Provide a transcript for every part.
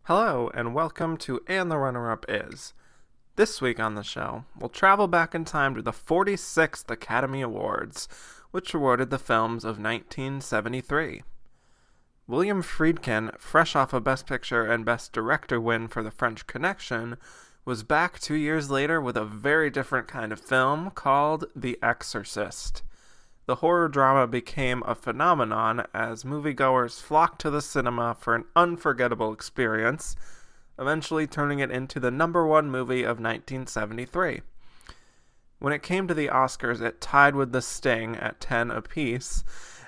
Hello, and welcome to And the Runner-Up Is. This week on the show, we'll travel back in time to the 46th Academy Awards, which awarded the films of 1973. William Friedkin, fresh off a Best Picture and Best Director win for The French Connection, was back 2 years later with a very different kind of film called The Exorcist. The horror drama became a phenomenon as moviegoers flocked to the cinema for an unforgettable experience, eventually turning it into the #1 movie of 1973. When it came to the Oscars, it tied with The Sting at 10 apiece,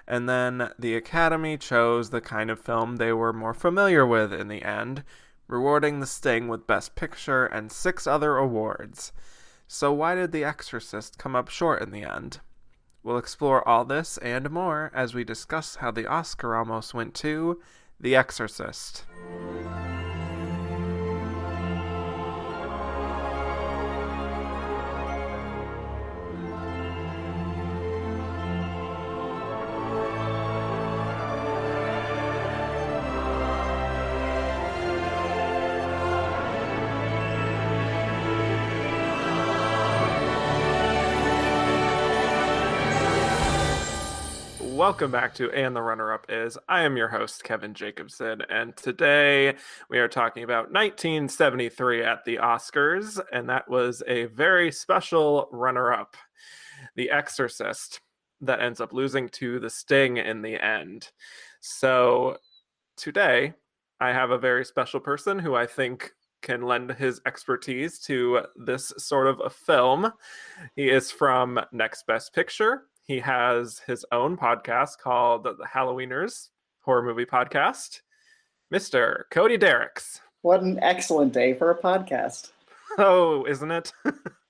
and then the Academy chose the kind of film they were more familiar with in the end, rewarding The Sting with Best Picture and 6 other awards. So why did The Exorcist come up short in the end? We'll explore all this and more as we discuss how the Oscar almost went to The Exorcist. Welcome back to And the Runner-Up Is. I am your host, Kevin Jacobson, and today we are talking about 1973 at the Oscars, and that was a very special runner-up, The Exorcist, that ends up losing to The Sting in the end. So today, I have a very special person who I think can lend his expertise to this sort of a film. He is from Next Best Picture. He has his own podcast called The Halloweeners Horror Movie Podcast. Mr. Cody Dericks. What an excellent day for a podcast. Oh, isn't it?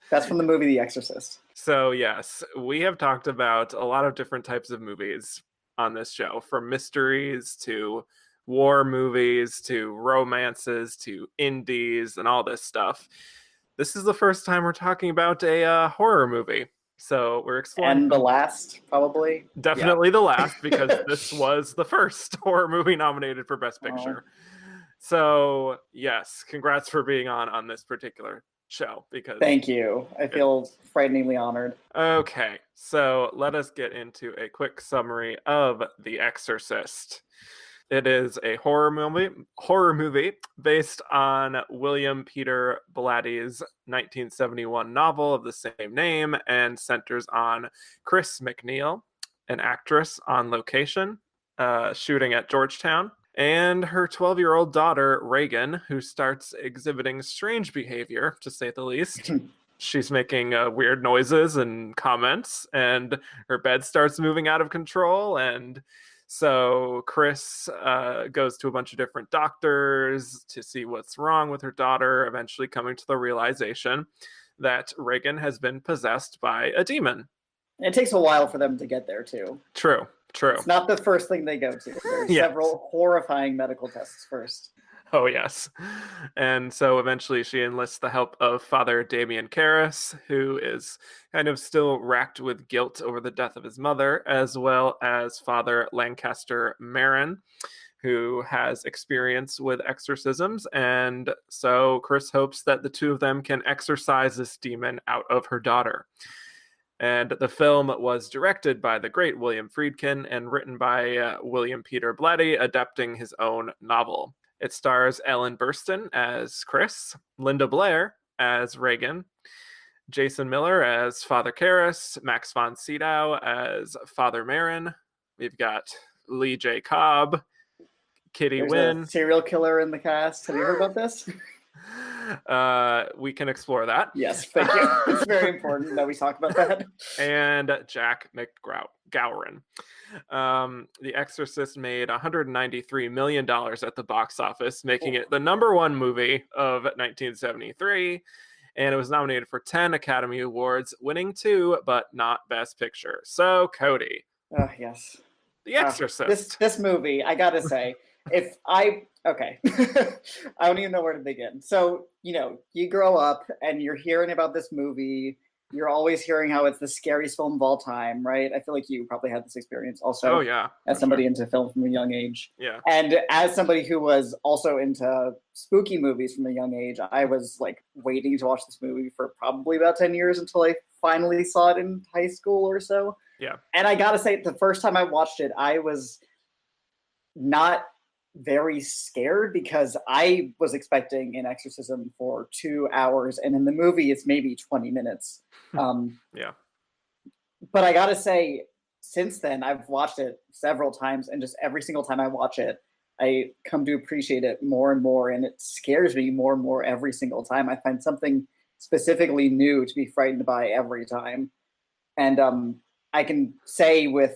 That's from the movie The Exorcist. So, yes, we have talked about a lot of different types of movies on this show, from mysteries to war movies to romances to indies and all this stuff. This is the first time we're talking about a horror movie. So we're exploring. And the last, probably. Definitely the last, because this was the first horror movie nominated for Best Picture. So, yes, congrats for being on this particular show. Because Thank you. I feel frighteningly honored. Okay, so let us get into a quick summary of The Exorcist. It is a horror movie based on William Peter Blatty's 1971 novel of the same name, and centers on Chris McNeil, an actress on location, shooting at Georgetown, and her 12-year-old daughter, Reagan, who starts exhibiting strange behavior, to say the least. She's making weird noises and comments, and her bed starts moving out of control, and so Chris goes to a bunch of different doctors to see what's wrong with her daughter, eventually coming to the realization that Reagan has been possessed by a demon. It takes a while for them to get there, too. True. It's not the first thing they go to. There's several horrifying medical tests first. Oh, yes. And so eventually she enlists the help of Father Damien Karras, who is kind of still racked with guilt over the death of his mother, as well as Father Lancaster Marin, who has experience with exorcisms. And so Chris hopes that the two of them can exorcise this demon out of her daughter. And the film was directed by the great William Friedkin and written by William Peter Blatty, adapting his own novel. It stars Ellen Burstyn as Chris, Linda Blair as Reagan, Jason Miller as Father Karras, Max von Sydow as Father Marin. We've got Lee J. Cobb, Kitty There's Wynn. A serial killer in the cast. Have you heard about this? We can explore that. Yes, thank you. It's very important that we talk about that. And Jack McGowan. The Exorcist made $193 million at the box office, making it the #1 movie of 1973. And it was nominated for 10 Academy Awards, winning 2, but not Best Picture. So, Cody. Oh, yes. The Exorcist. This movie, I gotta say, I don't even know where to begin. So, you grow up and you're hearing about this movie You're always hearing how it's the scariest film of all time, right? I feel like you probably had this experience also. Oh yeah, as somebody into film from a young age. Yeah. And as somebody who was also into spooky movies from a young age, I was like waiting to watch this movie for probably about 10 years until I finally saw it in high school or so. Yeah. And I gotta say, the first time I watched it, I was not very scared because I was expecting an exorcism for 2 hours, and in the movie it's maybe 20 minutes. Yeah. But I gotta say, since then I've watched it several times, and just every single time I watch it, I come to appreciate it more and more, and it scares me more and more every single time. I find something specifically new to be frightened by every time. And I can say with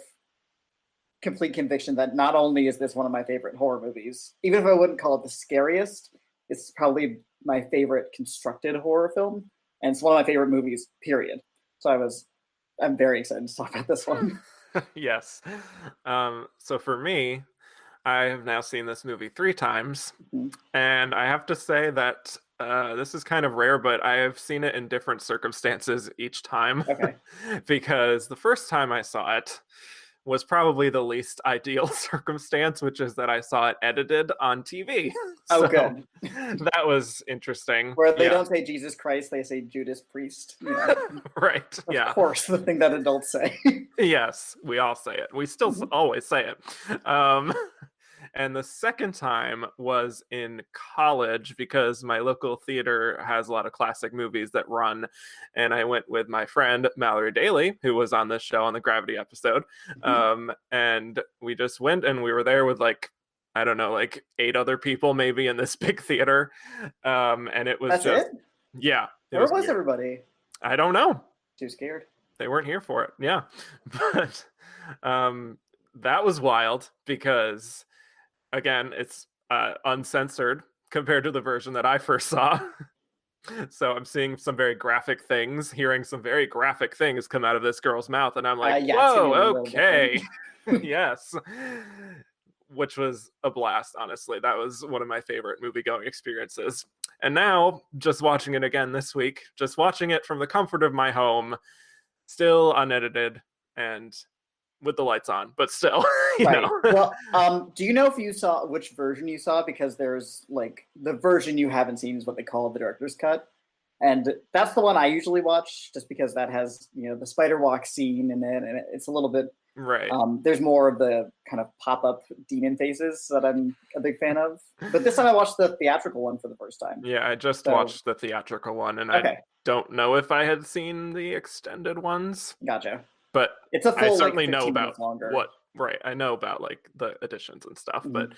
complete conviction that not only is this one of my favorite horror movies, even if I wouldn't call it the scariest, it's probably my favorite constructed horror film, and it's one of my favorite movies, period. So I'm very excited to talk about this one. Yes. So for me, I have now seen this movie 3 times, and I have to say that this is kind of rare, but I have seen it in different circumstances each time. Okay. Because the first time I saw it was probably the least ideal circumstance, which is that I saw it edited on TV. Oh, good. That was interesting. Where they don't say Jesus Christ, they say Judas Priest. You know? Right. Yeah. Of course, the thing that adults say. Yes, we all say it. We still always say it. And the second time was in college because my local theater has a lot of classic movies that run. And I went with my friend, Mallory Daly, who was on this show on the Gravity episode. And we just went, and we were there with like 8 other people maybe in this big theater. And it was That's it? Yeah. Where was everybody? I don't know. Too scared. They weren't here for it. Yeah. But that was wild because, again, it's uncensored compared to the version that I first saw. So I'm seeing some very graphic things, hearing some very graphic things come out of this girl's mouth. And I'm like, whoa, okay. Yes. Which was a blast, honestly. That was one of my favorite movie-going experiences. And now, just watching it again this week, just watching it from the comfort of my home, still unedited and with the lights on, but still, you know. Well, do you know if you saw which version you saw? Because there's like the version you haven't seen is what they call the director's cut. And that's the one I usually watch just because that has, you know, the spider walk scene in it, and it's a little bit right. There's more of the kind of pop-up demon faces that I'm a big fan of. But this time I watched the theatrical one for the first time. Yeah, I just watched the theatrical one, and I don't know if I had seen the extended ones. Gotcha. But it's a full, I certainly know about longer. I know about like the additions and stuff, but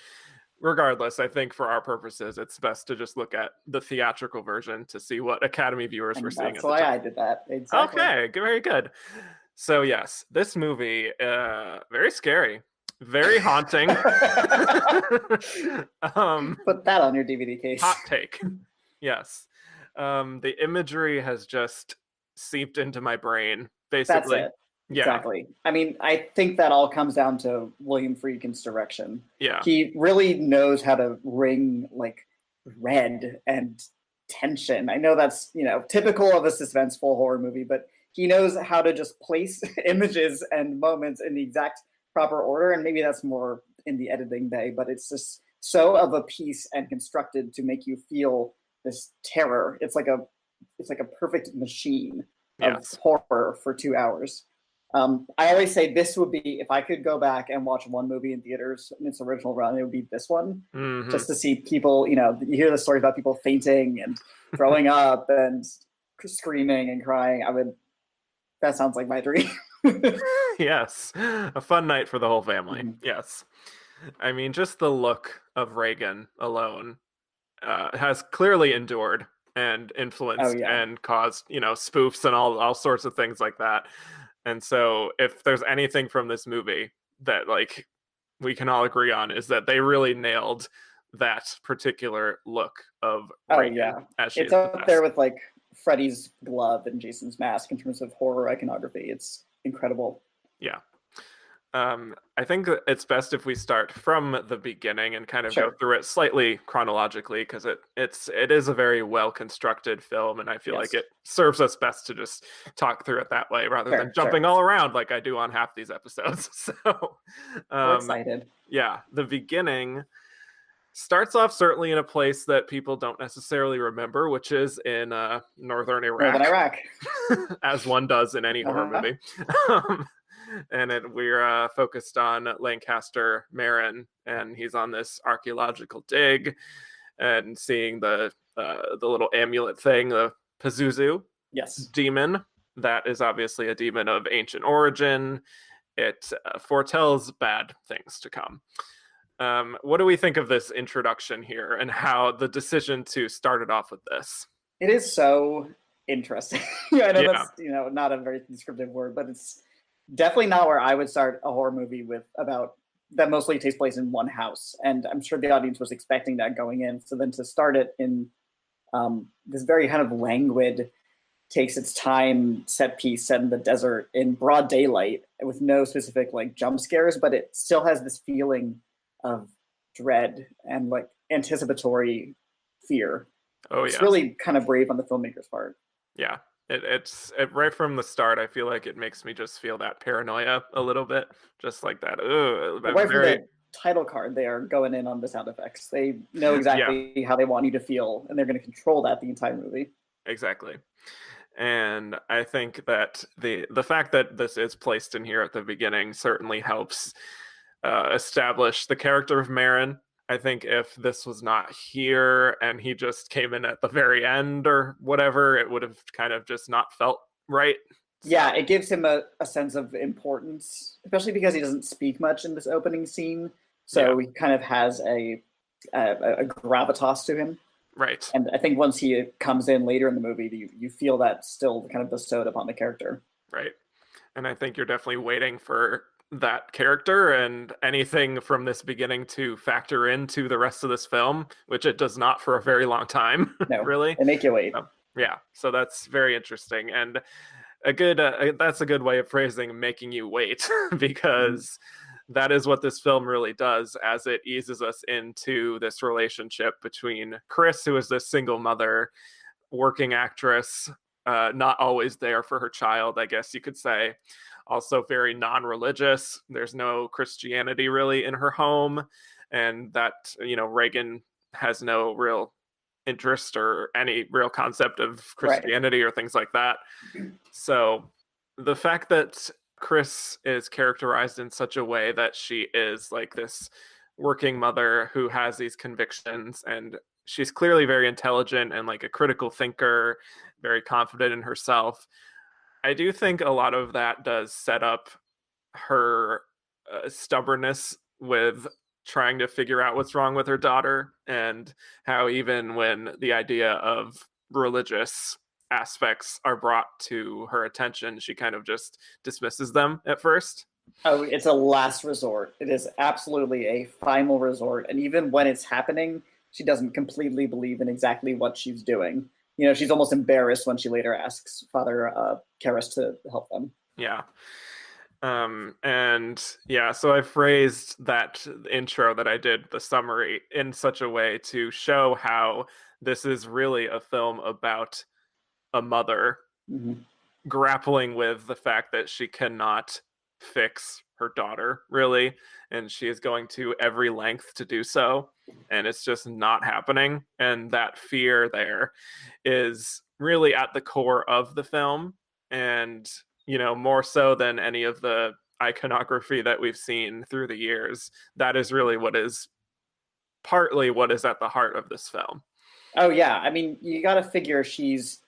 regardless, I think for our purposes, it's best to just look at the theatrical version to see what Academy viewers were seeing. That's why I did that. Exactly. Okay, very good. So yes, this movie, very scary, very haunting. Put that on your DVD case. Hot take. Yes. The imagery has just seeped into my brain, basically. That's it. Yeah. Exactly. I mean, I think that all comes down to William Friedkin's direction. Yeah. He really knows how to wring like red and tension. I know that's, you know, typical of a suspenseful horror movie, but he knows how to just place images and moments in the exact proper order. And maybe that's more in the editing bay, but it's just so of a piece and constructed to make you feel this terror. It's like a perfect machine of horror for 2 hours. I always say this would be, if I could go back and watch one movie in theaters in its original run, it would be this one. Just to see people, you know, you hear the stories about people fainting and throwing up and screaming and crying. That sounds like my dream. Yes. A fun night for the whole family. Yes. I mean, just the look of Reagan alone has clearly endured and influenced and caused, you know, spoofs and all sorts of things like that. And so if there's anything from this movie that like we can all agree on is that they really nailed that particular look of Reagan. It's up there with like Freddy's glove and Jason's mask in terms of horror iconography. It's incredible. Yeah. I think it's best if we start from the beginning and kind of go Sure. through it slightly chronologically because it is a very well constructed film, and I feel like Yes. it serves us best to just talk through it that way rather than Sure. Sure. jumping all around like I do on half these episodes. So, We're um, excited. yeah, the beginning starts off certainly in a place that people don't necessarily remember, which is in northern Northern Iraq, Iraq. as one does in any horror Uh-huh. movie. Um, and we're focused on Lancaster Marin, and he's on this archaeological dig and seeing the little amulet thing, the Pazuzu Yes. demon. That is obviously a demon of ancient origin. It foretells bad things to come. What do we think of this introduction here and how the decision to start it off with this? It is so interesting. I know Yeah, that's not a very descriptive word, but it's definitely not where I would start a horror movie with about that mostly takes place in one house, and I'm sure the audience was expecting that going in. So then to start it in this very kind of languid, takes its time set piece set in the desert in broad daylight with no specific like jump scares, but it still has this feeling of dread and like anticipatory fear. oh It's yeah, really kind of brave on the filmmaker's part. yeah. It's right from the start. I feel like it makes me just feel that paranoia a little bit, just like that. Ugh, Well, right from very the title card, they are going in on the sound effects. They know yeah, exactly how they want you to feel, and they're going to control that the entire movie. exactly. And I think that the fact that this is placed in here at the beginning certainly helps establish the character of Marin. I think if this was not here and he just came in at the very end or whatever, it would have kind of just not felt right. Yeah, So it gives him a sense of importance, especially because he doesn't speak much in this opening scene. yeah, So he kind of has a gravitas to him. right, And I think once he comes in later in the movie, you feel that still kind of bestowed upon the character. right. And I think you're definitely waiting for that character and anything from this beginning to factor into the rest of this film, which it does not for a very long time, No, really. they make you wait. Yeah, so that's very interesting and a good that's a good way of phrasing making you wait Mhm. because that is what this film really does as it eases us into this relationship between Chris, who is this single mother, working actress, not always there for her child, I guess you could say. Also, very non religious. There's no Christianity really in her home. And that, Reagan has no real interest or any real concept of Right. Christianity or things like that. So the fact that Chris is characterized in such a way that she is like this working mother who has these convictions and she's clearly very intelligent and like a critical thinker, very confident in herself. I do think a lot of that does set up her stubbornness with trying to figure out what's wrong with her daughter and how even when the idea of religious aspects are brought to her attention, she kind of just dismisses them at first. Oh, it's a last resort. It is absolutely a final resort. And even when it's happening, she doesn't completely believe in exactly what she's doing. She's almost embarrassed when she later asks Father Karras to help them. Yeah. And yeah, so I phrased that intro that I did, the summary, in such a way to show how this is really a film about a mother Mhm. grappling with the fact that she cannot fix her daughter, really, and she is going to every length to do so, and it's just not happening. And that fear there is really at the core of the film, and more so than any of the iconography that we've seen through the years. That is really what is partly what is at the heart of this film. Oh, yeah. I mean, you got to figure she's,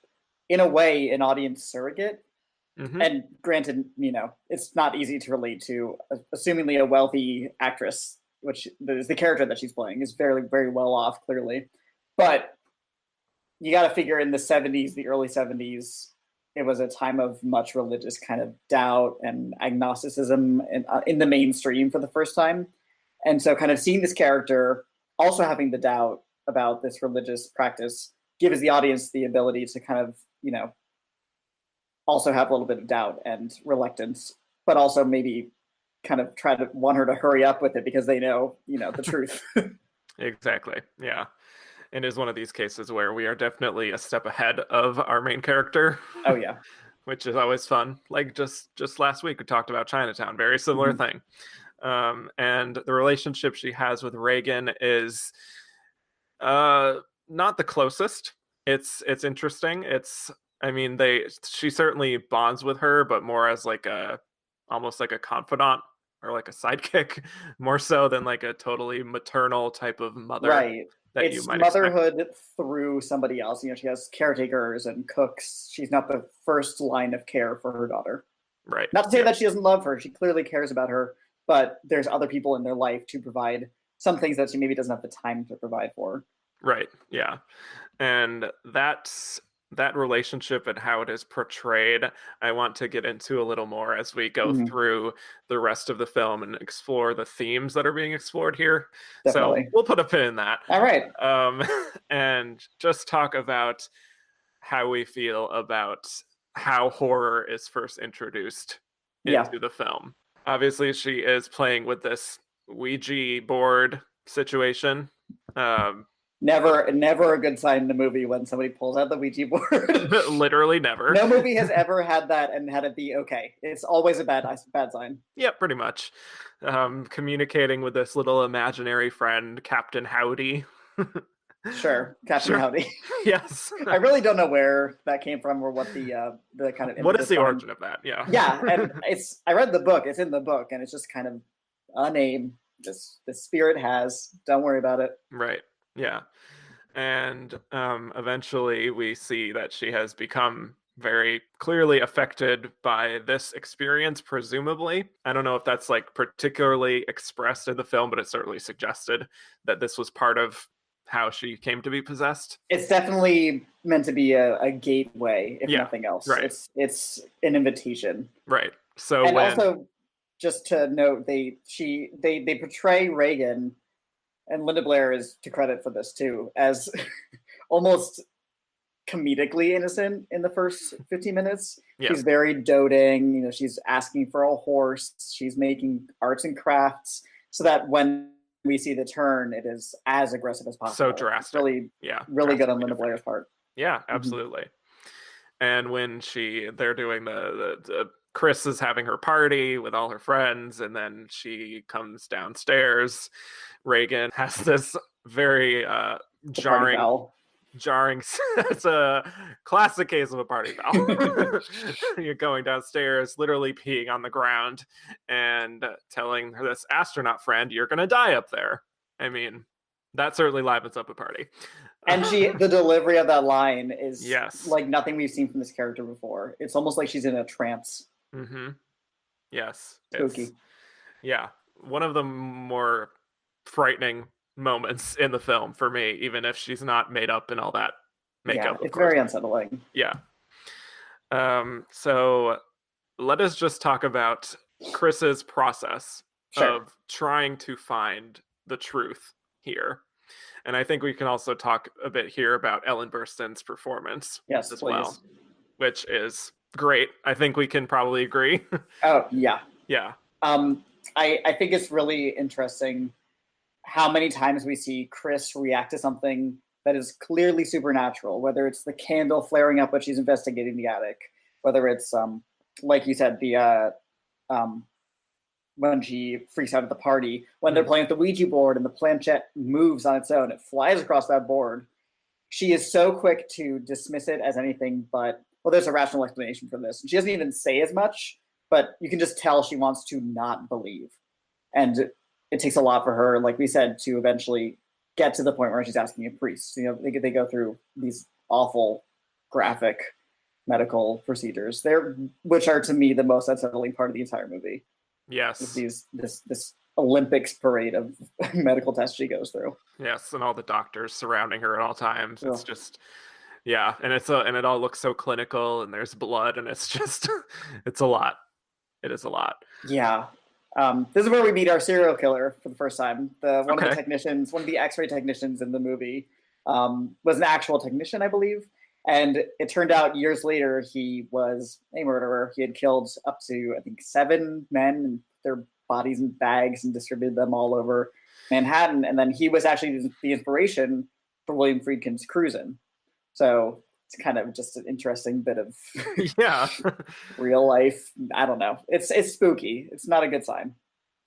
in a way, an audience surrogate. Hmm. And granted, it's not easy to relate to. Assumingly, a wealthy actress, which is the character that she's playing, is very, very well off, clearly. But you got to figure in the 70s, the early 70s, it was a time of much religious kind of doubt and agnosticism in the mainstream for the first time. And so, kind of seeing this character also having the doubt about this religious practice gives the audience the ability to kind of, also have a little bit of doubt and reluctance, but also maybe kind of try to want her to hurry up with it because they know, the truth. Exactly. Yeah. It is one of these cases where we are definitely a step ahead of our main character. Oh yeah. Which is always fun. Like just last week we talked about Chinatown, very similar thing. And the relationship she has with Reagan is not the closest. It's interesting. She certainly bonds with her, but more as like almost like a confidant or like a sidekick, more so than like a totally maternal type of mother. Right. That it's you might motherhood expect. through somebody else. She has caretakers and cooks. She's not the first line of care for her daughter. Right. Not to say that she doesn't love her. She clearly cares about her, but there's other people in their life to provide some things that she maybe doesn't have the time to provide for. Right. Yeah. And that relationship and how it is portrayed, I want to get into a little more as we go through the rest of the film and explore the themes that are being explored here. Definitely. So we'll put a pin in that. All right. And just talk about how we feel about how horror is first introduced into the film. Obviously, she is playing with this Ouija board situation. Never a good sign in the movie when somebody pulls out the Ouija board. Literally never. No movie has ever had that and had it be okay. It's always a bad sign. Yeah, pretty much. Communicating with this little imaginary friend, Captain Howdy. Sure, Captain Howdy. Yes. I really don't know where that came from or what the kind of what is the origin of that? Yeah. Yeah, and I read the book. It's in the book, and it's just kind of a name the spirit has. Don't worry about it. Right. Yeah. And eventually we see that she has become very clearly affected by this experience, presumably. I don't know if that's like particularly expressed in the film, but it's certainly suggested that this was part of how she came to be possessed. It's definitely meant to be a gateway, if nothing else. Right. It's an invitation. Right. So and also, just to note, they portray Reagan, and Linda Blair is to credit for this too, as almost comedically innocent in the first 15 minutes. Yeah. She's very doting. She's asking for a horse. She's making arts and crafts, so that when we see the turn, it is as aggressive as possible. So drastic. It's really good on Linda Blair's part. Yeah, absolutely. And when they're doing the Chris is having her party with all her friends, and then she comes downstairs. Reagan has this very jarring. It's a classic case of a party foul. You're going downstairs, literally peeing on the ground, and telling her this astronaut friend, "You're gonna die up there." I mean, that certainly livens up a party. And the delivery of that line is like nothing we've seen from this character before. It's almost like she's in a trance. Mm-hmm. Yes. Spooky. Yeah. One of the more frightening moments in the film for me, even if she's not made up in all that makeup. Yeah, it's very unsettling. Yeah. So let us just talk about Chris's process of trying to find the truth here. And I think we can also talk a bit here about Ellen Burstyn's performance as well, which is great. I think we can probably agree. Oh, yeah. Yeah. I think it's really interesting how many times we see Chris react to something that is clearly supernatural, whether it's the candle flaring up when she's investigating the attic, whether it's, like you said, the when she freaks out at the party, when they're playing with the Ouija board and the planchette moves on its own, it flies across that board. She is so quick to dismiss it as anything but, well, there's a rational explanation for this. She doesn't even say as much, but you can just tell she wants to not believe. And it takes a lot for her, like we said, to eventually get to the point where she's asking a priest. They go through these awful, graphic medical procedures, which are to me the most unsettling part of the entire movie. Yes, this Olympics parade of medical tests she goes through. Yes, and all the doctors surrounding her at all times. It's just, yeah, and it all looks so clinical, and there's blood, and it's just, it's a lot. It is a lot. Yeah. This is where we meet our serial killer for the first time. One of the X-ray technicians in the movie, was an actual technician, I believe. And it turned out years later he was a murderer. He had killed up to, I think, 7 men and their bodies in bags and distributed them all over Manhattan. And then he was actually the inspiration for William Friedkin's Cruisin'. So it's kind of just an interesting bit of Yeah. real life. I don't know. It's spooky. It's not a good sign.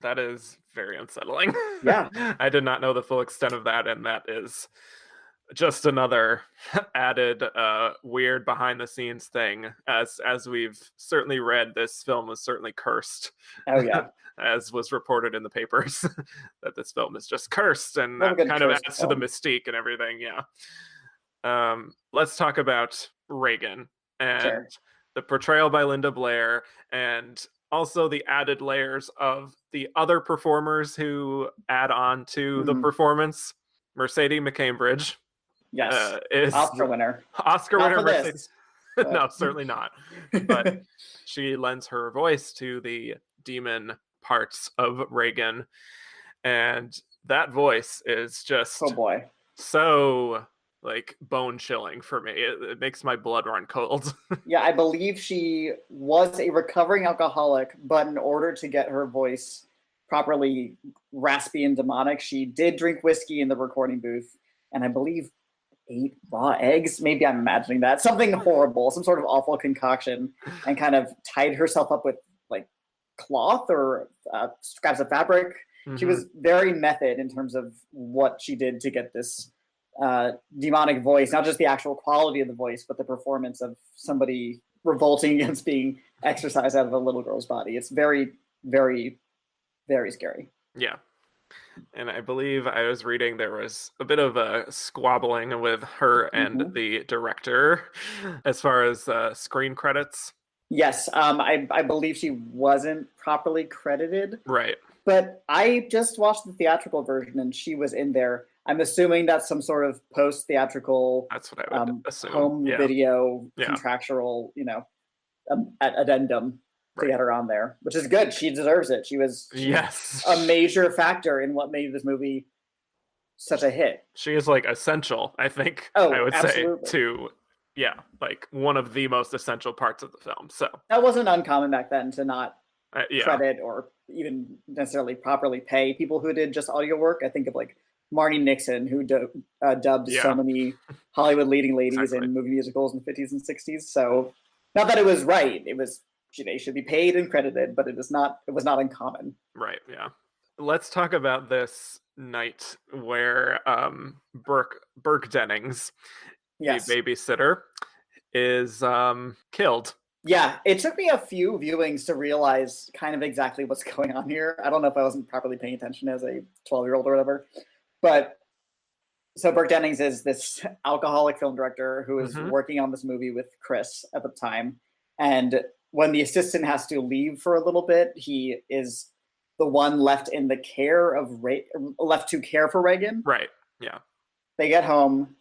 That is very unsettling. Yeah. I did not know the full extent of that, and that is just another added weird behind the scenes thing. As we've certainly read, this film was certainly cursed. Oh yeah. As was reported in the papers, that this film is just cursed, and that kind of adds to the mystique and everything. Yeah. Let's talk about Regan and the portrayal by Linda Blair, and also the added layers of the other performers who add on to the performance. Mercedes McCambridge. Yes. Is Oscar winner. Oscar winner Mercedes. No, certainly not. But she lends her voice to the demon parts of Regan. And that voice is just so like bone chilling for me. It makes my blood run cold. Yeah, I believe she was a recovering alcoholic, but in order to get her voice properly raspy and demonic, she did drink whiskey in the recording booth, and I believe ate raw eggs. Maybe I'm imagining that. Something horrible, some sort of awful concoction, and kind of tied herself up with like cloth or scraps of fabric. She was very method in terms of what she did to get this demonic voice, not just the actual quality of the voice, but the performance of somebody revolting against being exorcised out of a little girl's body. It's very, very, very scary. Yeah. And I believe I was reading there was a bit of a squabbling with her and the director as far as screen credits. Yes, I believe she wasn't properly credited. Right. But I just watched the theatrical version and she was in there. I'm assuming that's some sort of post-theatrical that's what I would assume. Home video contractual, addendum to get her on there, which is good. She deserves it. She was a major factor in what made this movie such a hit. She is like essential, I think. I would say to like one of the most essential parts of the film. So that wasn't uncommon back then to not credit or even necessarily properly pay people who did just audio work. I think of like Marnie Nixon, who dubbed so many Hollywood leading ladies in movie musicals in the 50s and 60s. So not that it was right. It was they should be paid and credited, but it was not uncommon. Right, yeah. Let's talk about this night where Burke Dennings, the babysitter, is killed. Yeah, it took me a few viewings to realize kind of exactly what's going on here. I don't know if I wasn't properly paying attention as a 12-year-old or whatever. But so Burke Dennings is this alcoholic film director who is working on this movie with Chris at the time. And when the assistant has to leave for a little bit, he is the one left in the care of left to care for Regan. Right. Yeah. They get home.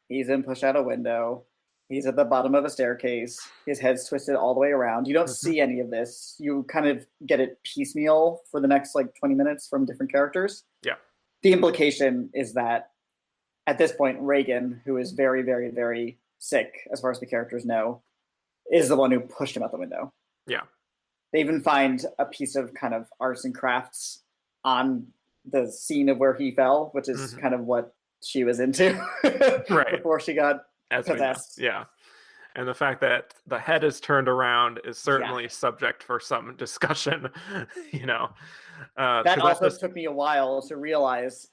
He's in pushed out a window. He's at the bottom of a staircase. His head's twisted all the way around. You don't see any of this. You kind of get it piecemeal for the next 20 minutes from different characters. Yeah. The implication is that at this point, Regan, who is very, very, very sick, as far as the characters know, is the one who pushed him out the window. Yeah. They even find a piece of kind of arts and crafts on the scene of where he fell, which is kind of what she was into before she got possessed. Yeah. And the fact that the head is turned around is certainly subject for some discussion, That also took me a while to realize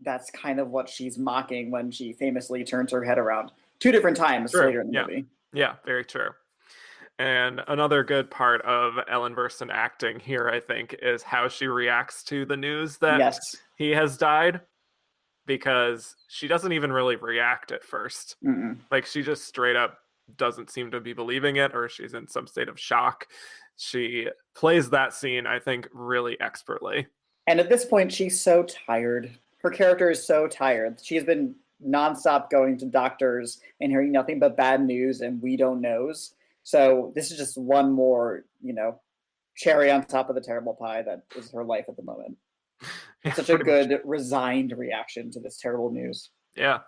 that's kind of what she's mocking when she famously turns her head around 2 different times later in the movie. Yeah, very true. And another good part of Ellen Burstyn acting here, I think, is how she reacts to the news that he has died. Because she doesn't even really react at first. Like, she just straight up doesn't seem to be believing it, or she's in some state of shock. She plays that scene, I think, really expertly. And at this point, she's so tired. Her character is so tired. She's been nonstop going to doctors and hearing nothing but bad news and we don't knows. So this is just one more, cherry on top of the terrible pie that is her life at the moment. Such a good resigned reaction to this terrible news. Yeah.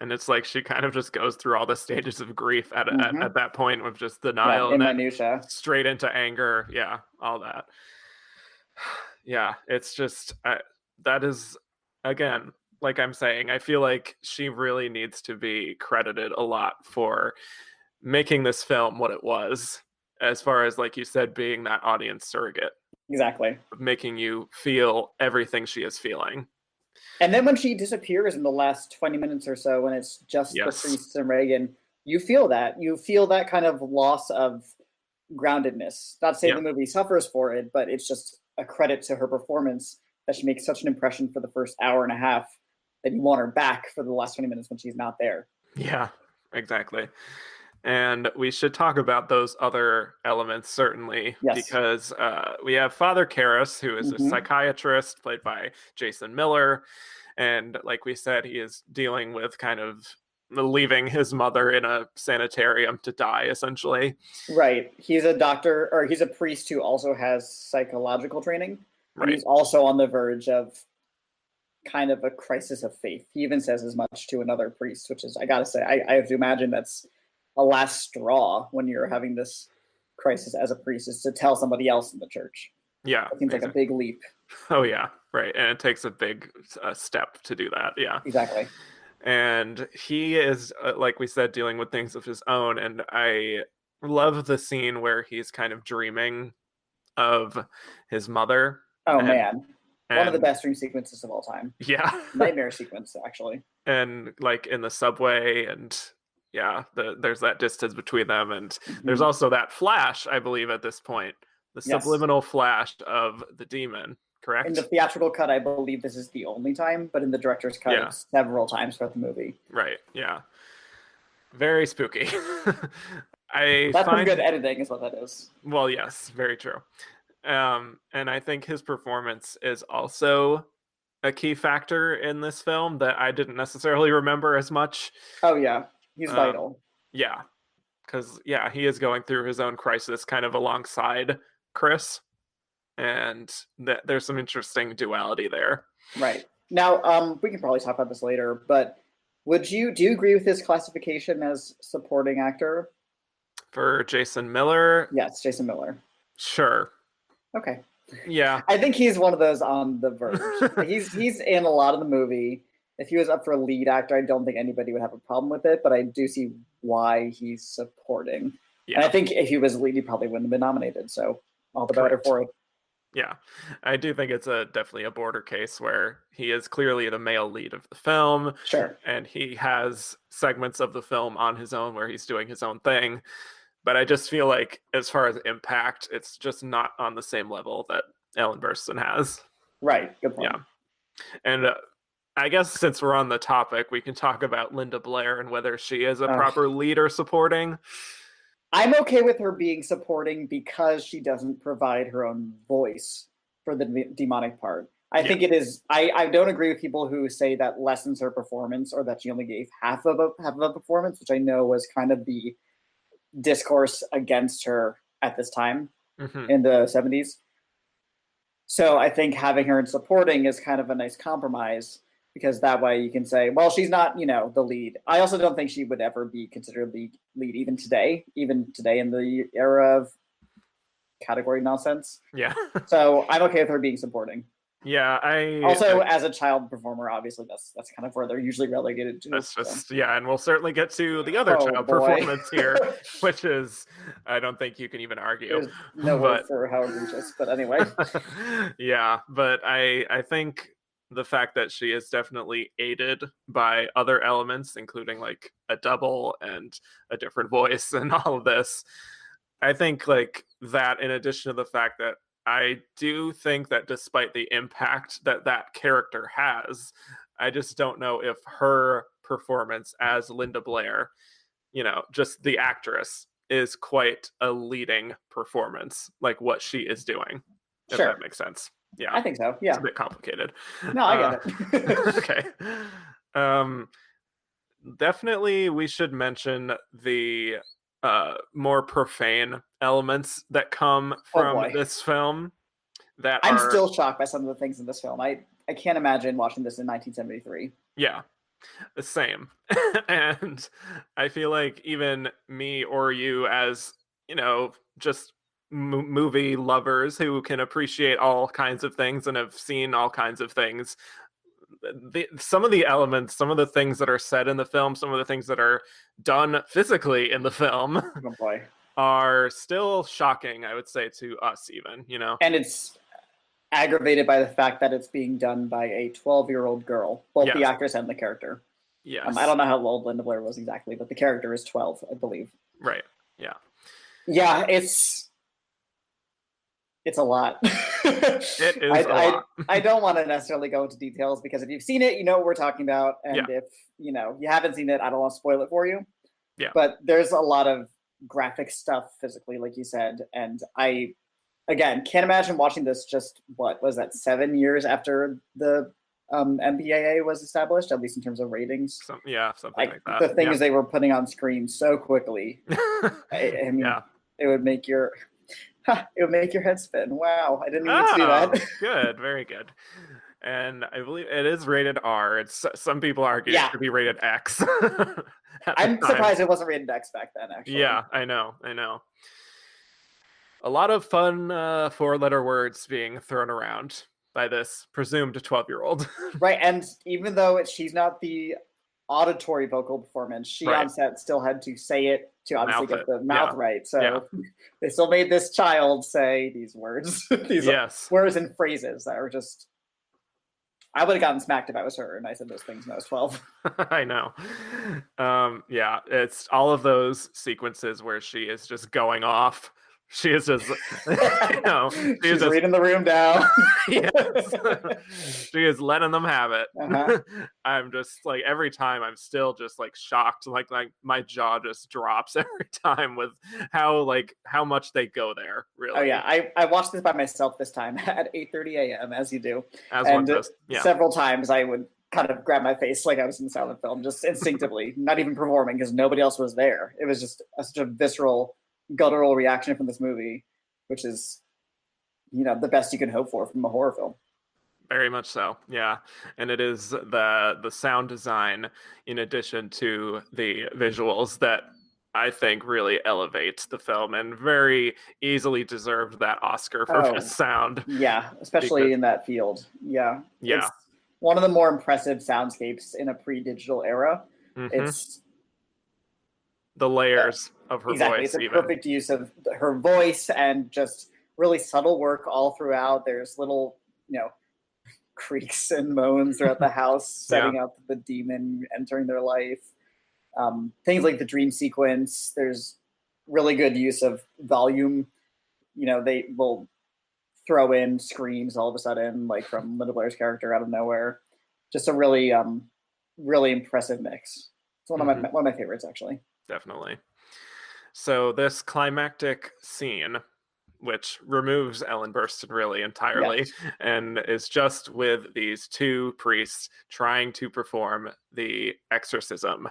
And it's like she kind of just goes through all the stages of grief at that point, with just denial and minutia, straight into anger. Yeah, all that. Yeah, it's just that is, again, like I'm saying, I feel like she really needs to be credited a lot for making this film what it was, as far as, like you said, being that audience surrogate, Exactly. making you feel everything she is feeling. And then when she disappears in the last 20 minutes or so, when it's just the Yes. priests and Reagan, you feel that. You feel that kind of loss of groundedness. Not to say Yeah. the movie suffers for it, but it's just a credit to her performance that she makes such an impression for the first hour and a half that you want her back for the last 20 minutes when she's not there. Yeah, exactly. And we should talk about those other elements, certainly, Yes. because we have Father Karras, who is a Mm-hmm. psychiatrist played by Jason Miller. And like we said, he is dealing with kind of leaving his mother in a sanitarium to die, essentially. Right. He's a doctor, or he's a priest who also has psychological training. And Right. he's also on the verge of kind of a crisis of faith. He even says as much to another priest, which is, I gotta say, I have to imagine that's a last straw when you're having this crisis as a priest, is to tell somebody else in the church. Yeah. It seems like a big leap. Oh, yeah. Right. And it takes a big step to do that. Yeah. Exactly. And he is, like we said, dealing with things of his own. And I love the scene where he's kind of dreaming of his mother. Oh and man, one of the and best dream sequences of all time. yeah. Nightmare sequence, actually. And like in the subway, and yeah, there's that distance between them, and there's Mm-hmm. also that flash, I believe, at this point, the Yes. subliminal flash of the demon, In the correct? theatrical cut, I believe this is the only time, but in the director's cut, Yeah. it's several times throughout the movie. Right. Yeah. Very spooky. I That's some find, good editing, is what that is. well, yes, very true. And I think his performance is also a key factor in this film that I didn't necessarily remember as much. Oh yeah, he's Um, vital. yeah, because yeah, he is going through his own crisis kind of alongside Chris, and there's some interesting duality there. Right. Now, we can probably talk about this later, but do you agree with his classification as supporting actor? For Jason Miller, Yes, Jason Miller. sure. Okay. Yeah. I think he's one of those on the verge. He's in a lot of the movie. If he was up for a lead actor, I don't think anybody would have a problem with it, but I do see why he's supporting. And I Yeah. think if he was lead, he probably wouldn't have been nominated. So all the better Correct. for it. Yeah, I do think it's definitely a border case where he is clearly the male lead of the film, Sure. and he has segments of the film on his own where he's doing his own thing. But I just feel like, as far as impact, it's just not on the same level that Ellen Burstyn has. Right. Good point. Yeah, and I guess since we're on the topic, we can talk about Linda Blair and whether she is a proper lead or supporting. I'm okay with her being supporting because she doesn't provide her own voice for the demonic part. I think it is. I don't agree with people who say that lessens her performance or that she only gave half of a performance, which I know was kind of the discourse against her at this time Mm-hmm. in the 70s. So I think having her in supporting is kind of a nice compromise because that way you can say, well, she's not, the lead. I also don't think she would ever be considered the lead even today in the era of category nonsense. Yeah. So I'm okay with her being supporting. Yeah, Also, as a child performer, obviously that's kind of where they're usually relegated to. That's so. just, yeah, and we'll certainly get to the other child performance here, which is, I don't think you can even argue. There's no word for how egregious, but anyway. Yeah, but I think the fact that she is definitely aided by other elements, including like a double and a different voice and all of this, I think like that, in addition to the fact that I do think that despite the impact that that character has, I just don't know if her performance as Linda Blair, just the actress, is quite a leading performance, like what she is doing. If Sure. that makes sense. Yeah. I think so. Yeah. It's a bit complicated. No, I get it. Okay. Definitely we should mention the more profane elements that come from this film I'm still shocked by some of the things in this film. I can't imagine watching this in 1973. Yeah, the same. And I feel like even me or you, as just movie lovers who can appreciate all kinds of things and have seen all kinds of things, some of the elements, some of the things that are said in the film, some of the things that are done physically in the film Oh boy. are still shocking, I would say, to us even, And it's aggravated by the fact that it's being done by a 12-year-old girl, both the Yes. actress and the character. Yes. I don't know how old Linda Blair was exactly, but the character is 12, I believe. Right. Yeah. Yeah, it's a lot. It is a lot. I don't want to necessarily go into details because if you've seen it, you know what we're talking about. And if you haven't seen it, I don't want to spoil it for you. Yeah. But there's a lot of graphic stuff physically, like you said. And I, again, can't imagine watching this just, what was that, 7 years after the MPAA was established, at least in terms of ratings. Something like that. The things they were putting on screen so quickly. I mean, it would make your head spin. Wow, I didn't even see that. Good, very good. And I believe it is rated R. It's some people argue it should be rated X. I'm surprised it wasn't rated X back then, actually. Yeah, I know. A lot of fun 4-letter words being thrown around by this presumed 12-year-old. Right, and even though she's not the auditory vocal performance, she on set still had to say it to obviously get the mouth right. So they still made this child say these words, these words and phrases that are just. I would have gotten smacked if I was her and I said those things when I was 12. I know. It's all of those sequences where she is just going off. She is just, she's reading the room down. Yes. She is letting them have it. I'm just like, every time I'm still just like shocked. Like my jaw just drops every time with how much they go there, really. Oh yeah. I watched this by myself this time at 8:30 a.m. as you do. One does. Yeah. Several times I would kind of grab my face like I was in the silent film, just instinctively, not even performing because nobody else was there. It was just such a visceral, guttural reaction from this movie, which is the best you can hope for from a horror film. Very much so, yeah. And it is the sound design in addition to the visuals that I think really elevate the film and very easily deserved that Oscar for best sound. Yeah, especially in that field. Yeah. It's one of the more impressive soundscapes in a pre-digital era. It's the layers of her voice. It's a perfect use of her voice and just really subtle work all throughout. There's little, creaks and moans throughout the house, setting up the demon entering their life. Things like the dream sequence. There's really good use of volume. They will throw in screams all of a sudden, like from Linda Blair's character out of nowhere. Just a really, really impressive mix. It's one of my favorites, actually. Definitely. So this climactic scene, which removes Ellen Burstyn really entirely, and is just with these two priests trying to perform the exorcism.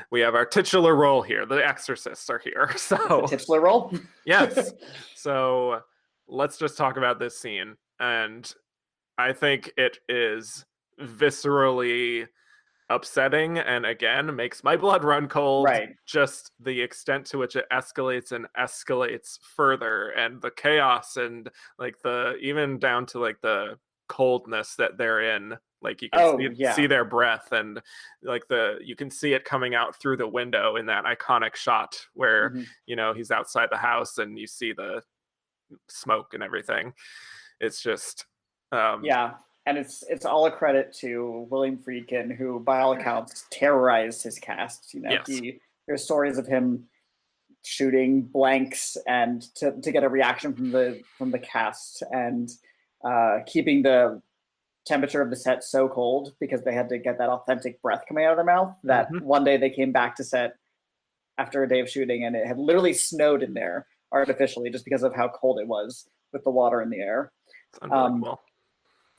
We have our titular role here. The exorcists are here. So the titular role? Yes. So let's just talk about this scene. And I think it is viscerally upsetting and again makes my blood run cold. Just the extent to which it escalates and escalates further, and the chaos and even down to the coldness that they're in. Like you can see their breath, and you can see it coming out through the window in that iconic shot where he's outside the house and you see the smoke and everything. It's just and it's all a credit to William Friedkin, who, by all accounts, terrorized his cast. There's stories of him shooting blanks and to get a reaction from the cast, and keeping the temperature of the set so cold because they had to get that authentic breath coming out of their mouth. That one day they came back to set after a day of shooting, and it had literally snowed in there artificially just because of how cold it was with the water in the air. It's unbelievable.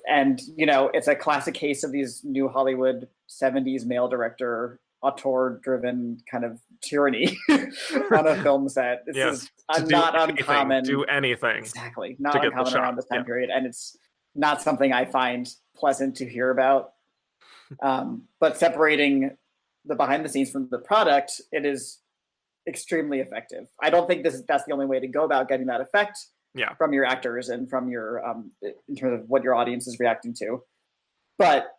And, it's a classic case of these new Hollywood 70s male director, auteur-driven kind of tyranny on a film set. This is not uncommon. Do anything. Exactly. Not uncommon around this time period. And it's not something I find pleasant to hear about. But separating the behind the scenes from the product, it is extremely effective. I don't think that's the only way to go about getting that effect Yeah. from your actors and from your in terms of what your audience is reacting to. But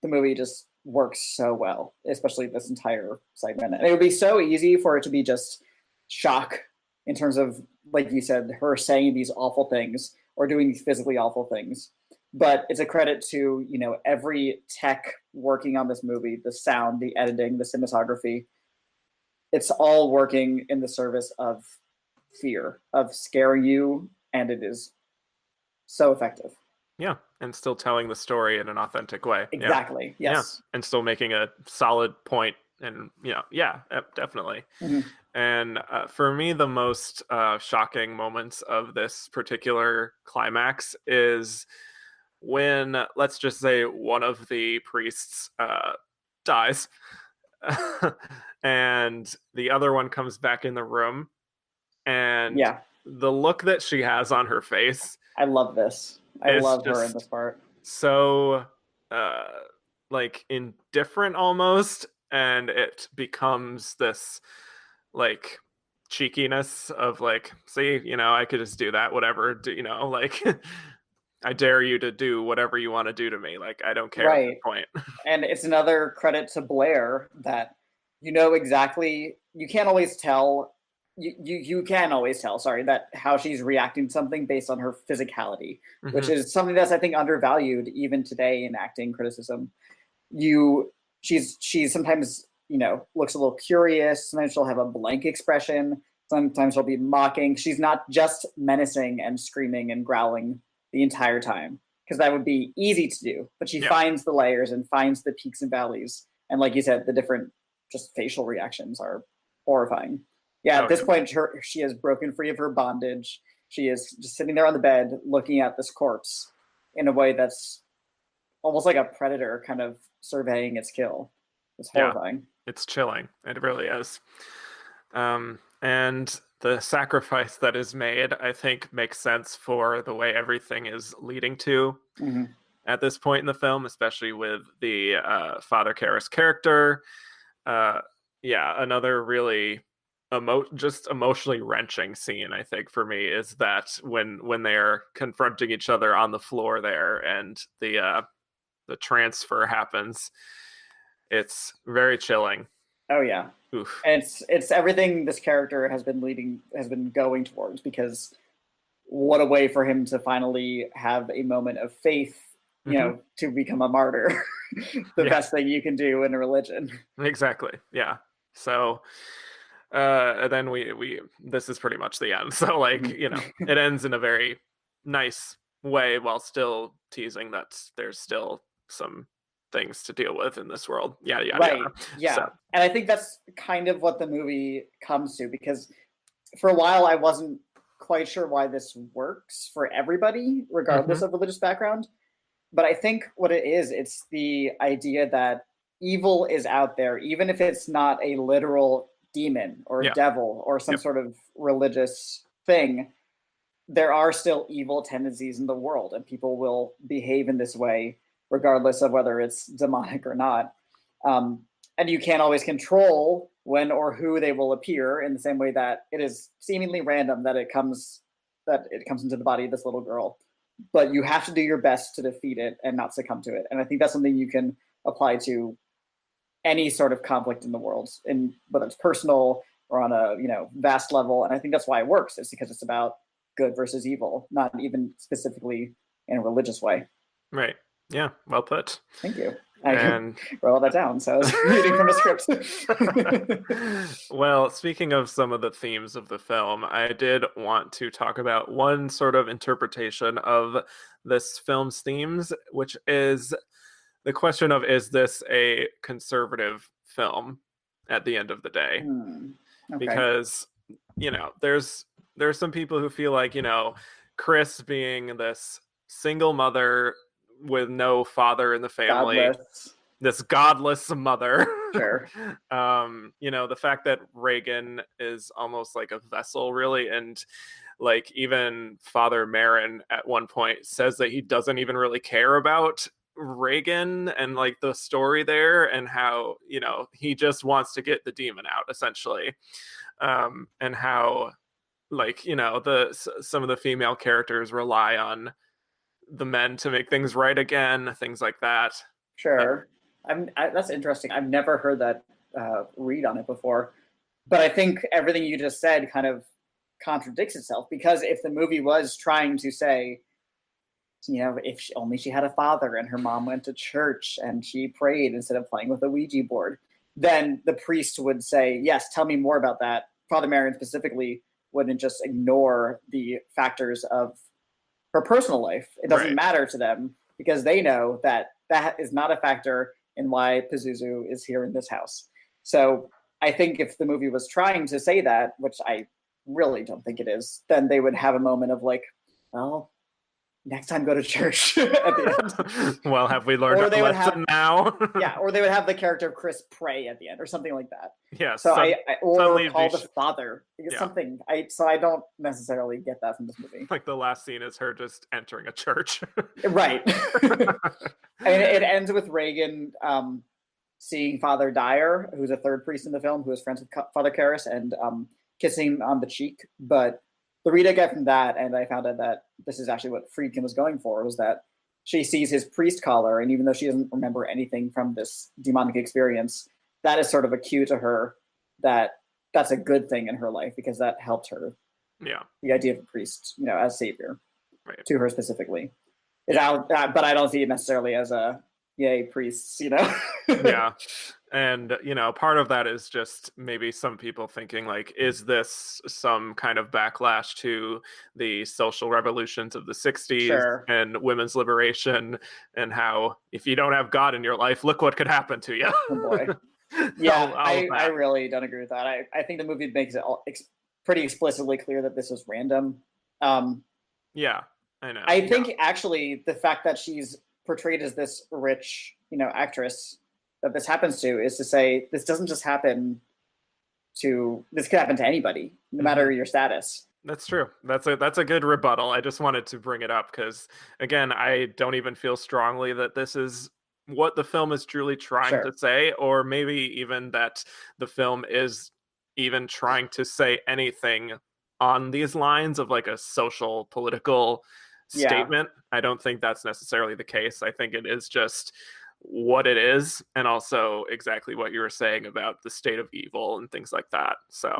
the movie just works so well, especially this entire segment. And it would be so easy for it to be just shock in terms of, like you said, her saying these awful things or doing these physically awful things. But it's a credit to, you know, every tech working on this movie, the sound, the editing, the cinematography. It's all working in the service of fear, of scaring you, and it is so effective. Yeah, and still telling the story in an authentic way. Exactly. Yeah. Yes. And still making a solid point. And yeah, definitely. Mm-hmm. And for me, the most shocking moments of this particular climax is when, let's just say, one of the priests dies, and the other one comes back in the room, and Yeah. the look that she has on her face. I love this. I love her in this part. So like indifferent almost, and it becomes this like cheekiness of like, see, I could just do that, whatever, like I dare you to do whatever you want to do to me, like I don't care at this point. And it's another credit to Blair that exactly, you can't always tell, you can always tell, sorry, that how she's reacting to something based on her physicality, which is something that's, I think, undervalued even today in acting criticism. She's sometimes, looks a little curious. Sometimes she'll have a blank expression. Sometimes she'll be mocking. She's not just menacing and screaming and growling the entire time, because that would be easy to do. But she finds the layers and finds the peaks and valleys. And like you said, the different just facial reactions are horrifying. Yeah, at this point, she has broken free of her bondage. She is just sitting there on the bed looking at this corpse in a way that's almost like a predator kind of surveying its kill. It's horrifying. Yeah, it's chilling. It really is. And the sacrifice that is made, I think, makes sense for the way everything is leading to at this point in the film, especially with the Father Karras character. Another really just emotionally wrenching scene, I think, for me, is that when they're confronting each other on the floor there, and the transfer happens, it's very chilling. Oh yeah. Oof. And it's everything this character has been going towards, because what a way for him to finally have a moment of faith, to become a martyr. The best thing you can do in a religion. Exactly. Yeah. So then we this is pretty much the end. So like, it ends in a very nice way while still teasing that there's still some things to deal with in this world. Yeah. Yeah. So. And I think that's kind of what the movie comes to, because for a while I wasn't quite sure why this works for everybody, regardless of religious background. But I think what it is, it's the idea that evil is out there, even if it's not a literal demon or devil or some sort of religious thing. There are still evil tendencies in the world, and people will behave in this way regardless of whether it's demonic or not. And you can't always control when or who they will appear, in the same way that it is seemingly random that it comes into the body of this little girl. But you have to do your best to defeat it and not succumb to it. And I think that's something you can apply to any sort of conflict in the world, and whether it's personal or on a vast level. And I think that's why it works. It's because it's about good versus evil, not even specifically in a religious way. Right. Yeah, well put. Thank you. I wrote all that down, so I was reading from the script. Well, speaking of some of the themes of the film, I did want to talk about one sort of interpretation of this film's themes, which is the question of, is this a conservative film at the end of the day? Okay. Because, there's some people who feel like, Chris being this single mother with no father in the family, this godless mother. Sure. The fact that Reagan is almost like a vessel, really, and like even Father Marin at one point says that he doesn't even really care about Reagan and like the story there, and how, you know, he just wants to get the demon out essentially, and how, like, you know, some of the female characters rely on the men to make things right again, things like that. Sure. That's interesting. I've never heard that read on it before. But I think everything you just said kind of contradicts itself, because if the movie was trying to say, you know, if only she had a father and her mom went to church and she prayed instead of playing with a Ouija board, then the priest would say, yes, tell me more about that. Father Marion specifically wouldn't just ignore the factors of her personal life. It doesn't matter to them because they know that that is not a factor in why Pazuzu is here in this house. So I think if the movie was trying to say that, which I really don't think it is, then they would have a moment of like, well, next time go to church at the end. Well, have we learned a lesson now? Yeah, or they would have the character of Chris pray at the end or something like that. Yeah. So or call the father. Something. So I don't necessarily get that from this movie. Like the last scene is her just entering a church. Right. I mean, it ends with Reagan seeing Father Dyer, who's a third priest in the film, who is friends with Father Karras, and kissing him on the cheek. But the read I get from that, and I found out that this is actually what Friedkin was going for, was that she sees his priest collar, and even though she doesn't remember anything from this demonic experience, that is sort of a cue to her that that's a good thing in her life, because that helped her. Yeah. The idea of a priest, you know, as savior, right, to her specifically. But I don't see it necessarily as a yay priests, you know. Yeah. And, you know, part of that is just maybe some people thinking, like, is this some kind of backlash to the social revolutions of the 60s Sure. and women's liberation, and how if you don't have God in your life, look what could happen to you. Oh boy. Yeah, I really don't agree with that. I think the movie makes it pretty explicitly clear that this is random. Yeah, I know. I think actually the fact that she's portrayed as this rich, you know, actress that this happens to is to say this doesn't just happen to, this could happen to anybody, no matter your status. That's true. That's a good rebuttal. I just wanted to bring it up because, again, I don't even feel strongly that this is what the film is truly trying to say, or maybe even that the film is even trying to say anything on these lines of like a social political statement. I don't think that's necessarily the case. I think it is just what it is, and also exactly what you were saying about the state of evil and things like that. So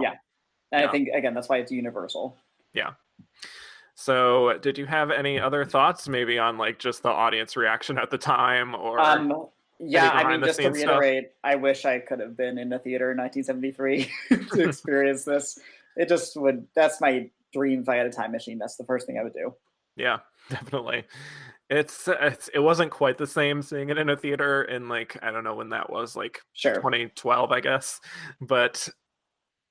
I think, again, that's why it's universal. Yeah. So did you have any other thoughts maybe on like just the audience reaction at the time, or I mean, just to reiterate, stuff? I wish I could have been in a theater in 1973 to experience this. It just would, that's my dream. If I had a time machine, that's the first thing I would do. Yeah, definitely. It wasn't quite the same seeing it in a theater in, like, I don't know when that was, like 2012, I guess, but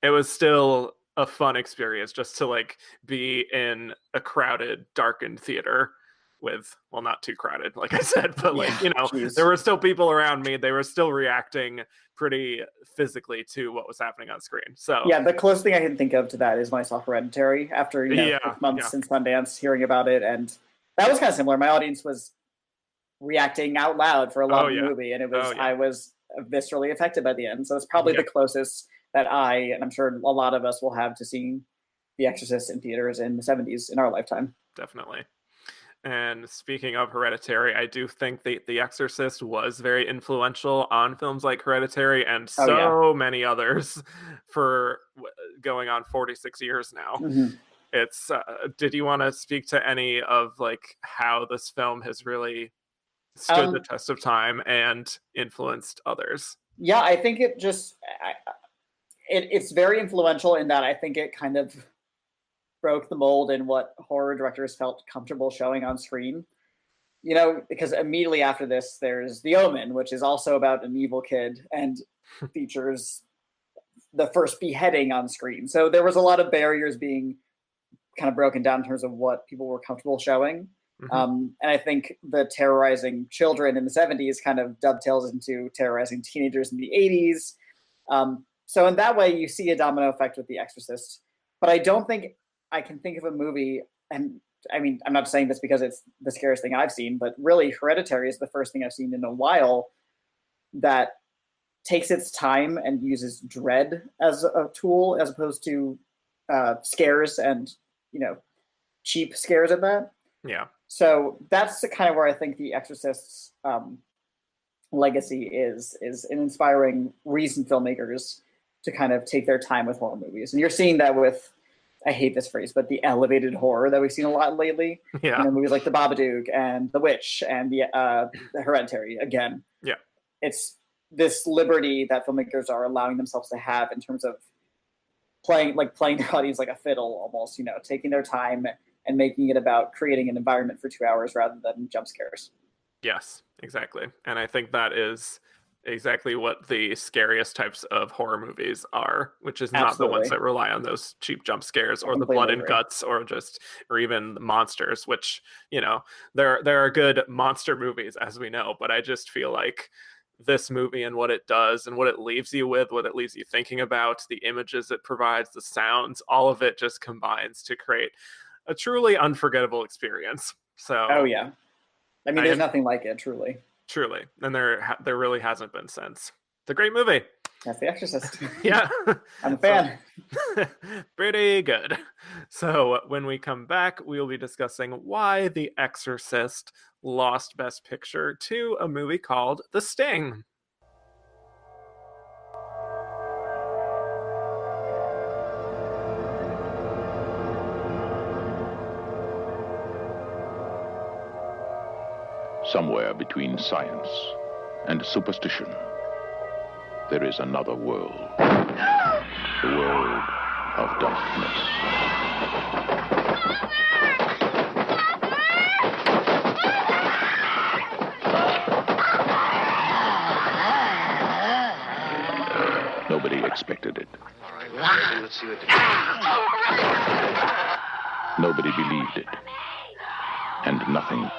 it was still a fun experience just to like be in a crowded, darkened theater with, well, not too crowded, like I said, but like, you know, there were still people around me. They were still reacting pretty physically to what was happening on screen. So yeah, the closest thing I can think of to that is when I saw Hereditary after 6 months in Sundance, hearing about it, and that was kind of similar. My audience was reacting out loud for a lot of the movie, and it was I was viscerally affected by the end. So it's probably the closest that and I'm sure a lot of us will have to seeing The Exorcist in theaters in the 70s in our lifetime. Definitely. And speaking of Hereditary, I do think The Exorcist was very influential on films like Hereditary and many others for going on 46 years now. Mm-hmm. It's did you want to speak to any of like how this film has really stood the test of time and influenced others? Yeah, I think it just it's very influential in that I think it kind of broke the mold in what horror directors felt comfortable showing on screen. You know, because immediately after this, there's The Omen, which is also about an evil kid and features the first beheading on screen. So there was a lot of barriers being kind of broken down in terms of what people were comfortable showing. Mm-hmm. And I think the terrorizing children in the 70s kind of dovetails into terrorizing teenagers in the 80s. So in that way, you see a domino effect with The Exorcist. But I don't think I can think of a movie, and I mean, I'm not saying this because it's the scariest thing I've seen, but really Hereditary is the first thing I've seen in a while that takes its time and uses dread as a tool as opposed to scares and, cheap scares at that. Yeah. So that's kind of where I think The Exorcist's legacy is in inspiring recent filmmakers to kind of take their time with horror movies. And you're seeing that with, I hate this phrase, but the elevated horror that we've seen a lot lately. Yeah. Movies like The Babadook and The Witch and the Hereditary. Again, yeah, it's this liberty that filmmakers are allowing themselves to have in terms of playing their audience like a fiddle, almost. Taking their time and making it about creating an environment for 2 hours rather than jump scares. Yes, exactly. And I think that is exactly what the scariest types of horror movies are, which is not the ones that rely on those cheap jump scares or the blood and guts or even the monsters, which, there are good monster movies, as we know, but I just feel like this movie and what it does and what it leaves you with, what it leaves you thinking about, the images it provides, the sounds, all of it just combines to create a truly unforgettable experience. So, oh yeah, I mean, there's nothing like it, truly. And there really hasn't been since. It's a great movie. That's The Exorcist. Yeah, I'm a fan. Pretty good. So when we come back, we will be discussing why The Exorcist lost Best Picture to a movie called The Sting. Somewhere between science and superstition, there is another world. The world of darkness. Nobody expected it. All right, let's see what Nobody believed it. And nothing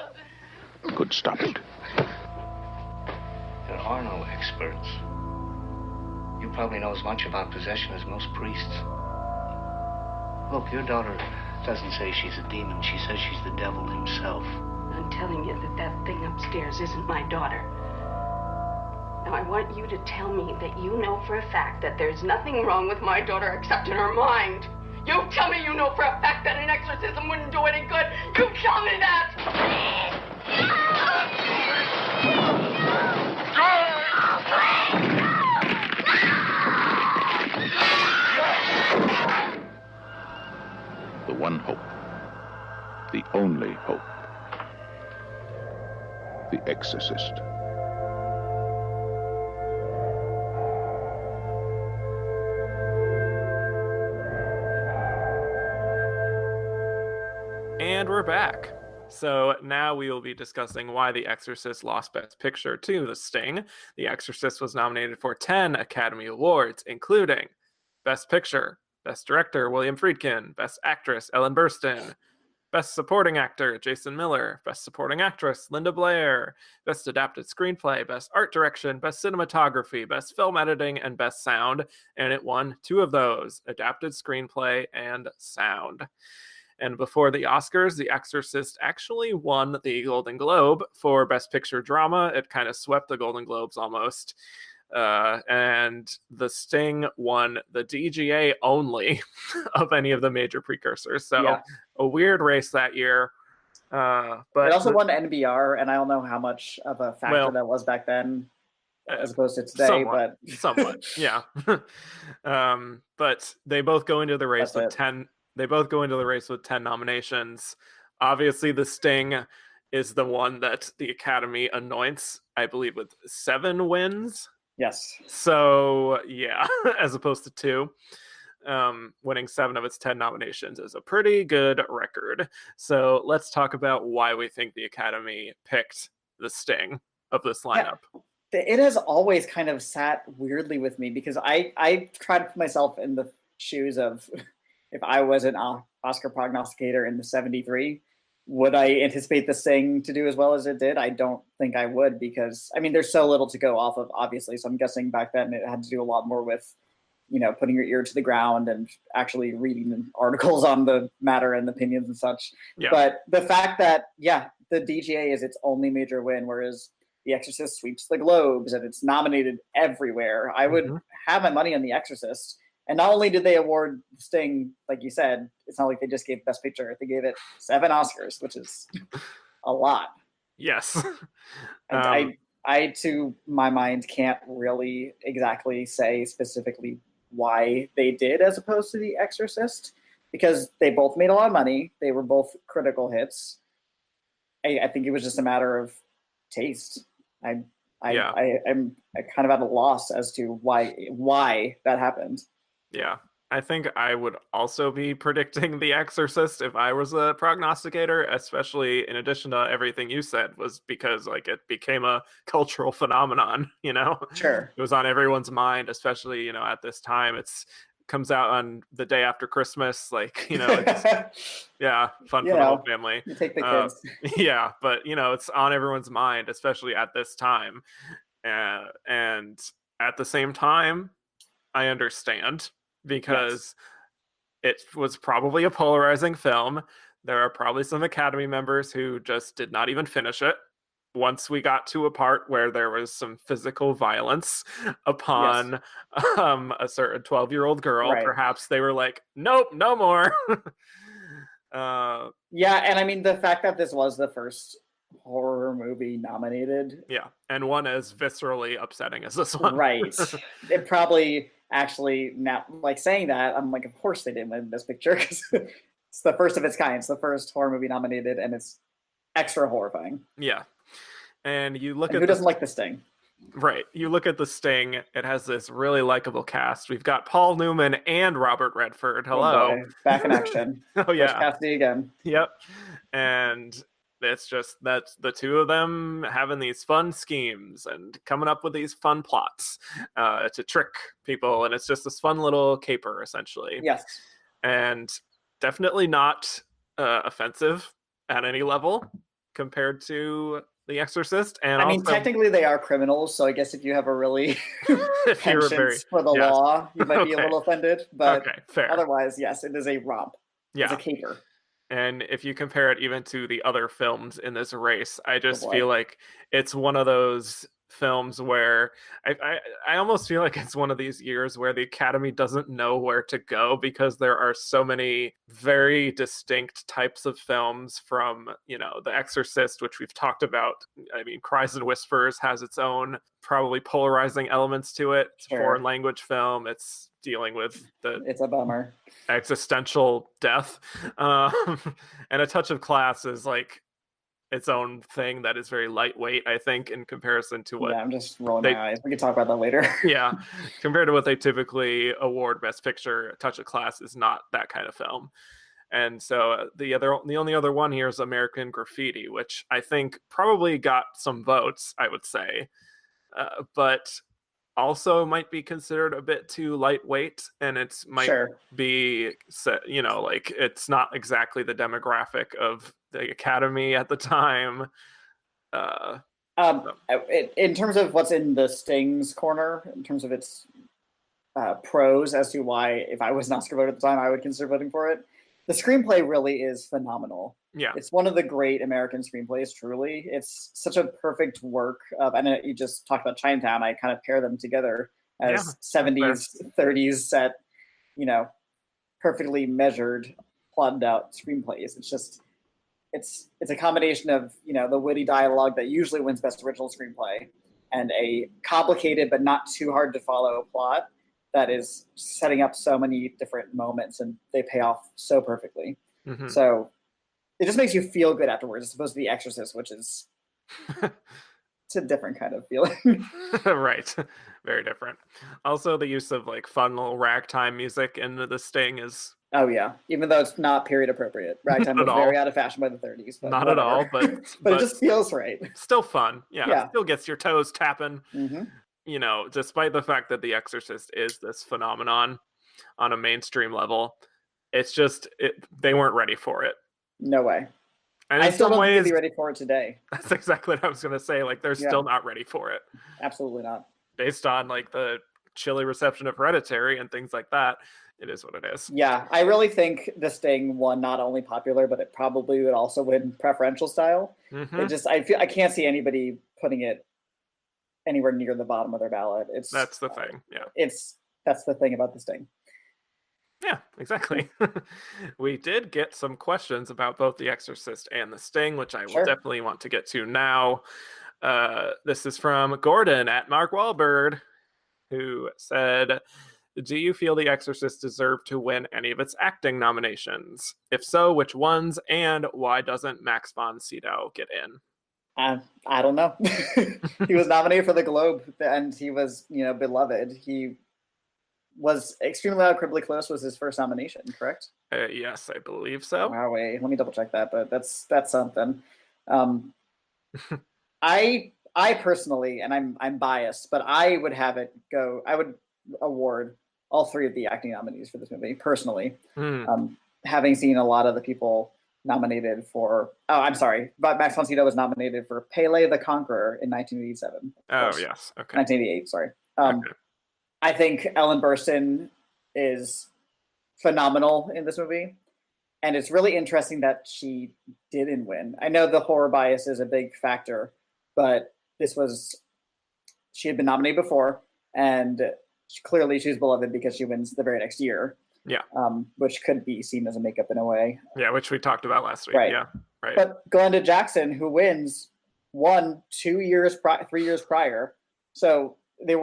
could stop it. There are no experts. You probably know as much about possession as most priests. Look, your daughter doesn't say she's a demon. She says she's the devil himself. I'm telling you that thing upstairs isn't my daughter. Now, I want you to tell me that you know for a fact that there's nothing wrong with my daughter except in her mind. You tell me you know for a fact that an exorcism wouldn't do any good. You tell me that! The one hope, the only hope, The Exorcist. And we're back. So now we will be discussing why The Exorcist lost Best Picture to The Sting. The Exorcist was nominated for 10 Academy Awards, including Best Picture, Best Director, William Friedkin, Best Actress, Ellen Burstyn, Best Supporting Actor, Jason Miller, Best Supporting Actress, Linda Blair, Best Adapted Screenplay, Best Art Direction, Best Cinematography, Best Film Editing, and Best Sound, and it won 2 of those, Adapted Screenplay and Sound. And before the Oscars, The Exorcist actually won the Golden Globe for Best Picture Drama. It kind of swept the Golden Globes almost. And The Sting won the DGA only of any of the major precursors. So a weird race that year. But it also won NBR, and I don't know how much of a factor that was back then as opposed to today. Somewhat, yeah. But they both go into the race with 10. They both go into the race with 10 nominations. Obviously, The Sting is the one that the Academy anoints, I believe, with 7 wins. Yes. So, yeah, as opposed to 2. Winning 7 of its 10 nominations is a pretty good record. So let's talk about why we think the Academy picked The Sting of this lineup. Yeah. It has always kind of sat weirdly with me because I tried to put myself in the shoes of... If I was an Oscar prognosticator in the 73, would I anticipate The Sting to do as well as it did? I don't think I would because, I mean, there's so little to go off of, obviously. So I'm guessing back then it had to do a lot more with putting your ear to the ground and actually reading articles on the matter and opinions and such. Yeah. But the fact that, the DGA is its only major win, whereas The Exorcist sweeps the Globes and it's nominated everywhere. I would have my money on The Exorcist. And not only did they award Sting, like you said, it's not like they just gave Best Picture. They gave it 7 Oscars, which is a lot. Yes. I, to my mind, can't really exactly say specifically why they did as opposed to The Exorcist, because they both made a lot of money. They were both critical hits. I think it was just a matter of taste. I'm kind of at a loss as to why that happened. Yeah. I think I would also be predicting The Exorcist if I was a prognosticator, especially in addition to everything you said, was because like it became a cultural phenomenon, Sure. It was on everyone's mind, especially, at this time. It's comes out on the day after Christmas, like, it's, fun for the whole family. You take the kids. Yeah, but it's on everyone's mind, especially at this time. And at the same time, I understand, because it was probably a polarizing film. There are probably some Academy members who just did not even finish it. Once we got to a part where there was some physical violence upon a certain 12-year-old girl, perhaps they were like, nope, no more. And I mean, the fact that this was the first horror movie nominated. Yeah, and one as viscerally upsetting as this one. Right. It probably actually, now, like saying that, I'm like, of course they didn't win this picture, because it's the first of its kind. It's the first horror movie nominated, and it's extra horrifying. Yeah. And you look and at who doesn't like The Sting? Right. You look at The Sting, it has this really likable cast. We've got Paul Newman and Robert Redford. Hello. Oh, back in action. Oh, yeah. Cassidy again. Yep. And it's just that's the two of them having these fun schemes and coming up with these fun plots to trick people. And it's just this fun little caper, essentially. Yes. And definitely not offensive at any level compared to The Exorcist. And I mean, also, technically they are criminals, so I guess if you have a really penchant for the law, you might be a little offended. But fair. Otherwise, yes, it is a romp. Yeah. It's a caper. And if you compare it even to the other films in this race, I just feel like it's one of those films where I almost feel like it's one of these years where the Academy doesn't know where to go, because there are so many very distinct types of films, from The Exorcist, which we've talked about. I mean, Cries and Whispers has its own probably polarizing elements to it. It's a foreign language film. It's dealing with it's a bummer existential death, and A Touch of Class is like its own thing that is very lightweight, I think, in comparison to what... Yeah, I'm just rolling my eyes. We can talk about that later. Yeah, compared to what they typically award Best Picture, A Touch of Class is not that kind of film. And so the only other one here is American Graffiti, which I think probably got some votes, I would say, but also might be considered a bit too lightweight, and it might be, like it's not exactly the demographic of the Academy at the time. In terms of what's in the Sting's corner, in terms of its pros as to why, if I was an Oscar voter at the time, I would consider voting for it. The screenplay really is phenomenal. Yeah, it's one of the great American screenplays. Truly, it's such a perfect work of. I know you just talked about Chinatown. I kind of pair them together as 70s, 30s set, perfectly measured, plotted out screenplays. It's just, it's a combination of the witty dialogue that usually wins Best Original Screenplay, and a complicated but not too hard to follow plot that is setting up so many different moments, and they pay off so perfectly. Mm-hmm. So it just makes you feel good afterwards, as opposed to The Exorcist, which is it's a different kind of feeling. Right. Very different. Also, the use of like fun little ragtime music in The Sting is... Oh yeah, even though it's not period appropriate. Ragtime was very out of fashion by the 30s. But not at all, but it just feels right. Still fun. Yeah. It still gets your toes tapping. Mm-hmm. Despite the fact that The Exorcist is this phenomenon on a mainstream level, it's just they weren't ready for it. No way. And I still don't think they'd be ready for it today. That's exactly what I was going to say. Like, they're still not ready for it. Absolutely not. Based on like the chilly reception of Hereditary and things like that, it is what it is. Yeah, I really think The Sting won not only popular, but it probably would also win preferential style. I can't see anybody putting it anywhere near the bottom of their ballot. That's the thing. Yeah. That's the thing about The Sting. Yeah, exactly. We did get some questions about both The Exorcist and The Sting, which I will definitely want to get to now. This is from Gordon at Mark Wahlberg, who said, do you feel The Exorcist deserved to win any of its acting nominations? If so, which ones, and why doesn't Max von Sydow get in? I don't know. He was nominated for the Globe, and he was, beloved. He was Extremely Loud, Cribbly Close was his first nomination, correct? Yes, I believe so. Wow, wait, let me double check that, but that's something. I personally, and I'm biased, but I would have it go. I would award all three of the acting nominees for this movie personally. Having seen a lot of the people nominated for, but Max von Sydow was nominated for Pele the Conqueror in 1987. Oh yes, okay. 1988, sorry. Okay. I think Ellen Burstyn is phenomenal in this movie, and it's really interesting that she didn't win. I know the horror bias is a big factor, but she had been nominated before, and clearly she's beloved because she wins the very next year. Yeah. Which could be seen as a makeup in a way. Yeah, which we talked about last week. Right. Yeah, right. But Glenda Jackson, who won 3 years prior, so they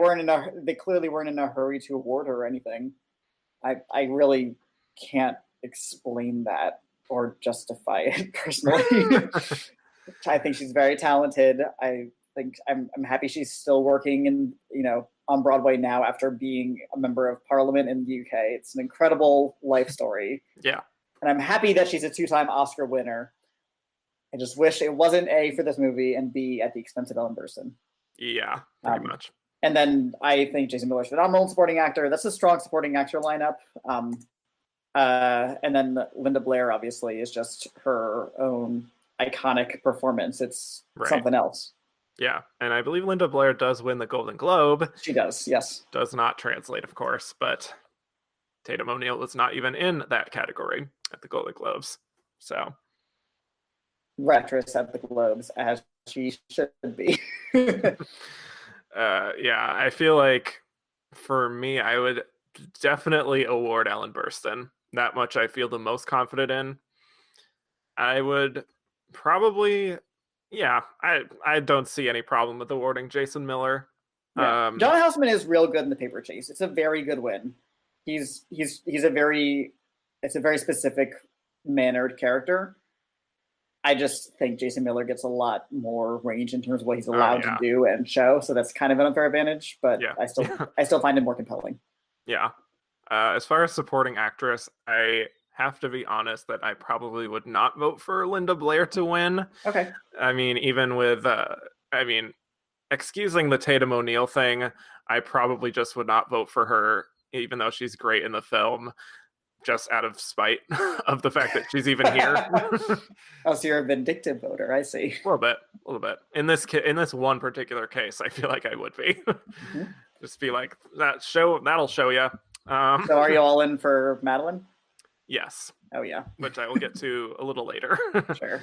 clearly weren't in a hurry to award her or anything. I really can't explain that or justify it personally. I think she's very talented. I think I'm happy she's still working on Broadway now after being a member of Parliament in the UK. It's an incredible life story. Yeah. And I'm happy that she's a 2-time Oscar winner. I just wish it wasn't A, for this movie, and B, at the expense of Ellen Burstyn. Yeah, pretty much. And then I think Jason Miller's phenomenal supporting actor. That's a strong supporting actor lineup. And then Linda Blair, obviously, is just her own iconic performance. It's something else. Yeah, and I believe Linda Blair does win the Golden Globe. She does, yes. Does not translate, of course, but Tatum O'Neal is not even in that category at the Golden Globes. So, actress at the Globes, as she should be. Yeah, I feel like for me, I would definitely award Ellen Burstyn. That much I feel the most confident in. I would probably... Yeah, I don't see any problem with awarding Jason Miller. Yeah. John Houseman is real good in The Paper Chase. It's a very good win. It's a very specific mannered character. I just think Jason Miller gets a lot more range in terms of what he's allowed to do and show. So that's kind of an unfair advantage, but I still find it more compelling. Yeah. As far as supporting actress, I have to be honest that I probably would not vote for Linda Blair to win. Okay. I mean, even with, excusing the Tatum O'Neal thing, I probably just would not vote for her, even though she's great in the film, just out of spite of the fact that she's even here. Oh, so you're a vindictive voter, I see. A little bit. In this one particular case, I feel like I would be. Mm-hmm. Just be like, that'll show you. So are you all in for Madeline? Yes. Oh, yeah. Which I will get to a little later. Sure.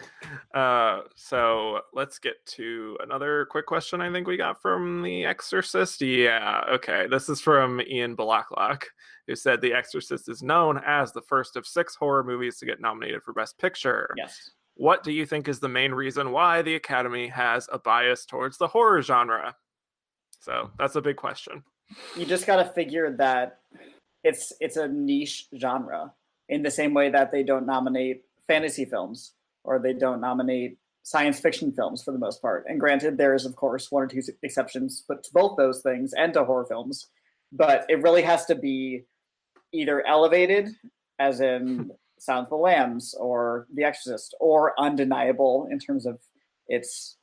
So let's get to another quick question I think we got from The Exorcist. Yeah, okay. This is from Ian Blacklock, who said The Exorcist is known as the first of 6 horror movies to get nominated for Best Picture. Yes. What do you think is the main reason why the Academy has a bias towards the horror genre? So that's a big question. You just got to figure that it's a niche genre. In the same way that they don't nominate fantasy films or they don't nominate science fiction films for the most part. And granted, there's, of course, 1 or 2 exceptions, but to both those things and to horror films. But it really has to be either elevated, as in Silence of the Lambs or The Exorcist, or undeniable in terms of its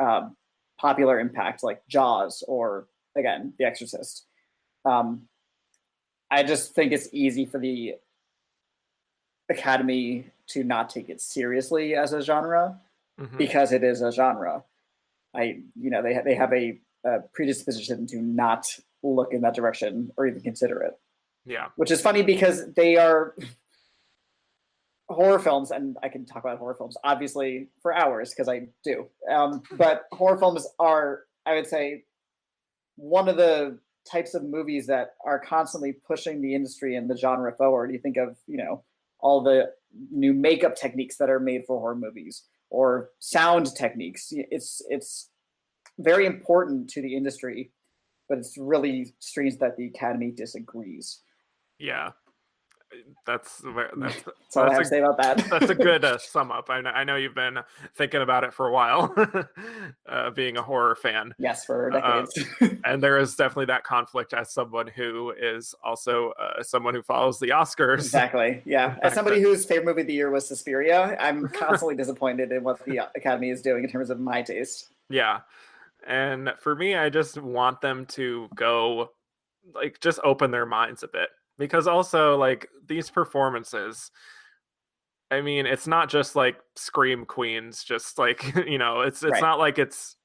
popular impact, like Jaws or, again, The Exorcist. I just think it's easy for the Academy to not take it seriously as a genre, because it is a genre. They have a predisposition to not look in that direction or even consider it. Yeah. Which is funny because they are horror films, and I can talk about horror films obviously for hours because I do. But horror films are, I would say, one of the types of movies that are constantly pushing the industry and the genre forward. You think of, all the new makeup techniques that are made for horror movies or sound techniques. It's very important to the industry, but it's really strange that the Academy disagrees. Yeah. That's all I have to say about that. That's a good sum up. I know you've been thinking about it for a while, being a horror fan. Yes, for decades. And there is definitely that conflict as someone who is also someone who follows the Oscars. Exactly, yeah. As somebody whose favorite movie of the year was Suspiria, I'm constantly disappointed in what the Academy is doing in terms of my taste. Yeah. And for me, I just want them to go, just open their minds a bit. Because also, these performances, I mean, it's not just Scream Queens, just it's Right. not like it's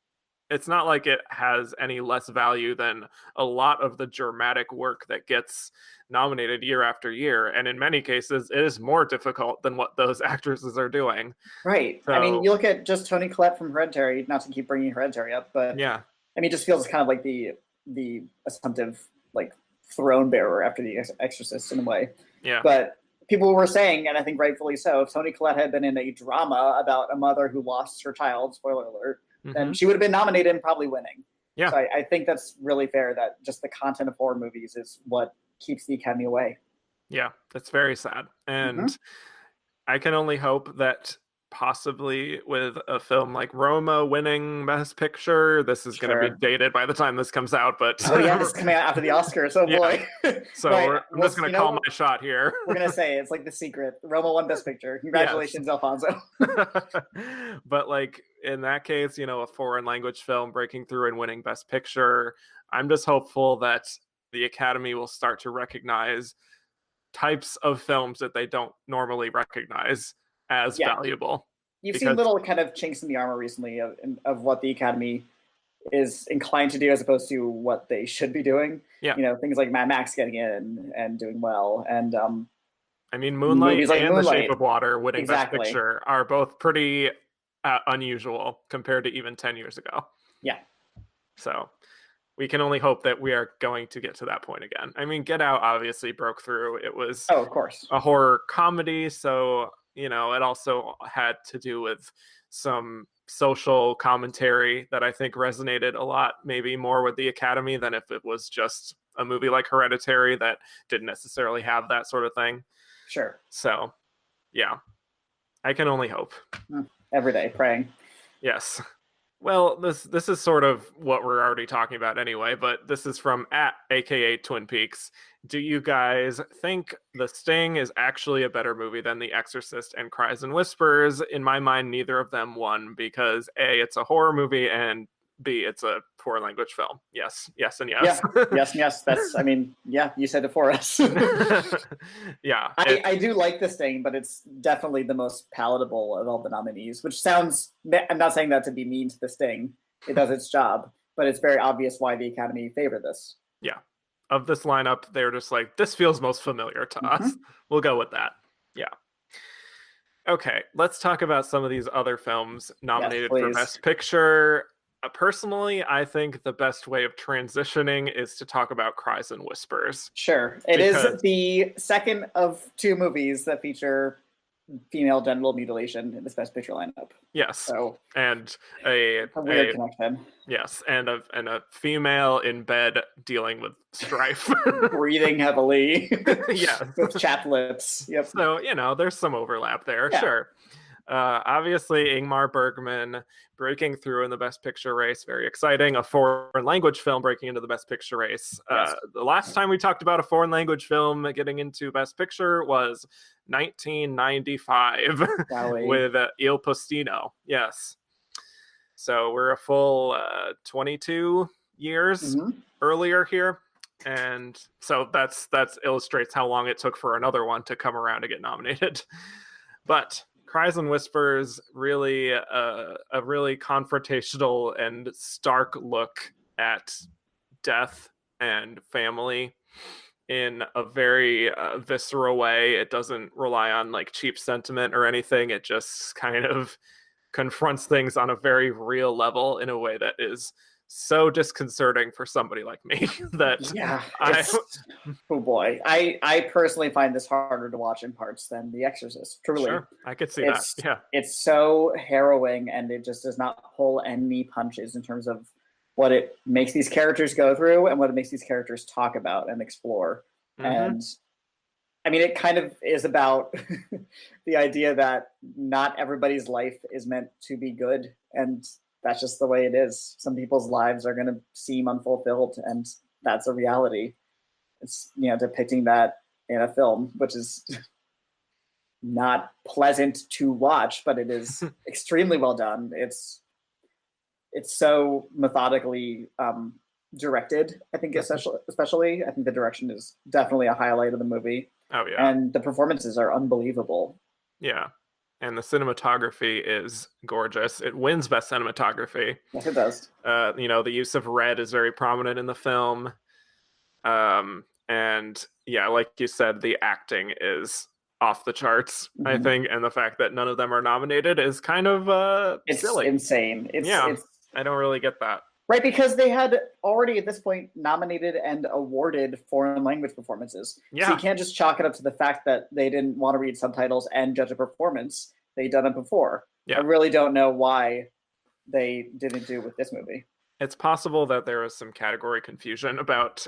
not like it has any less value than a lot of the dramatic work that gets nominated year after year. And in many cases, it is more difficult than what those actresses are doing. Right. So, I mean, you look at just Toni Collette from Hereditary, not to keep bringing Hereditary up, but yeah. I mean, it just feels kind of like the assumptive, throne bearer after the Exorcist in a way. Yeah. But people were saying, and I think rightfully so, if Toni Collette had been in a drama about a mother who lost her child, spoiler alert, then she would have been nominated and probably winning. Yeah. So I think that's really fair that just the content of horror movies is what keeps the Academy away. Yeah, that's very sad. And I can only hope that possibly with a film like Roma winning Best Picture, this is going to be dated by the time this comes out. But oh yeah, this is coming out after the Oscars. Oh boy. So right. I'm just going to call my shot here. We're going to say it's like The Secret. Roma won Best Picture. Congratulations, Alfonso. But in that case, a foreign language film breaking through and winning Best Picture, I'm just hopeful that the Academy will start to recognize types of films that they don't normally recognize as valuable. You've seen little kind of chinks in the armor recently of what the Academy is inclined to do as opposed to what they should be doing. Yeah. Things like Mad Max getting in and doing well. And I mean, Moonlight and The Shape of Water winning Best Picture are both pretty unusual compared to even 10 years ago. Yeah. So we can only hope that we are going to get to that point again. I mean, Get Out obviously broke through. It was of course a horror comedy, so it also had to do with some social commentary that I think resonated a lot, maybe more with the Academy than if it was just a movie like Hereditary that didn't necessarily have that sort of thing. Sure. So, yeah, I can only hope. Every day, praying. Yes. Well, this is sort of what we're already talking about anyway, but this is from @AKA Twin Peaks. Do you guys think The Sting is actually a better movie than The Exorcist and Cries and Whispers? In my mind, neither of them won because A, it's a horror movie, and B, it's a foreign language film. Yes, yes, and yes. Yeah, yes, and yes. That's, I mean, yeah, you said it for us. Yeah. I do like The Sting, but it's definitely the most palatable of all the nominees, which sounds, I'm not saying that to be mean to The Sting. It does its job, but it's very obvious why the Academy favored this. Yeah. Of this lineup, they're just this feels most familiar to us. We'll go with that. Yeah. Okay, let's talk about some of these other films nominated for Best Picture. Personally, I think the best way of transitioning is to talk about Cries and Whispers. Sure. It is the second of two movies that feature female genital mutilation in this Best Picture lineup. Yes. So, and a weird connection. Yes, and a female in bed dealing with strife. Breathing heavily. Yes. With chapped lips. Yep. So, there's some overlap there. Yeah. Sure. Obviously, Ingmar Bergman breaking through in the Best Picture race. Very exciting. A foreign language film breaking into the Best Picture race. Yes. The last time we talked about a foreign language film getting into Best Picture was 1995 with Il Postino. Yes. So we're a full 22 years earlier here. And so that's illustrates how long it took for another one to come around to get nominated. But Cries and Whispers, really a really confrontational and stark look at death and family in a very visceral way. It doesn't rely on like cheap sentiment or anything. It just kind of confronts things on a very real level in a way that is so disconcerting for somebody like me that Yeah, I oh boy. I personally find this harder to watch in parts than The Exorcist. Truly. sure I could see It's that. Yeah. it's so harrowing, and it just does not pull any punches in terms of what it makes these characters go through and what it makes these characters talk about and explore. Mhm. And I mean, it kind of is about the idea that not everybody's life is meant to be good, and that's just the way it is. Some people's lives are going to seem unfulfilled, and that's a reality. It's, you know, depicting that in a film, which is not pleasant to watch, but it is extremely well done. It's so methodically directed. I think especially I think the direction is definitely a highlight of the movie. Oh yeah. And the performances are unbelievable. Yeah. And the cinematography is gorgeous. It wins best cinematography. Yes, it does. You know, the use of red is very prominent in the film. And yeah, like you said, the acting is off the charts, I think, and the fact that none of them are nominated is kind of It's silly. insane. It's I don't really get that. right, because they had already at this point nominated and awarded foreign language performances. Yeah. So you can't just chalk it up to the fact that they didn't want to read subtitles and judge a performance. They'd done it before. Yeah. I really don't know why they didn't do it with this movie. It's possible that there was some category confusion about,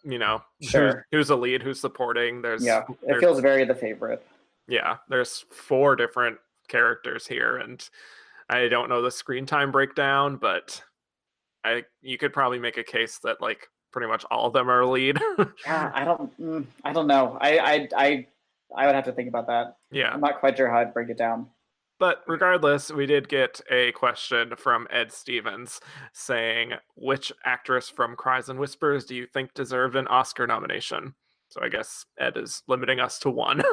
you know, Sure. who's a lead, who's supporting. It feels very The Favorite. Yeah, there's 4 different characters here, and I don't know the screen time breakdown, but you could probably make a case that like pretty much all of them are a lead. Yeah, I don't know. I would have to think about that. Yeah. I'm not quite sure how I'd break it down. But regardless, we did get a question from Ed Stevens saying, which actress from Cries and Whispers do you think deserved an Oscar nomination? So I guess Ed is limiting us to one.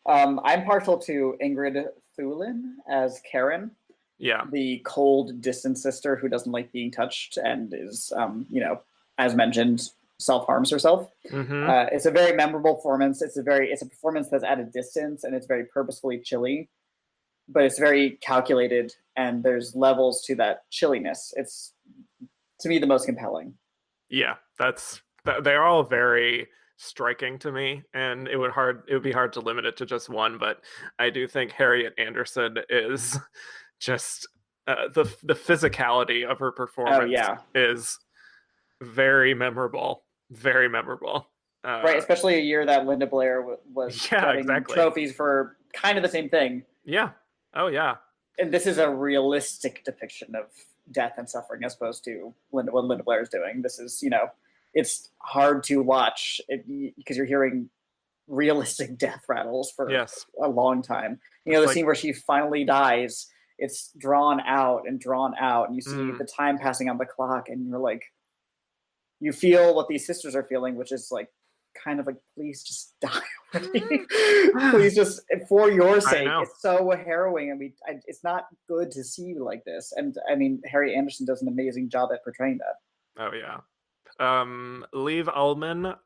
I'm partial to Ingrid Thulin as Karen. Yeah. The cold, distant sister who doesn't like being touched and is, you know, as mentioned, self-harms herself. It's a very memorable performance. It's a performance that's at a distance, and it's very purposefully chilly, but it's very calculated, and there's levels to that chilliness. It's, to me, the most compelling. Yeah, they're all very striking to me, and it would be hard to limit it to just one, but I do think Harriet Anderson is just the physicality of her performance is very memorable. Very memorable. Right, especially a year that Linda Blair was getting trophies for kind of the same thing. Yeah. Oh, yeah. And this is a realistic depiction of death and suffering as opposed to what Linda Blair is doing. This is, you know, it's hard to watch because you're hearing realistic death rattles for a long time. You know, the scene where she finally dies, it's drawn out, and you see the time passing on the clock, and you're like, you feel what these sisters are feeling, which is like, kind of like, please just die already. Please just, for your sake. It's so harrowing, and it's not good to see you like this. And I mean, Harry Anderson does an amazing job at portraying that. Oh yeah. Liv Ullmann,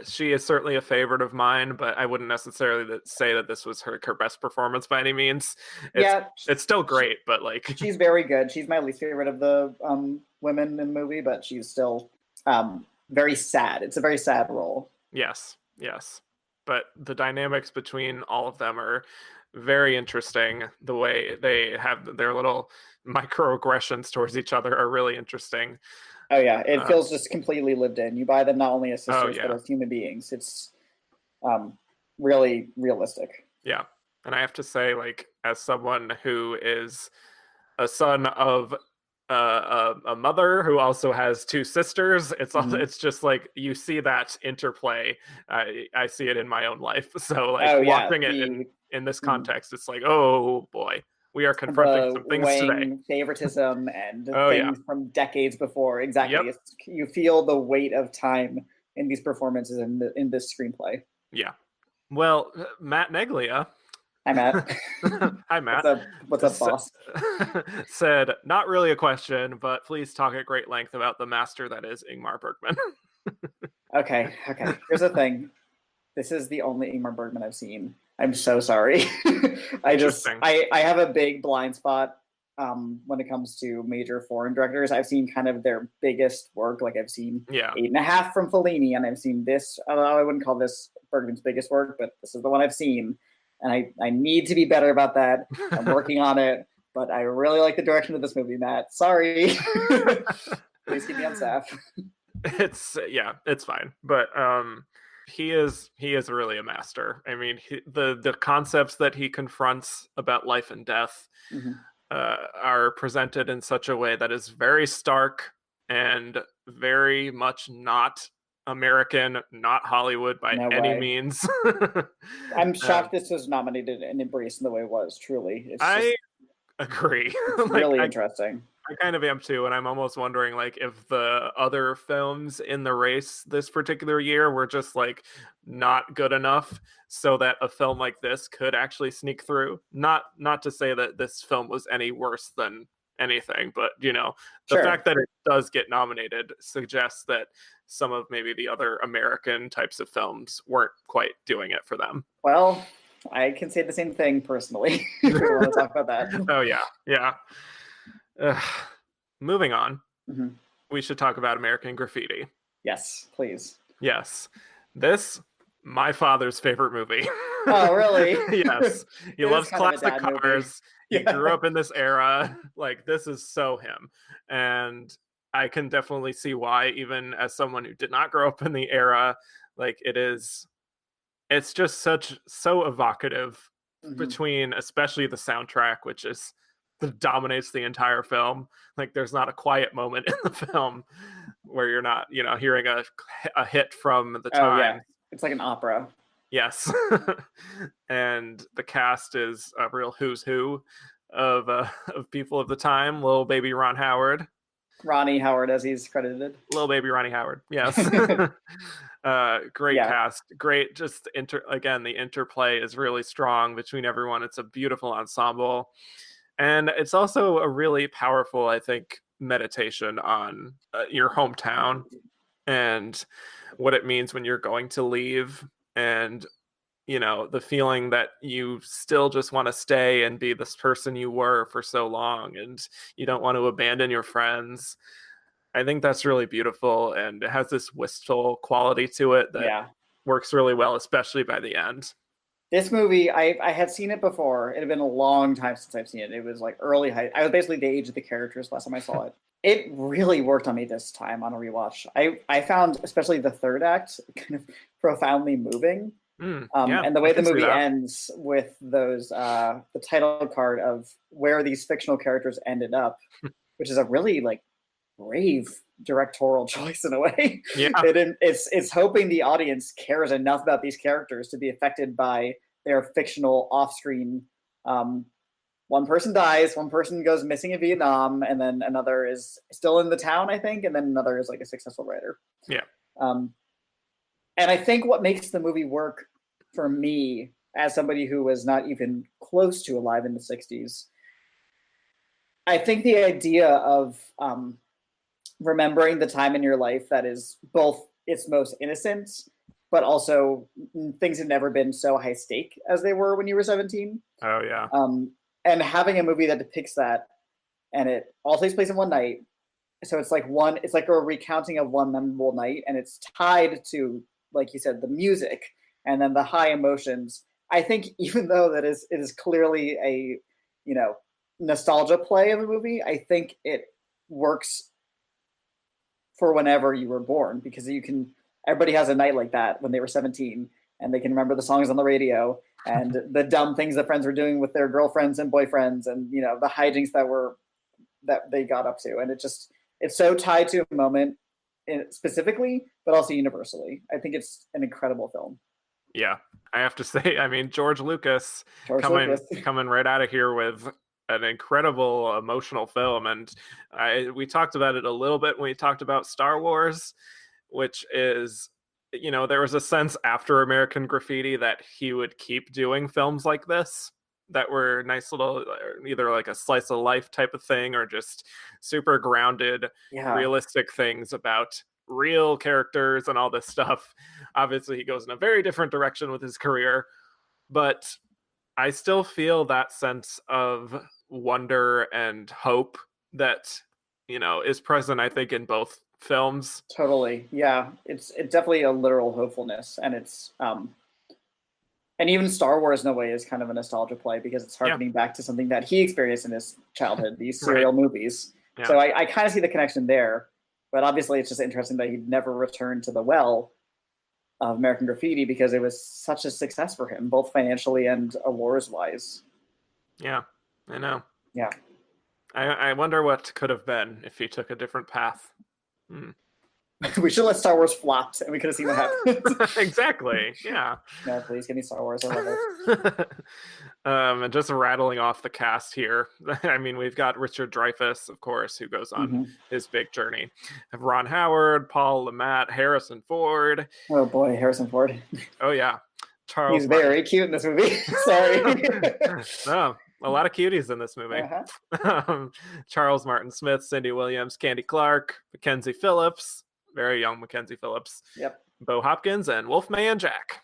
she is certainly a favorite of mine, but I wouldn't necessarily say that this was her best performance by any means. It's still great, but like, she's very good. She's my least favorite of the women in the movie, but she's still very sad. It's a very sad role. Yes. But the dynamics between all of them are very interesting. The way they have their little microaggressions towards each other are really interesting. Oh yeah, it feels just completely lived in. You buy them not only as sisters, but as human beings. It's really realistic. Yeah, and I have to say, like, as someone who is a son of a mother who also has 2 sisters, it's just like you see that interplay. I see it in my own life. So like watching it in this context, it's like, oh boy, we are confronting some things today. Favoritism and things from decades before. Exactly. Yep. You feel the weight of time in these performances in this screenplay. Yeah. Well, Matt Neglia Hi, Matt. Hi, Matt. What's up, boss? Said, not really a question, but please talk at great length about the master that is Ingmar Bergman. Okay. Here's the thing. This is the only Ingmar Bergman I've seen. I'm so sorry. I have a big blind spot when it comes to major foreign directors. I've seen kind of their biggest work. Like I've seen 8.5 from Fellini, and I've seen this. I wouldn't call this Bergman's biggest work, but this is the one I've seen. And I need to be better about that. I'm working on it, but I really like the direction of this movie, Matt. Sorry. Please keep me on staff. It's fine. But he is really a master. I mean, the concepts that he confronts about life and death are presented in such a way that is very stark and very much not American, not Hollywood by any means. I'm shocked this was nominated and embraced in the way it was. Truly, I agree. It's really interesting. I kind of am too, and I'm almost wondering like if the other films in the race this particular year were just like not good enough so that a film like this could actually sneak through. Not to say that this film was any worse than anything, but the fact that it does get nominated suggests that some of maybe the other American types of films weren't quite doing it for them. Well, I can say the same thing personally. If you want to talk about that. Oh yeah. Moving on, we should talk about American Graffiti. Yes, please. Yes, this my father's favorite movie. Oh, really? Yes, he loves classic cars. He grew up in this era. Like, this is so him. And I can definitely see why, even as someone who did not grow up in the era, like it's just so evocative between, especially the soundtrack, which dominates the entire film. Like, there's not a quiet moment in the film where you're not, hearing a hit from the time. Oh, yeah. It's like an opera. Yes. And the cast is a real who's who of people of the time. Little baby Ron Howard. Ronnie Howard, as he's credited. Little baby Ronnie Howard. Yes. Great cast. Great. Just again, the interplay is really strong between everyone. It's a beautiful ensemble. And it's also a really powerful, I think, meditation on your hometown and what it means when you're going to leave, and the feeling that you still just want to stay and be this person you were for so long, and you don't want to abandon your friends. I think that's really beautiful, and it has this wistful quality to it that works really well, especially by the end. This movie, I had seen it before. It had been a long time since I've seen it. It was like early high. I was basically the age of the characters last time I saw it. It really worked on me this time on a rewatch. I found, especially the third act, kind of profoundly moving. And the way the movie ends with those, the title card of where these fictional characters ended up, which is a really like brave directorial choice in a way. Yeah. It's hoping the audience cares enough about these characters to be affected by their fictional off-screen. One person dies, one person goes missing in Vietnam, and then another is still in the town, I think, and then another is like a successful writer. Yeah. And I think what makes the movie work for me, as somebody who was not even close to alive in the 60s, I think the idea of remembering the time in your life that is both its most innocent, but also things have never been so high stake as they were when you were 17. Oh, yeah. And having a movie that depicts that, and it all takes place in one night. So it's like a recounting of one memorable night, and it's tied to, like you said, the music and then the high emotions. I think even though it is clearly a, nostalgia play of a movie, I think it works for whenever you were born, because everybody has a night like that when they were 17, and they can remember the songs on the radio and the dumb things that friends were doing with their girlfriends and boyfriends, and the hijinks that they got up to. And it's so tied to a moment specifically, but also universally. I think it's an incredible film. Yeah, I have to say, I mean, George Lucas coming right out of here with an incredible emotional film. And we talked about it a little bit when we talked about Star Wars, which is, there was a sense after American Graffiti that he would keep doing films like this. that were nice little, either like a slice of life type of thing or just super grounded, Yeah. realistic things about real characters and all this stuff. Obviously, he goes in a very different direction with his career, but I still feel that sense of wonder and hope that, is present, I think, in both films. Totally. Yeah. It's definitely a literal hopefulness. And it's and even Star Wars in a way is kind of a nostalgia play because it's harkening back to something that he experienced in his childhood, these serial movies. Yeah. So I kind of see the connection there. But obviously it's just interesting that he'd never returned to the well of American Graffiti because it was such a success for him, both financially and awards wise. Yeah, I know. Yeah. I wonder what could have been if he took a different path. We should let Star Wars flop and we could have seen what happened. Exactly. Yeah. No, please give me Star Wars. I love it. And just rattling off the cast here. I mean, we've got Richard Dreyfuss, of course, who goes on his big journey. Have Ron Howard, Paul LeMat, Harrison Ford. Oh boy, Harrison Ford. Oh yeah. Charles. He's very cute in this movie. Sorry. No. A lot of cuties in this movie. Charles Martin Smith, Cindy Williams, Candy Clark, Mackenzie Phillips, very young Mackenzie Phillips. Yep. Bo Hopkins and Wolfman Jack.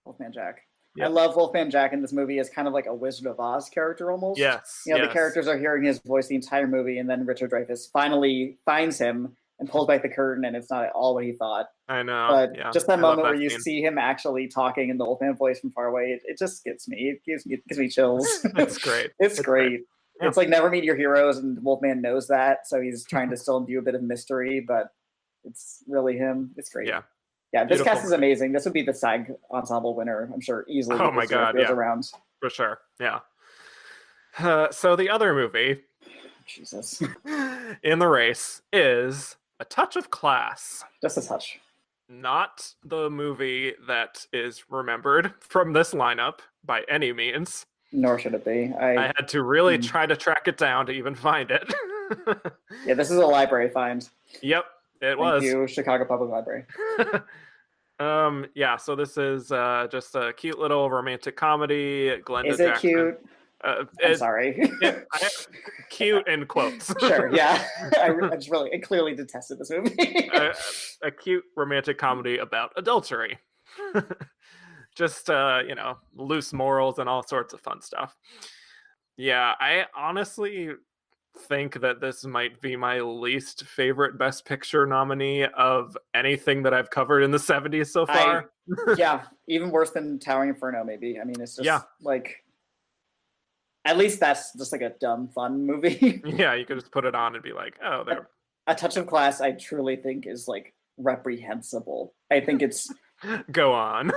Wolfman Jack. Yep. I love Wolfman Jack in this movie as kind of like a Wizard of Oz character almost. Yes. The characters are hearing his voice the entire movie, and then Richard Dreyfuss finally finds him and pulls back the curtain, and it's not at all what he thought. I know. But just that moment where you see him actually talking in the Wolfman voice from far away, it just gets me. It gives me chills. It's great. It's great. Yeah. It's like never meet your heroes, and Wolfman knows that, so he's trying to still imbue a bit of mystery, but it's really him. It's great. Yeah. Yeah, this cast is amazing. This would be the SAG ensemble winner, I'm sure, easily. Oh my God, yeah. Around. For sure, yeah. So the other movie, Jesus, in the race is A Touch of Class. Just a touch. Not the movie that is remembered from this lineup by any means. Nor should it be. I had to really try to track it down to even find it. Yeah, this is a library find. Yep, it was. Thank you, Chicago Public Library. Yeah, so this is just a cute little romantic comedy. Glenda is it Jackson. Cute? I'm sorry. Cute in quotes. Sure, yeah. I clearly detested this movie. A cute romantic comedy about adultery. Just, loose morals and all sorts of fun stuff. Yeah, I honestly think that this might be my least favorite Best Picture nominee of anything that I've covered in the 70s so far. Yeah, even worse than Towering Inferno, maybe. I mean, it's just like, at least that's just like a dumb, fun movie. Yeah, you could just put it on and be like, oh, there. A Touch of Class, I truly think is like reprehensible. I think it's go on.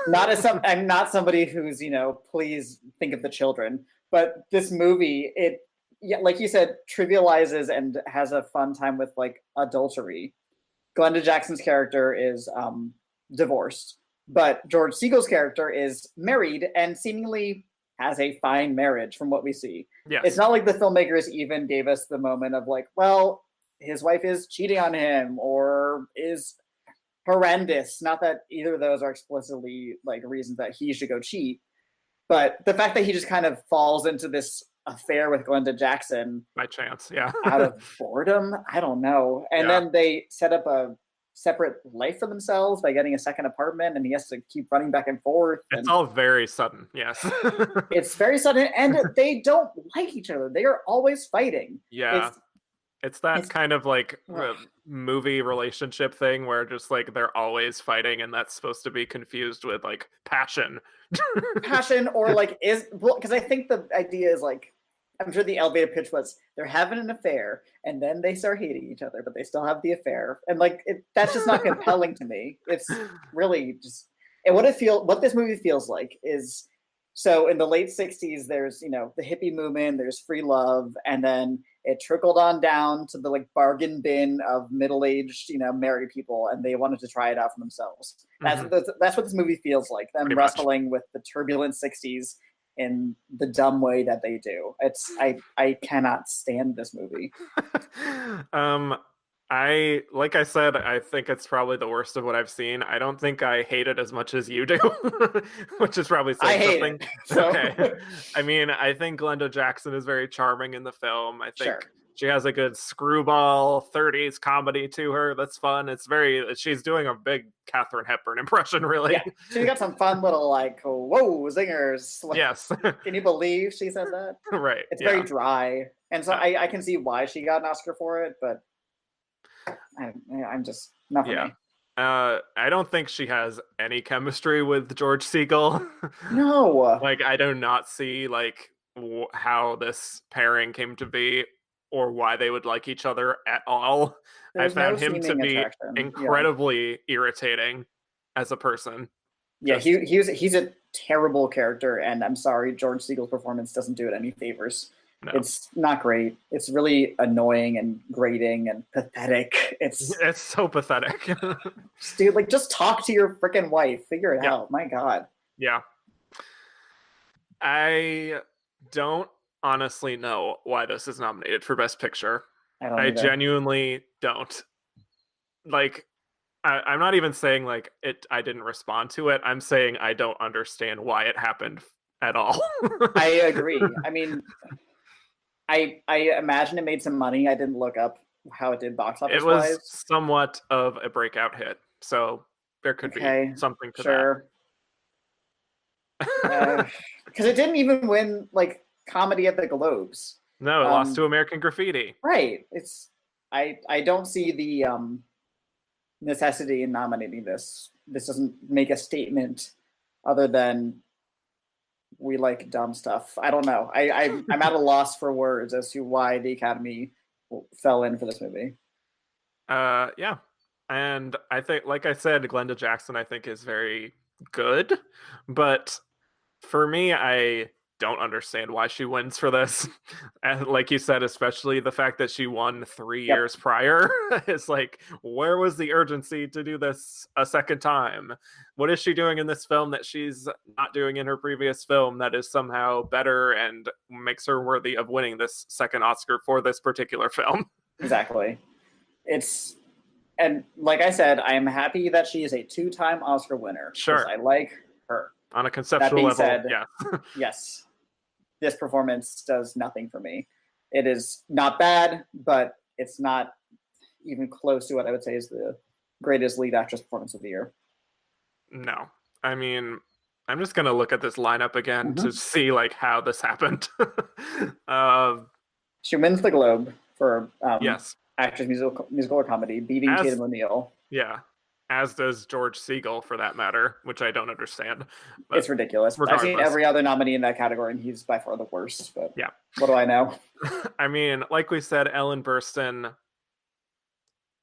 I'm not somebody who's, please think of the children, but this movie, like you said, trivializes and has a fun time with like adultery. Glenda Jackson's character is divorced, but George Segal's character is married and seemingly has a fine marriage from what we see. Yes. It's not like the filmmakers even gave us the moment of like, well, his wife is cheating on him or is horrendous. Not that either of those are explicitly like reasons that he should go cheat, but the fact that he just kind of falls into this affair with Glenda Jackson by chance, yeah. out of boredom, I don't know. And then they set up a separate life for themselves by getting a second apartment, and he has to keep running back and forth. It's all very sudden, yes. It's very sudden, and they don't like each other. They are always fighting. Yeah. It's kind of like movie relationship thing where just like they're always fighting, and that's supposed to be confused with like passion. Passion, or like because I think the idea is like, I'm sure the elevator pitch was they're having an affair and then they start hating each other, but they still have the affair, and like that's just not compelling to me. It's really just, and what this movie feels like is, so in the late 60s, there's the hippie movement, there's free love, and then it trickled on down to the like bargain bin of middle-aged married people, and they wanted to try it out for themselves. That's what this movie feels like, them pretty wrestling with the turbulent 60s in the dumb way that they do. I cannot stand this movie. Like I said, I think it's probably the worst of what I've seen. I don't think I hate it as much as you do, which is probably I saying hate something. it. So. Okay. I mean, I think Glenda Jackson is very charming in the film. I think Sure. she has a good screwball 30s comedy to her. That's fun. She's doing a big Katharine Hepburn impression, really. Yeah, she got some fun little like whoa zingers. Like, Yes. can you believe she said that? Right. It's very dry, and so I can see why she got an Oscar for it, but I'm just not for me. I don't think she has any chemistry with George Segal. No. Like, I do not see like how this pairing came to be or why they would like each other at all. There's I found no him to seeming be attraction. incredibly irritating as a person. Yeah, he's a terrible character, and I'm sorry, George Segal's performance doesn't do it any favors. No. It's not great. It's really annoying and grating and pathetic. It's so pathetic. Dude, like, just talk to your freaking wife. Figure it out. My God. Yeah. I don't honestly know why this is nominated for Best Picture. I genuinely don't. Like, I'm not even saying like I didn't respond to it. I'm saying I don't understand why it happened at all. I agree. I mean, I imagine it made some money. I didn't look up how it did box office wise. It was somewhat of a breakout hit, so there could be something to that. Because it didn't even win like comedy at the Globes. No, it lost to American Graffiti. Right. I don't see the necessity in nominating this. This doesn't make a statement other than we like dumb stuff. I don't know. I'm at a loss for words as to why the Academy fell in for this movie. Yeah. And I think, like I said, Glenda Jackson, I think, is very good. But for me, I don't understand why she wins for this. And like you said, especially the fact that she won 3 years prior. It's like, where was the urgency to do this a second time? What is she doing in this film that she's not doing in her previous film that is somehow better and makes her worthy of winning this second Oscar for this particular film? Exactly. And like I said, I am happy that she is a 2-time Oscar winner. Sure. I like her. On a conceptual level, said, yeah. Yes. This performance does nothing for me. It is not bad, but it's not even close to what I would say is the greatest lead actress performance of the year. No. I mean, I'm just going to look at this lineup again to see like how this happened. She wins the Globe for yes. actress musical or comedy, beating Tatum O'Neal. Yeah. As does George Segal, for that matter, which I don't understand. But it's ridiculous. Regardless. I've seen every other nominee in that category, and he's by far the worst. But yeah, what do I know? I mean, like we said, Ellen Burstyn.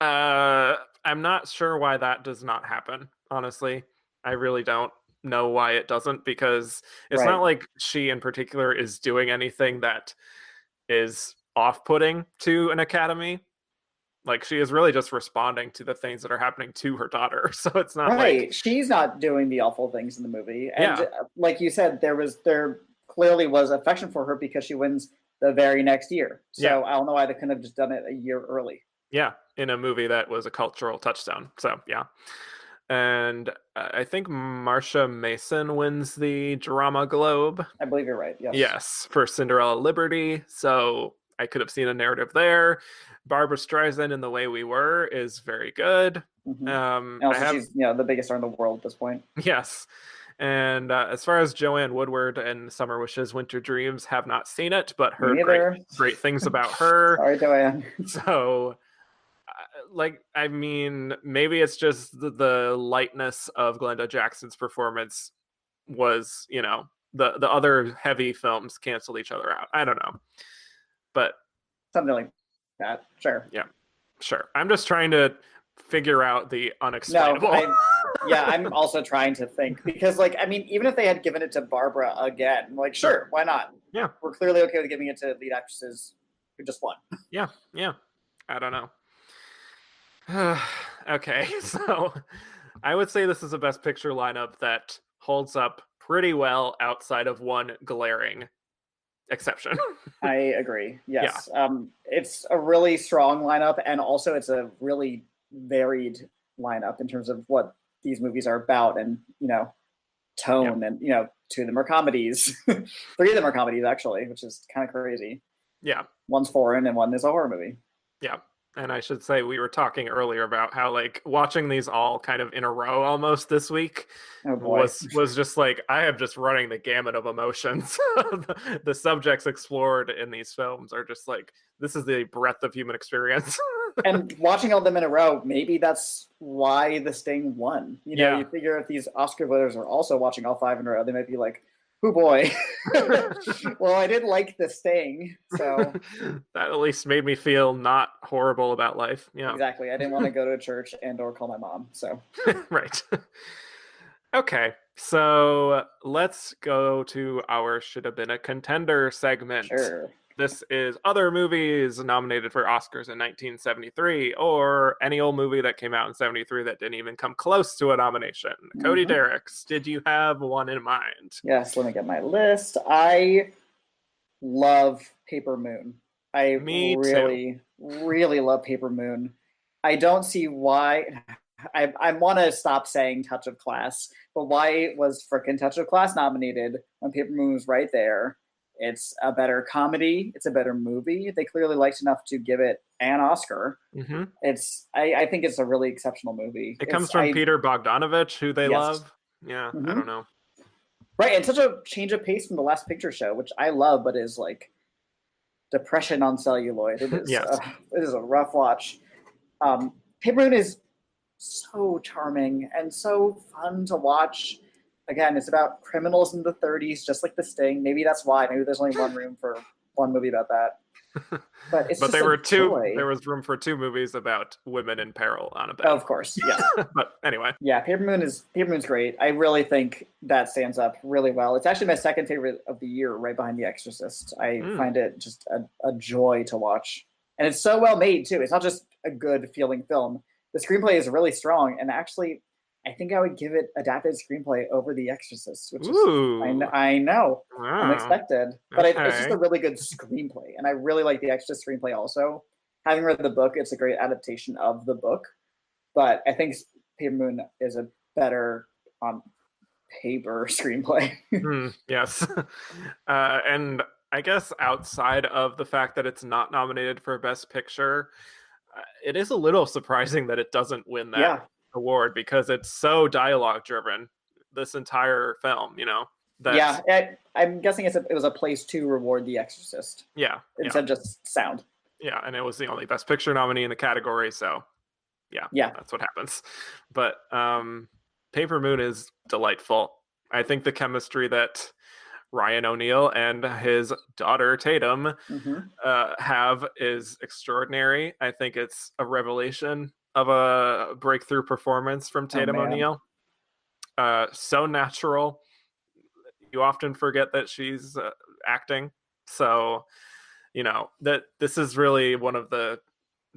I'm not sure why that does not happen. Honestly, I really don't know why it doesn't, because it's not like she in particular is doing anything that is off-putting to an Academy. Like, she is really just responding to the things that are happening to her daughter. So it's not like she's not doing the awful things in the movie. And like you said, there clearly was affection for her because she wins the very next year. So I don't know why they couldn't have just done it a year early. Yeah, in a movie that was a cultural touchstone. So yeah. And I think Marsha Mason wins the Drama Globe. I believe you're right. Yes. Yes, for Cinderella Liberty. So I could have seen a narrative there. Barbara Streisand in The Way We Were is very good. Mm-hmm. And also she's the biggest star in the world at this point. Yes. And as far as Joanne Woodward and Summer Wishes, Winter Dreams, have not seen it, but heard great things about her. Sorry, Joanne. So, I mean, maybe it's just the lightness of Glenda Jackson's performance was, the other heavy films canceled each other out. I don't know. But something like that. Sure. Yeah, sure. I'm just trying to figure out the unexplainable. I'm also trying to think, because even if they had given it to Barbara again, sure, why not? Yeah. We're clearly okay with giving it to lead actresses who just won. Yeah. I don't know. Okay, so I would say this is a Best Picture lineup that holds up pretty well outside of one glaring exception. I agree. Yes. It's a really strong lineup, and also it's a really varied lineup in terms of what these movies are about, and tone, and two of them are comedies. 3 of them are comedies actually, which is kind of crazy. Yeah. One's foreign and one is a horror movie. Yeah. And I should say, we were talking earlier about how, like, watching these all kind of in a row almost this week was just like, I am just running the gamut of emotions. The subjects explored in these films are just like, this is the breadth of human experience. And watching all of them in a row, maybe that's why The Sting won. You figure if these Oscar voters are also watching all 5 in a row, they might be like, oh boy. Well, I did like The Sting, so that at least made me feel not horrible about life. Yeah, exactly. I didn't want to go to a church and or call my mom. So right. Okay, so let's go to our Should Have Been a Contender segment. Sure. This is other movies nominated for Oscars in 1973, or any old movie that came out in 73 that didn't even come close to a nomination. Cody Dericks, did you have one in mind? Yes, let me get my list. I love Paper Moon. Me really, really love Paper Moon. I don't see why. I want to stop saying Touch of Class, but why was frickin' Touch of Class nominated when Paper Moon was right there? It's a better comedy. It's a better movie. They clearly liked enough to give it an Oscar. Mm-hmm. I think it's a really exceptional movie. It comes from Peter Bogdanovich, who they love. Yeah, I don't know. Right, and such a change of pace from the Last Picture Show, which I love, but is like depression on celluloid. It is, it is a rough watch. Paper Moon is so charming and so fun to watch. Again, it's about criminals in the 30s, just like The Sting. Maybe that's why. Maybe there's only one room for one movie about that. But there were two. There was room for 2 movies about women in peril on a bed. Of course, yeah. But anyway, yeah, Paper Moon's great. I really think that stands up really well. It's actually my second favorite of the year, right behind The Exorcist. I find it just a joy to watch, and it's so well made too. It's not just a good feeling film. The screenplay is really strong, and actually, I think I would give it adapted screenplay over The Exorcist, which is I know unexpected, but it's just a really good screenplay, and I really like The Exorcist screenplay also. Having read the book, it's a great adaptation of the book, but I think Paper Moon is a better on paper screenplay. Yes, and I guess outside of the fact that it's not nominated for Best Picture, it is a little surprising that it doesn't win that award, because it's so dialogue driven, this entire film, I'm guessing it was a place to reward The Exorcist instead of just sound. And it was the only Best Picture nominee in the category, so that's what happens. But Paper Moon is delightful. I think the chemistry that Ryan O'Neal and his daughter Tatum have is extraordinary. I think it's a revelation of a breakthrough performance from Tatum O'Neal. So natural. You often forget that she's acting. So, that this is really one of the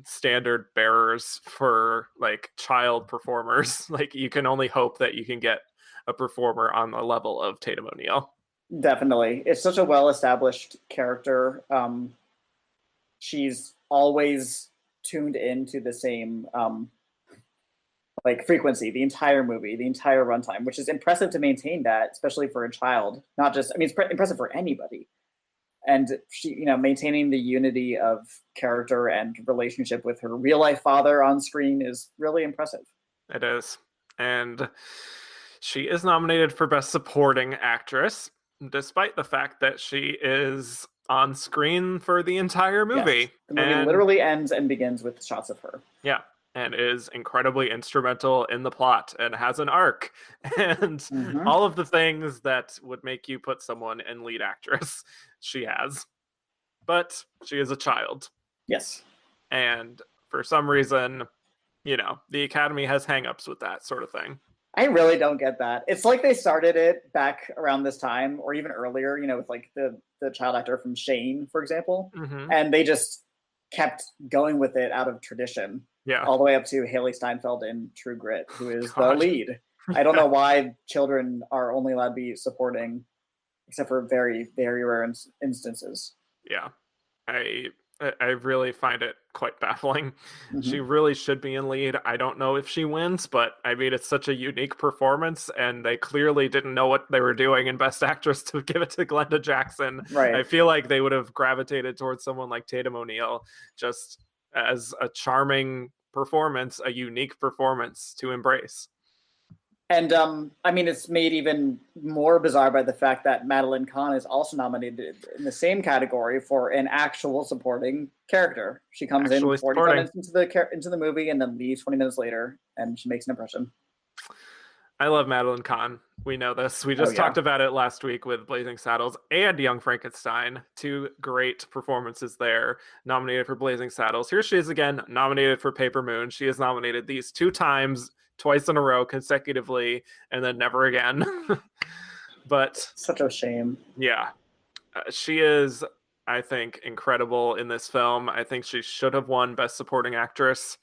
standard bearers for like child performers. Like, you can only hope that you can get a performer on the level of Tatum O'Neal. Definitely. It's such a well-established character. She's always tuned into the same frequency, the entire movie, the entire runtime, which is impressive to maintain that, especially for a child. Not just, it's impressive for anybody. And she, maintaining the unity of character and relationship with her real life father on screen is really impressive. It is. And she is nominated for Best Supporting Actress, despite the fact that she is on screen for the entire movie. Yes. The movie literally ends and begins with shots of her. Yeah. And is incredibly instrumental in the plot and has an arc and all of the things that would make you put someone in lead actress, she has. But she is a child. Yes. And for some reason, the Academy has hangups with that sort of thing. I really don't get that. It's like they started it back around this time or even earlier, with like the child actor from Shane, for example. And they just kept going with it out of tradition. Yeah. All the way up to Haley Steinfeld in True Grit, who is the lead. I don't know why children are only allowed to be supporting except for very, very rare instances. Yeah. I really find it quite baffling. Mm-hmm. She really should be in lead. I don't know if she wins, but I mean, it's such a unique performance, and they clearly didn't know what they were doing in Best Actress to give it to Glenda Jackson. Right. I feel like they would have gravitated towards someone like Tatum O'Neal, just as a charming performance, a unique performance to embrace. And I mean, it's made even more bizarre by the fact that Madeline Kahn is also nominated in the same category for an actual supporting character. She comes in 45 minutes into the movie and then leaves 20 minutes later, and she makes an impression. I love Madeline Kahn. We know this. We just talked about it last week with Blazing Saddles and Young Frankenstein. 2 great performances there, nominated for Blazing Saddles. Here she is again, nominated for Paper Moon. She is nominated these 2 times, twice in a row, consecutively, and then never again. But such a shame. Yeah. She is, I think, incredible in this film. I think she should have won Best Supporting Actress.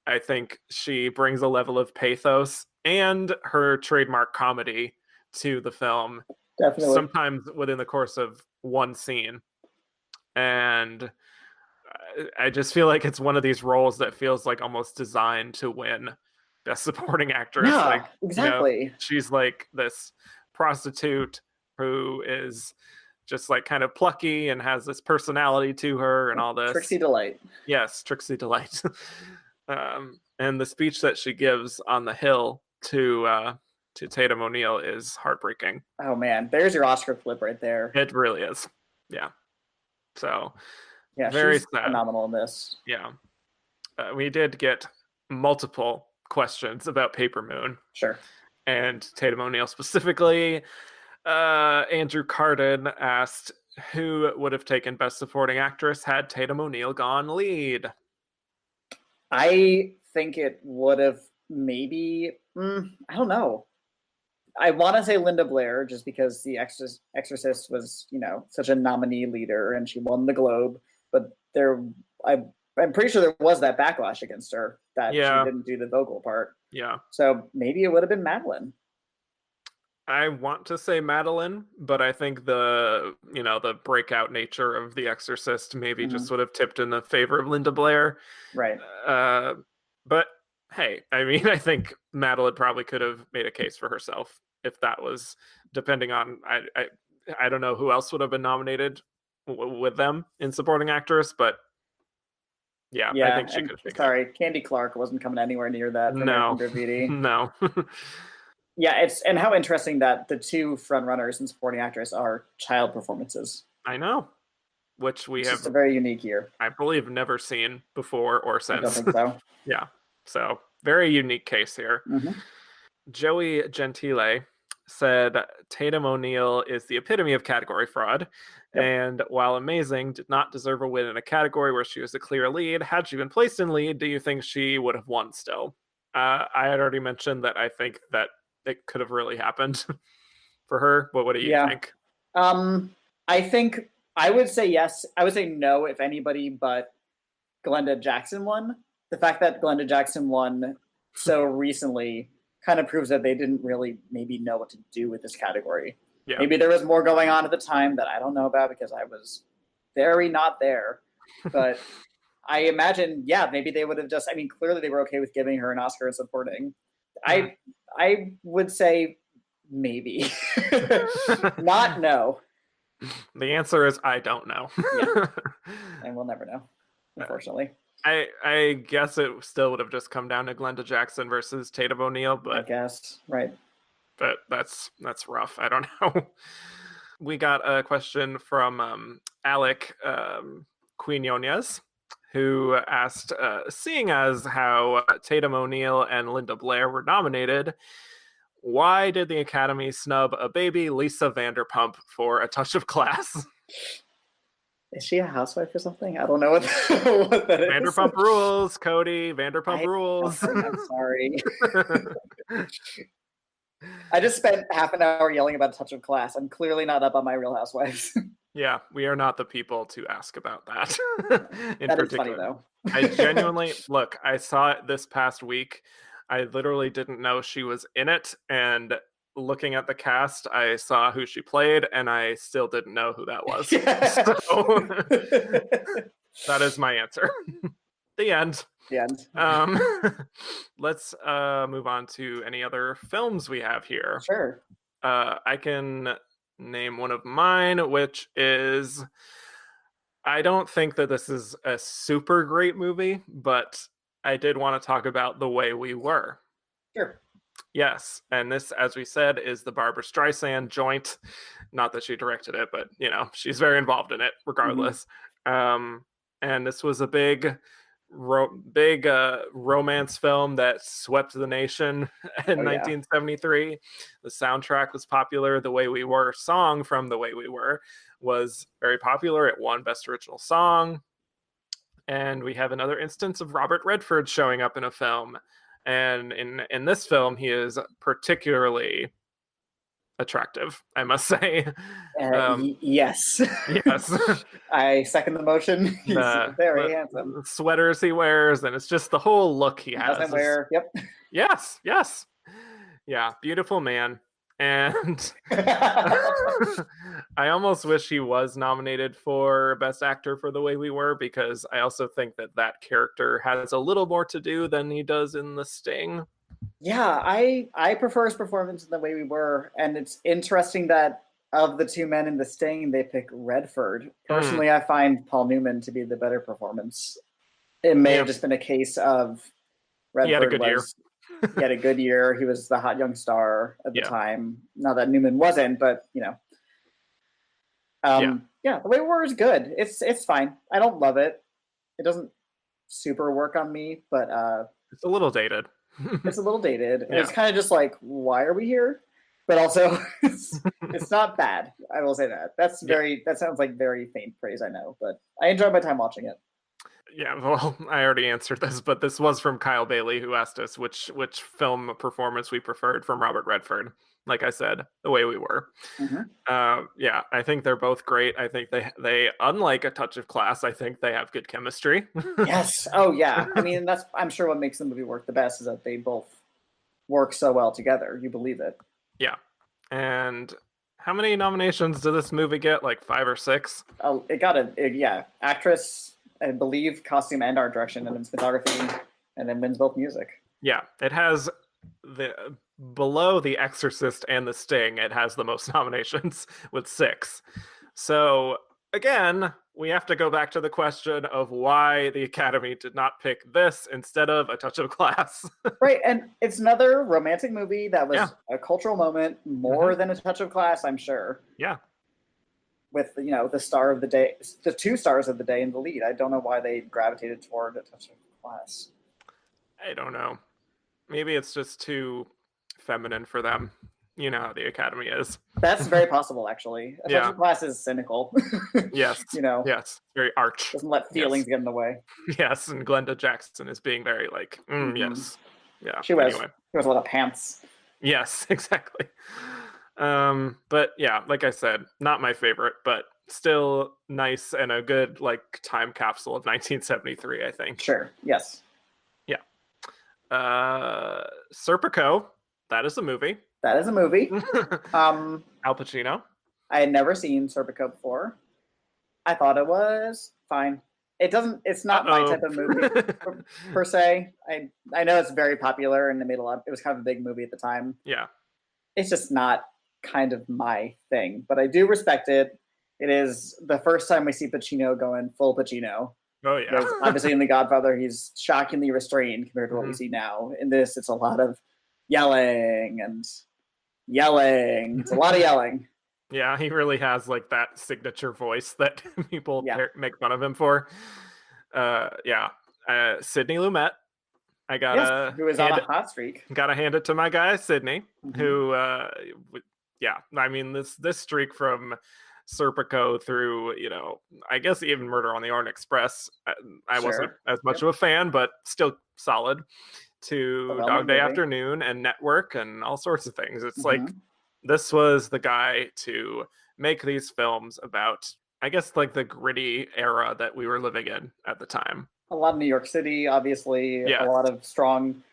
I think she brings a level of pathos and her trademark comedy to the film. Definitely. Sometimes within the course of one scene. And I just feel like it's one of these roles that feels like almost designed to win Best Supporting Actress. Yeah, like, exactly. You know, she's like this prostitute who is just like kind of plucky and has this personality to her and all this. Trixie Delight. Yes, Trixie Delight. And the speech that she gives on the Hill to Tatum O'Neal is heartbreaking. Oh man, there's your Oscar flip right there. It really is. Yeah. So yeah, very she's sad. Phenomenal in this. Yeah. We did get multiple questions about Paper Moon. Sure. And Tatum O'Neal specifically. Andrew Carden asked, who would have taken Best Supporting Actress had Tatum O'Neal gone lead? I think it would have maybe, I don't know. I want to say Linda Blair, just because The Exorcist was, such a nominee leader and she won the Globe. But I'm pretty sure there was that backlash against her that she didn't do the vocal part. Yeah. So maybe it would have been Madeline. I want to say Madeline, but I think the breakout nature of The Exorcist maybe just would have tipped in the favor of Linda Blair. Right. But hey, I mean, I think Madeline probably could have made a case for herself if that was, depending on, I don't know who else would have been nominated with them in supporting actress, but yeah, I think she could have. Sorry, Candy Clark wasn't coming anywhere near that. No. Graffiti. No. Yeah, and how interesting that the 2 frontrunners in supporting actress are child performances. I know, which we have just a very unique year. I believe never seen before or since. I don't think so. Yeah, so very unique case here. Mm-hmm. Joey Gentile said Tatum O'Neal is the epitome of category fraud, and while amazing, did not deserve a win in a category where she was a clear lead. Had she been placed in lead, do you think she would have won still? I had already mentioned that I think that it could have really happened for her. But what do you think? I think I would say yes. I would say no if anybody but Glenda Jackson won. The fact that Glenda Jackson won so recently kind of proves that they didn't really maybe know what to do with this category. Yeah. Maybe there was more going on at the time that I don't know about because I was very not there. But I imagine, maybe they would have just, clearly they were okay with giving her an Oscar in supporting. I would say maybe. Not no. The answer is I don't know. Yeah. And we'll never know, unfortunately. I guess it still would have just come down to Glenda Jackson versus Tatum O'Neal, but I guess, right. But that's rough. I don't know. We got a question from Alec Quinones, who asked, seeing as how Tatum O'Neal and Linda Blair were nominated, why did the Academy snub a baby Lisa Vanderpump for A Touch of Class? Is she a housewife or something? I don't know what that is. Vanderpump rules, Cody. Vanderpump rules. I'm sorry. I just spent half an hour yelling about A Touch of Class. I'm clearly not up on my Real Housewives. Yeah, we are not the people to ask about that. That is funny, though. I genuinely, look, I saw it this past week. I literally didn't know she was in it, and looking at the cast, I saw who she played, and I still didn't know who that was. Yeah. So that is my answer. The end. The end. Let's move on to any other films we have here. Sure. I can name one of mine, which is, I don't think that this is a super great movie, but I did want to talk about The Way We Were. Sure. Yes, and this, as we said, is the Barbra Streisand joint. Not that she directed it, but she's very involved in it regardless. And this was a big romance film that swept the nation in 1973. The soundtrack was popular. The Way We Were song from The Way We Were was very popular. It won Best Original Song. And we have another instance of Robert Redford showing up in a film. And in this film, he is particularly attractive, I must say. Yes. Yes. I second the motion. He's very handsome. The sweaters he wears, and it's just the whole look he has. Doesn't wear. Yep. Yes. Yeah, beautiful man. And I almost wish he was nominated for Best Actor for The Way We Were, because I also think that character has a little more to do than he does in The Sting. Yeah, I prefer his performance in The Way We Were, and it's interesting that of the two men in The Sting, they pick Redford. Personally, I find Paul Newman to be the better performance. It may have just been a case of Redford he had a good year. He had a good year. He was the hot young star at the time. Not that Newman wasn't, but The Way We Were is good. It's fine. I don't love it. It doesn't super work on me, but it's a little dated. It's a little dated. And it's kind of just like, why are we here? But also, it's not bad. I will say that. That sounds like very faint praise, I know, but I enjoyed my time watching it. Yeah, well, I already answered this, but this was from Kyle Bailey, who asked us which film performance we preferred from Robert Redford. Like I said, The Way We Were. I think they're both great. I think they unlike A Touch of Class, I think they have good chemistry. Yes. Oh, yeah. I mean, I'm sure what makes the movie work the best is that they both work so well together. You believe it. Yeah. And how many nominations did this movie get? Like 5 or 6? Oh, it got actress, I believe, costume and art direction, and then cinematography, and then wins both music. Yeah, it has below The Exorcist and The Sting, it has the most nominations with 6. So again, we have to go back to the question of why the Academy did not pick this instead of A Touch of Class. Right, and it's another romantic movie that was a cultural moment, more than A Touch of Class, I'm sure. Yeah. With the star of the day, the 2 stars of the day in the lead. I don't know why they gravitated toward A Touch of Class. I don't know. Maybe it's just too feminine for them. You know how the Academy is. That's very possible, actually. A Touch of Class is cynical. Yes. Yes. Very arch. Doesn't let feelings get in the way. Yes, and Glenda Jackson is being very like, yes. Yeah. She wears a lot of pants. Yes, exactly. But yeah, like I said, not my favorite, but still nice and a good time capsule of 1973, I think. Sure. Yes. Yeah. Serpico, that is a movie. That is a movie. Al Pacino. I had never seen Serpico before. I thought it was fine. It's not my type of movie per se. I know it's very popular and it was kind of a big movie at the time. Yeah. It's just not kind of my thing, but I do respect it. It is the first time we see Pacino going full Pacino. Oh yeah. Because obviously in The Godfather, he's shockingly restrained compared to what we see now. In this, it's a lot of yelling. It's a lot of yelling. Yeah, he really has that signature voice that people make fun of him for. Sidney Lumet. Who is on a hot streak. Gotta hand it to my guy Sidney, who I mean this streak from Serpico through I guess even Murder on the Orient Express. I wasn't as much of a fan, but still solid. To Dog Day Afternoon and Network and all sorts of things. It's this was the guy to make these films about, I guess, the gritty era that we were living in at the time. A lot of New York City, obviously. A lot of strong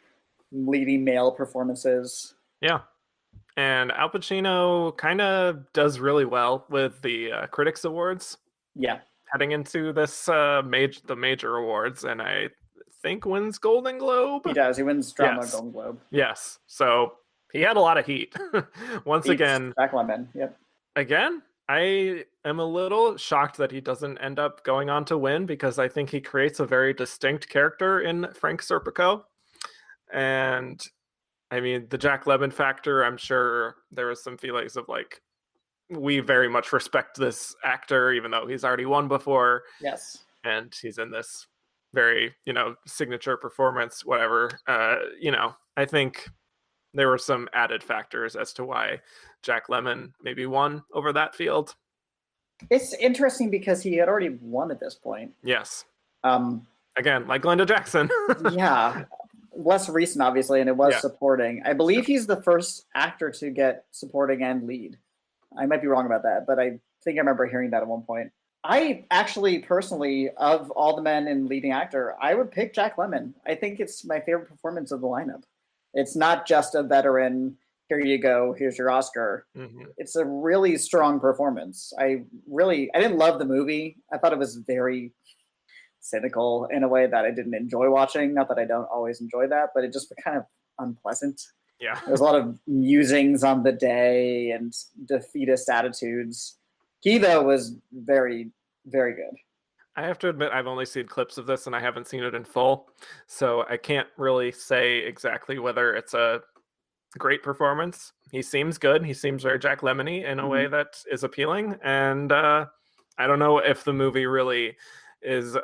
leading male performances. Yeah. And Al Pacino kind of does really well with the Critics Awards Yeah, heading into this the major awards, and I think wins Golden Globe. he does. He wins drama Yes. Golden Globe. Yes. So he had a lot of heat. Once Beats again, Jack Lemmon. Yep. again, I am a little shocked that he doesn't end up going on to win, because I think he creates a very distinct character in Frank Serpico. And I mean, the Jack Lemmon factor, I'm sure there was some feelings of like, we very much respect this actor, even though he's already won before. Yes. And he's in this very, signature performance, whatever. I think there were some added factors as to why Jack Lemmon maybe won over that field. It's interesting because he had already won at this point. Yes. Um, Again, like Glenda Jackson. yeah. Less recent, obviously, and it was supporting. I believe he's the first actor to get supporting and lead. I might be wrong about that, but I think I remember hearing that at one point. I actually, personally, of all the men in leading actor, I would pick Jack Lemmon. I think it's my favorite performance of the lineup. It's not just a veteran, here you go, here's your Oscar. Mm-hmm. It's a really strong performance. I didn't love the movie. I thought it was very cynical in a way that I didn't enjoy watching. Not that I don't always enjoy that, but it just was kind of unpleasant. Yeah. There's a lot of musings on the day and defeatist attitudes. He, though, was very, very good. I have to admit, I've only seen clips of this and I haven't seen it in full. So I can't really say exactly whether it's a great performance. He seems good. He seems very Jack Lemmon-y in a way that is appealing. And I don't know if the movie really is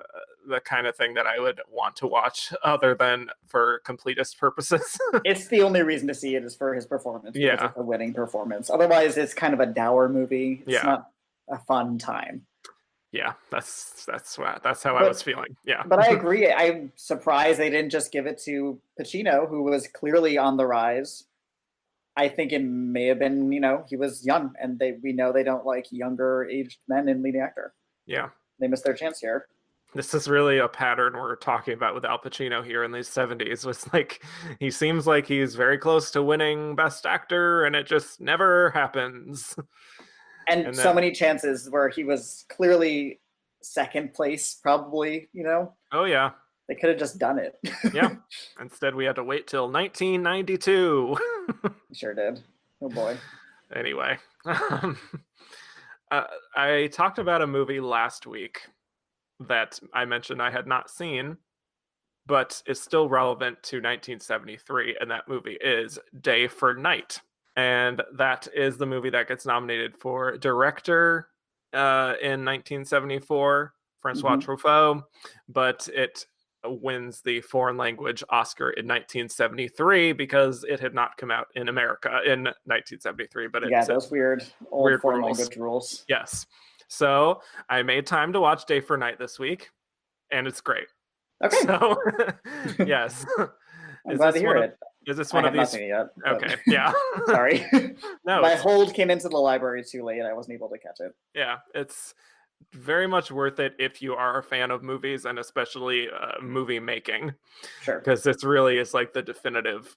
the kind of thing that I would want to watch other than for completist purposes. It's the only reason to see it is for his performance. Yeah. It's a winning performance. Otherwise, it's kind of a dour movie. It's not a fun time. Yeah, that's how I was feeling. Yeah. But I agree. I'm surprised they didn't just give it to Pacino, who was clearly on the rise. I think it may have been, he was young, and we know they don't like younger aged men in leading actor. Yeah. They missed their chance here. This is really a pattern we're talking about with Al Pacino here in the 70s. Was like, he seems like he's very close to winning Best Actor, and it just never happens. And so many chances where he was clearly second place, probably, Oh, yeah. They could have just done it. Yeah. Instead, we had to wait till 1992. Sure did. Oh, boy. Anyway. I talked about a movie last week that I mentioned I had not seen, but is still relevant to 1973, and that movie is Day for Night. And that is the movie that gets nominated for director in 1974, Francois Truffaut, but it wins the foreign language Oscar in 1973 because it had not come out in America in 1973. But those weird old foreign language rules. Yes. So I made time to watch Day for Night this week, and it's great. Okay. So, yes. I'm glad to hear it. Is this one of these? Yet, okay. Yeah. Sorry. No. My hold came into the library too late. I wasn't able to catch it. Yeah, it's very much worth it if you are a fan of movies, and especially movie making. Sure. Because this really is like the definitive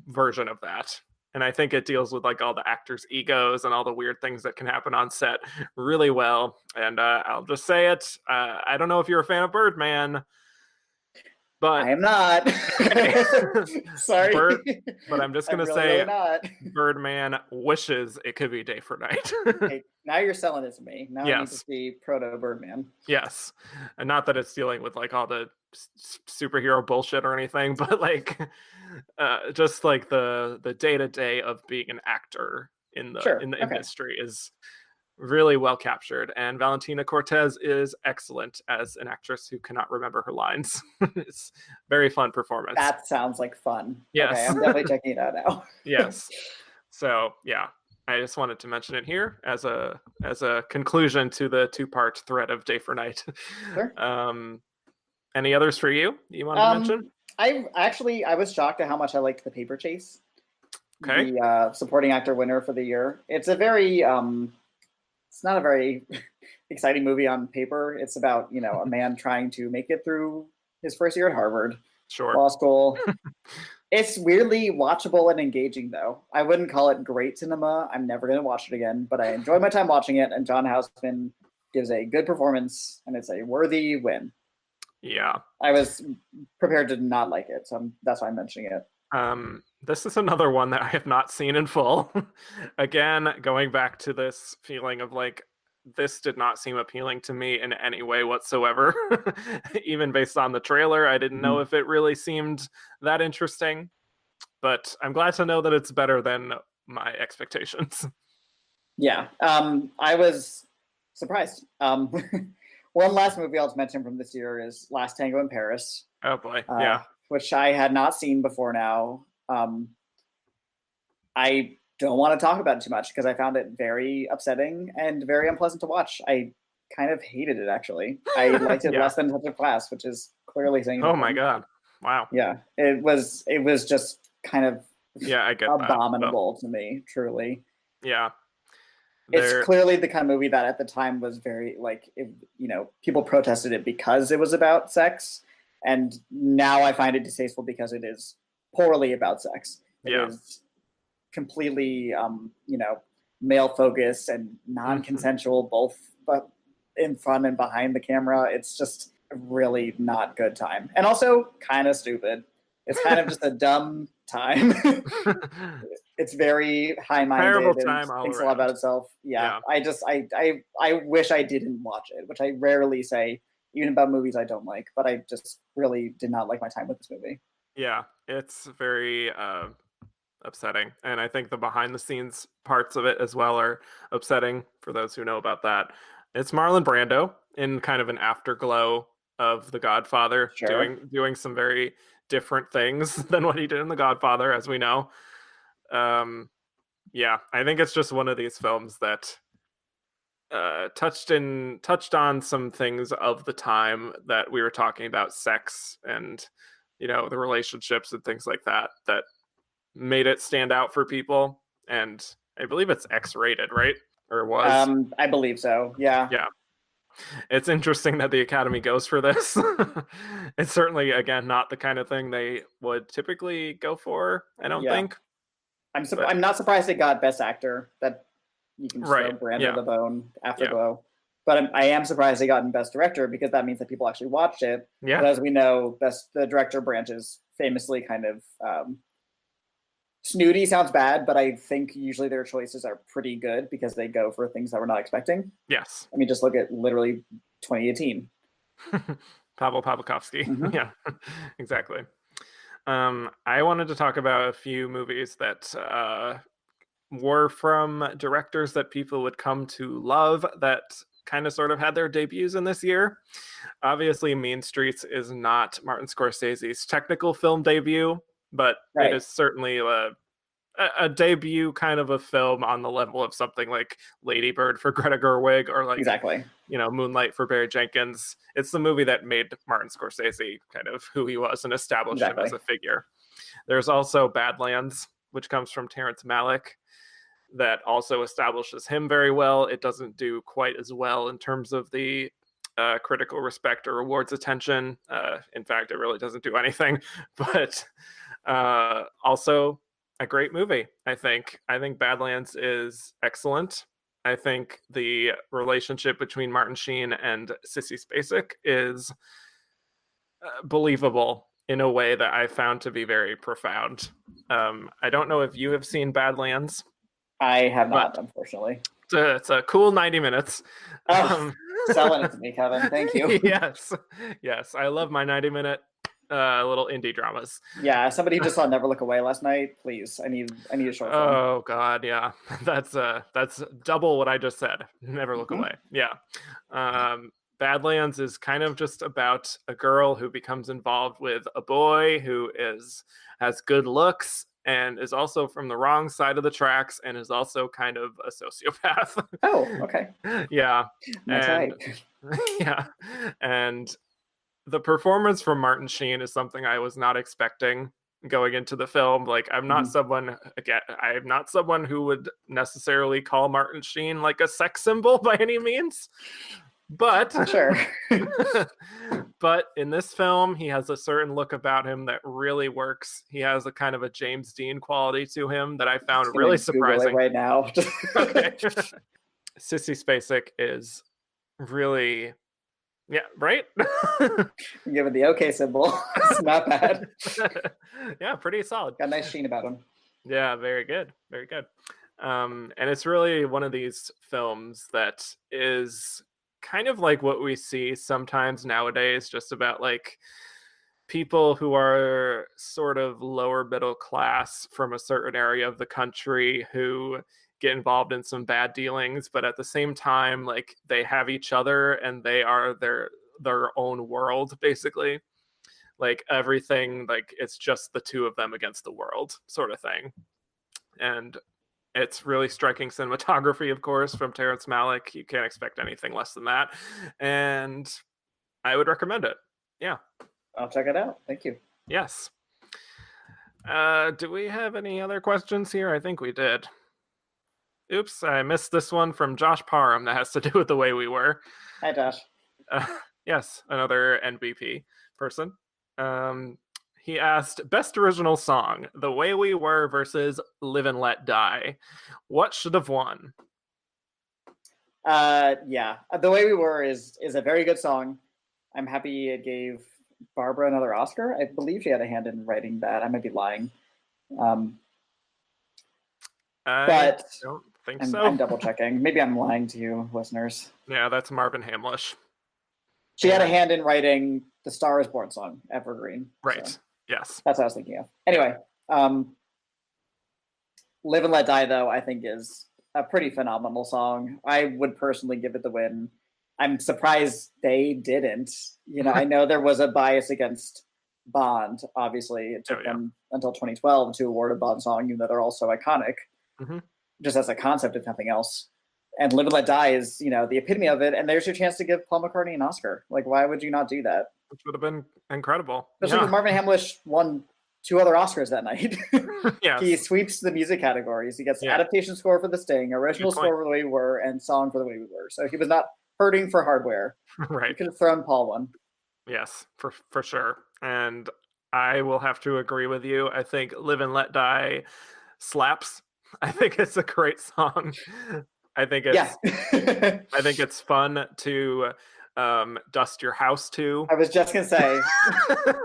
version of that. And I think it deals with like all the actors' egos and all the weird things that can happen on set really well. And I'll just say it. I don't know if you're a fan of Birdman, but I am not. Sorry. But I'm just going to say Birdman wishes it could be Day for Night. Hey, now you're selling it to me. Now I need to see Proto Birdman. Yes. And not that it's dealing with like all the superhero bullshit or anything, but like just like the day-to-day of being an actor in the industry is really well captured, and Valentina Cortez is excellent as an actress who cannot remember her lines. It's very fun performance. That sounds like fun. Yes. Okay, I'm definitely checking it out now. Yes. So yeah, I just wanted to mention it here as a conclusion to the two-part thread of Day for Night. Sure. Any others for you wanted to mention? I was shocked at how much I liked The Paper Chase. Okay. The supporting actor winner for the year. It's a very it's not a very exciting movie on paper. It's about, a man trying to make it through his first year at Harvard Sure. Law School. It's weirdly watchable and engaging, though. I wouldn't call it great cinema. I'm never going to watch it again, but I enjoy my time watching it, and John Houseman gives a good performance, and it's a worthy win. Yeah. I was prepared to not like it, so that's why I'm mentioning it. This is another one that I have not seen in full. Again, going back to this feeling of like, this did not seem appealing to me in any way whatsoever. Even based on the trailer, I didn't know if it really seemed that interesting. But I'm glad to know that it's better than my expectations. Yeah, I was surprised. One last movie I'll mention from this year is Last Tango in Paris. Oh boy, yeah. Which I had not seen before now. I don't want to talk about it too much because I found it very upsetting and very unpleasant to watch. I kind of hated it, actually. I liked it less than Touch of Class, which is clearly saying oh my god. Wow. Yeah, it was just kind of I get abominable to me, truly. Yeah. It's clearly the kind of movie that at the time was very, like, people protested it because it was about sex. And now I find it distasteful because it is poorly about sex. It is completely, male focused and non-consensual, both but in front and behind the camera. It's just a really not good time. And also kind of stupid. It's kind of just a dumb time. It's very high-minded and thinks a lot about itself. Yeah. I wish I didn't watch it, which I rarely say, even about movies I don't like, but I just really did not like my time with this movie. Yeah, it's very upsetting. And I think the behind the scenes parts of it as well are upsetting for those who know about that. It's Marlon Brando in kind of an afterglow of The Godfather, doing some very different things than what he did in The Godfather, as we know. I think it's just one of these films that touched on some things of the time that we were talking about, sex and the relationships and things like that made it stand out for people. And I believe it's X-rated, right? Or was? I believe so. Yeah. It's interesting that the Academy goes for this. It's certainly, again, not the kind of thing they would typically go for, I don't think. I'm not surprised it got Best Actor. That you can throw Brando the bone, Afterglow. But I am surprised they got Best Director because that means that people actually watched it. Yeah. But as we know, the director branches famously kind of snooty sounds bad, but I think usually their choices are pretty good because they go for things that we're not expecting. Yes. I mean, just look at literally 2018. Pavel Pawlikowski. Mm-hmm. Yeah, exactly. I wanted to talk about a few movies that were from directors that people would come to love that kind of sort of had their debuts in this year. Obviously, Mean Streets is not Martin Scorsese's technical film debut, but it is certainly a debut kind of a film on the level of something like Lady Bird for Greta Gerwig or like Moonlight for Barry Jenkins. It's the movie that made Martin Scorsese kind of who he was and established him as a figure. There's also Badlands, which comes from Terrence Malick, that also establishes him very well. It doesn't do quite as well in terms of the critical respect or awards attention. In fact, it really doesn't do anything, but also a great movie. I think Badlands is excellent. I think the relationship between Martin Sheen and Sissy Spacek is believable in a way that I found to be very profound. I don't know if you have seen Badlands. I have not, unfortunately. It's a cool 90 minutes. Selling it to me, Kevin. Thank you. Yes. I love my 90-minute little indie dramas. Yeah, somebody who just saw Never Look Away last night. Please, I need a short film. Oh God, yeah, that's double what I just said. Never Look Away. Yeah, Badlands is kind of just about a girl who becomes involved with a boy who has good looks and is also from the wrong side of the tracks and is also kind of a sociopath. Oh, okay. Yeah. That's right. Yeah. And the performance from Martin Sheen is something I was not expecting going into the film. Like, I'm not someone who would necessarily call Martin Sheen like a sex symbol by any means. But sure. But in this film, he has a certain look about him that really works. He has a kind of a James Dean quality to him that I found really surprising. Google it right now. Okay. Sissy Spacek is really, yeah, right? I'm giving the okay symbol. It's not bad. Yeah, pretty solid. Got a nice sheen about him. Yeah, very good. Very good. And it's really one of these films that is kind of like what we see sometimes nowadays, just about like people who are sort of lower middle class from a certain area of the country who get involved in some bad dealings, but at the same time, like they have each other and they are their own world, basically. Like everything, like it's just the two of them against the world, sort of thing. And it's really striking cinematography, of course, from Terrence Malick. You can't expect anything less than that. And I would recommend it. Yeah. I'll check it out. Thank you. Yes. Do we have any other questions here? I think we did. Oops, I missed this one from Josh Parham that has to do with The Way We Were. Hi, Josh. Yes, another NBP person. He asked, best original song, The Way We Were versus Live and Let Die. What should have won? Yeah, The Way We Were is a very good song. I'm happy it gave Barbara another Oscar. I believe she had a hand in writing that. I might be lying. I don't think so. I'm double checking. Maybe I'm lying to you, listeners. Yeah, that's Marvin Hamlish. She had a hand in writing the Star Is Born song, Evergreen. Right. So yes. that's what I was thinking of. Anyway, Live and Let Die, though, I think is a pretty phenomenal song. I would personally give it the win. I'm surprised they didn't. You know, I know there was a bias against Bond. Obviously, it took them until 2012 to award a Bond song, even though they're all so iconic, just as a concept, if nothing else. And Live and Let Die is, you know, the epitome of it. And there's your chance to give Paul McCartney an Oscar. Like, why would you not do that? Which would have been incredible. Especially because Marvin Hamlish won 2 other Oscars that night. Yes. He sweeps the music categories. He gets adaptation score for The Sting, original score for The Way We Were, and song for The Way We Were. So he was not hurting for hardware. Right. You could have thrown Paul one. Yes, for sure. And I will have to agree with you. I think Live and Let Die slaps. I think it's a great song. I think it's I think it's fun to dust your house to. I was just gonna say,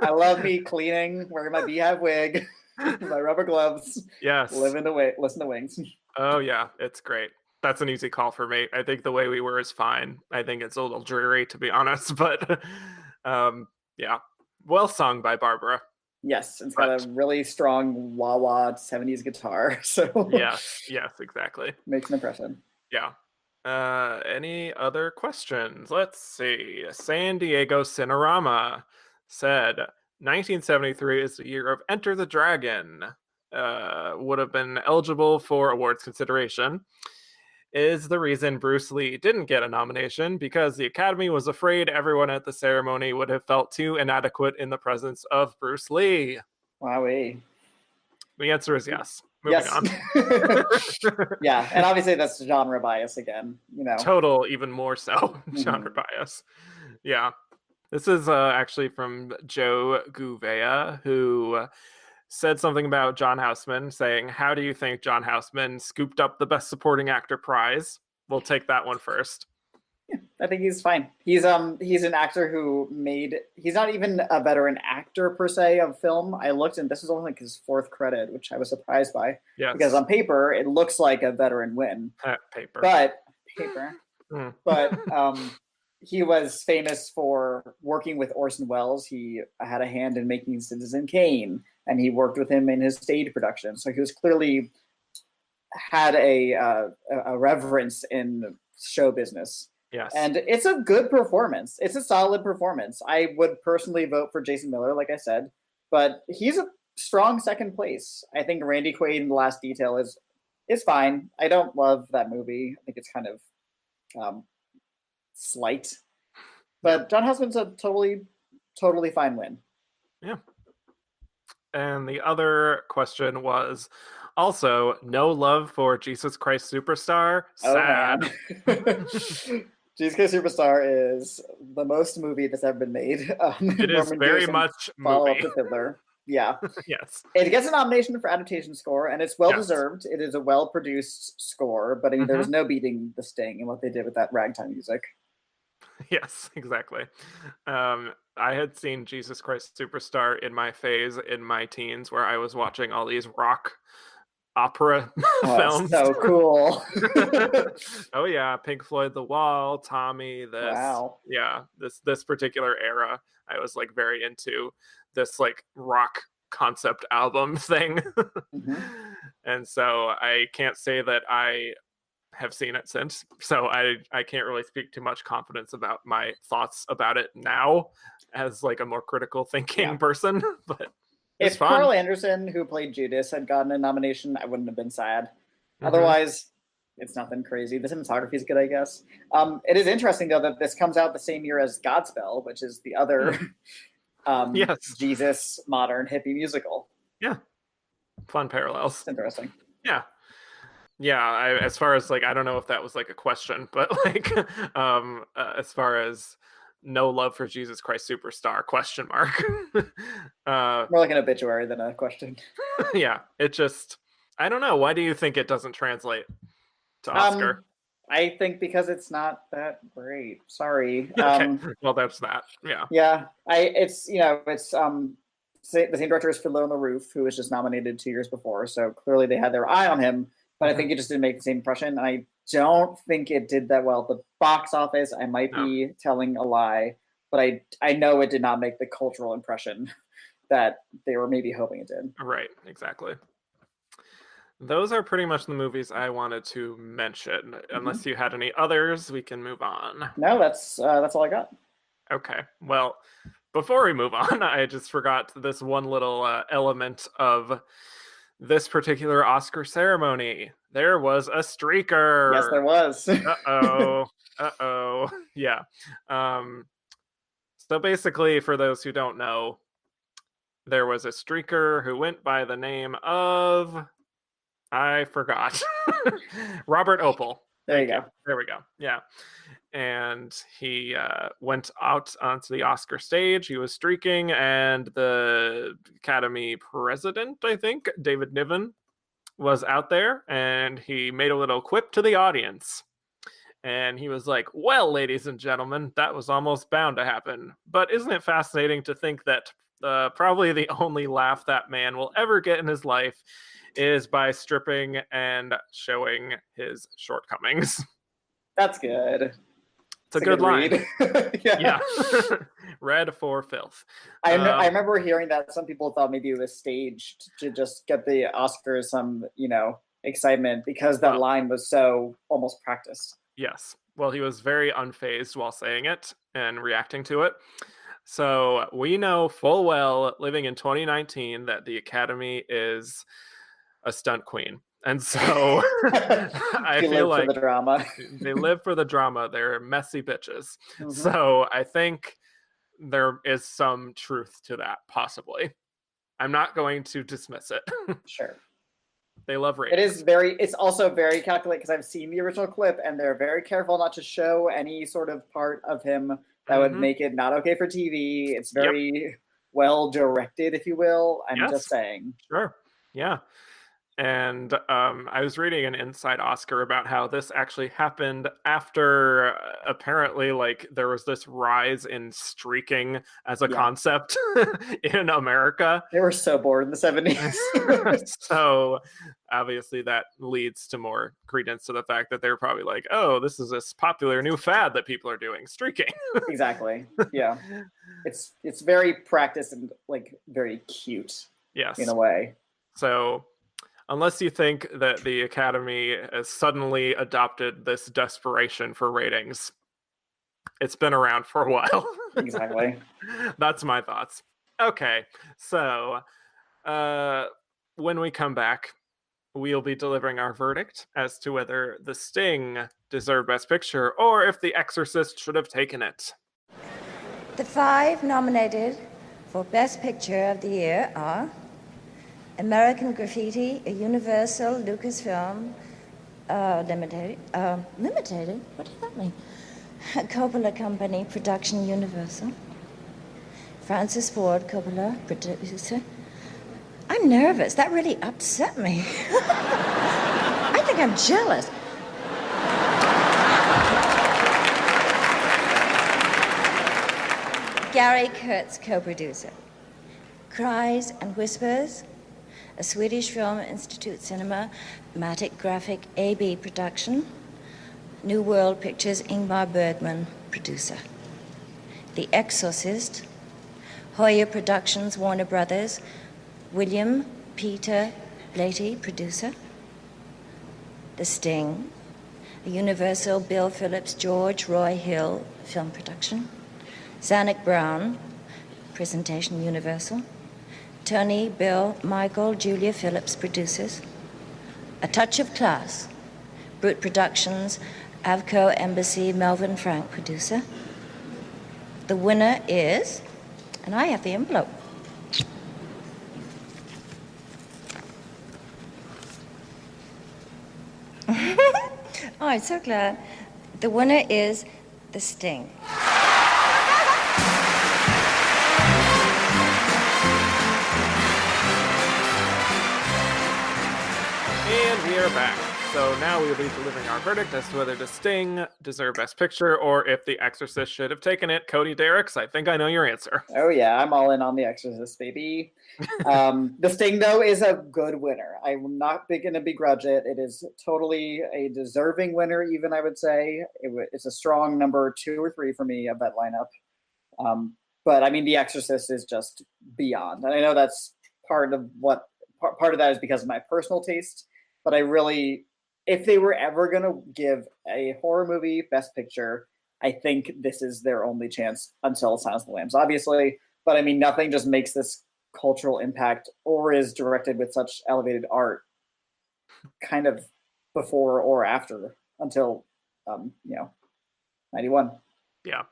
I love me cleaning, wearing my beehive wig, my rubber gloves. Yes. Listen to Wings. Oh yeah, it's great. That's an easy call for me. I think The Way We Were is fine. I think it's a little dreary, to be honest, but yeah, well sung by Barbara. Yes, it's got a really strong wah-wah 70s guitar. So yes, exactly. Makes an impression. Yeah. Any other questions? Let's see. San Diego Cinerama said 1973 is the year of Enter the Dragon. Would have been eligible for awards consideration. Is the reason Bruce Lee didn't get a nomination because the Academy was afraid everyone at the ceremony would have felt too inadequate in the presence of Bruce Lee. Wowee. The answer is yes. Moving on. Yeah, and obviously that's genre bias again, you know. Total, even more so, genre bias. Yeah. This is actually from Joe Gouveia, who said something about John Houseman, saying, how do you think John Houseman scooped up the Best Supporting Actor prize? We'll take that one first. Yeah, I think he's fine. He's an actor who he's not even a veteran actor per se of film. I looked and this is only like his 4th credit, which I was surprised by. Yes. Because on paper it looks like a veteran win. But he was famous for working with Orson Welles. He had a hand in making Citizen Kane, and he worked with him in his stage production. So he was clearly had a reverence in show business. Yes. And it's a good performance. It's a solid performance. I would personally vote for Jason Miller, like I said, but he's a strong second place. I think Randy Quaid in The Last Detail is fine. I don't love that movie. I think it's kind of slight. But John Houseman's a totally fine win. Yeah. And the other question was also no love for Jesus Christ Superstar. Sad. Jesus Christ Superstar is the most movie that's ever been made. It is very much follow-up movie. to Fiddler. Yeah. Yes. It gets a nomination for adaptation score, and it's well-deserved. It is a well-produced score, but I mean, there was no beating The Sting and what they did with that ragtime music. Yes, exactly. I had seen Jesus Christ Superstar in my phase in my teens where I was watching all these rock opera films. So cool. Oh yeah, Pink Floyd, The Wall, Tommy, this. Wow. Yeah, this particular era, I was like very into this like rock concept album thing. And so I can't say that I have seen it since, so I can't really speak too much confidence about my thoughts about it now as like a more critical thinking person. But if Carl Anderson, who played Judas, had gotten a nomination, I wouldn't have been sad. Otherwise, it's nothing crazy. The cinematography is good, I guess. It is interesting though that this comes out the same year as Godspell, which is the other Jesus modern hippie musical. Yeah, fun parallels. It's interesting. Yeah, as far as like, I don't know if that was like a question, but like, as far as no love for Jesus Christ Superstar ? More like an obituary than a question. Yeah, it just, I don't know. Why do you think it doesn't translate to Oscar? I think because it's not that great. Sorry. Okay. Well, that's that. Yeah. Yeah. It's the same director as Fiddler on the Roof, who was just nominated 2 years before. So clearly they had their eye on him. But I think it just didn't make the same impression. And I don't think it did that well at the box office. I might be telling a lie, but I know it did not make the cultural impression that they were maybe hoping it did. Right, exactly. Those are pretty much the movies I wanted to mention. Unless you had any others, we can move on. No, that's all I got. Okay. Well, before we move on, I just forgot this one little element of this particular Oscar ceremony. There was a streaker. Yes, there was. Uh-oh. Yeah. So basically, for those who don't know, there was a streaker who went by the name of, I forgot. Robert Opel. There you go. There we go. Yeah. And he went out onto the Oscar stage. He was streaking, and the Academy president, I think, David Niven, was out there, and he made a little quip to the audience. And he was like, well, ladies and gentlemen, that was almost bound to happen. But isn't it fascinating to think that probably the only laugh that man will ever get in his life is by stripping and showing his shortcomings? That's good. It's a good line. Yeah. Red for filth. I remember hearing that some people thought maybe it was staged to just get the Oscars some, excitement because that line was so almost practiced. Yes. Well, he was very unfazed while saying it and reacting to it. So we know full well, living in 2019, that the Academy is a stunt queen. And so I feel like for the drama. They live for the drama. They're messy bitches. So I think there is some truth to that, possibly. I'm not going to dismiss it. Sure. They love ratings. It's also very calculated because I've seen the original clip and they're very careful not to show any sort of part of him that would make it not okay for TV. It's very well directed, if you will. I'm just saying. Sure. Yeah. And I was reading an Inside Oscar about how this actually happened after apparently like there was this rise in streaking as a concept in America. They were so bored in the 70s. So obviously that leads to more credence to the fact that they're probably like, oh, this is this popular new fad that people are doing, streaking. Exactly. Yeah. It's very practiced and like very cute. Yes. In a way. So unless you think that the Academy has suddenly adopted this desperation for ratings, it's been around for a while. Exactly. That's my thoughts. Okay, so when we come back, we'll be delivering our verdict as to whether The Sting deserved Best Picture or if The Exorcist should have taken it. The 5 nominated for Best Picture of the year are American Graffiti, a Universal Lucasfilm Limited. Limited? What does that mean? Coppola Company, Production Universal. Francis Ford Coppola, producer. I'm nervous. That really upset me. I think I'm jealous. Gary Kurtz, co-producer. Cries and Whispers, a Swedish Film Institute Cinema, Matic Graphic AB production. New World Pictures, Ingmar Bergman, producer. The Exorcist, Hoyer Productions, Warner Brothers, William Peter Blatty, producer. The Sting, a Universal, Bill Phillips, George Roy Hill film production. Zanuck Brown, presentation Universal. Tony, Bill, Michael, Julia Phillips, producers. A Touch of Class, Brute Productions, Avco Embassy, Melvin Frank, producer. The winner is, and I have the envelope. Oh, I'm so glad. The winner is The Sting. And we are back. So now we will be delivering our verdict as to whether The Sting deserved Best Picture or if The Exorcist should have taken it. Cody Dericks, I think I know your answer. Oh yeah, I'm all in on The Exorcist, baby. The Sting, though, is a good winner. I'm not going to begrudge it. It is totally a deserving winner, even, I would say. It's a strong number 2 or 3 for me of that lineup. But I mean, The Exorcist is just beyond. And I know that's part of that is because of my personal taste. But I really, if they were ever going to give a horror movie Best Picture, I think this is their only chance until Silence of the Lambs, obviously. But I mean, nothing just makes this cultural impact or is directed with such elevated art kind of before or after until, 91. Yeah,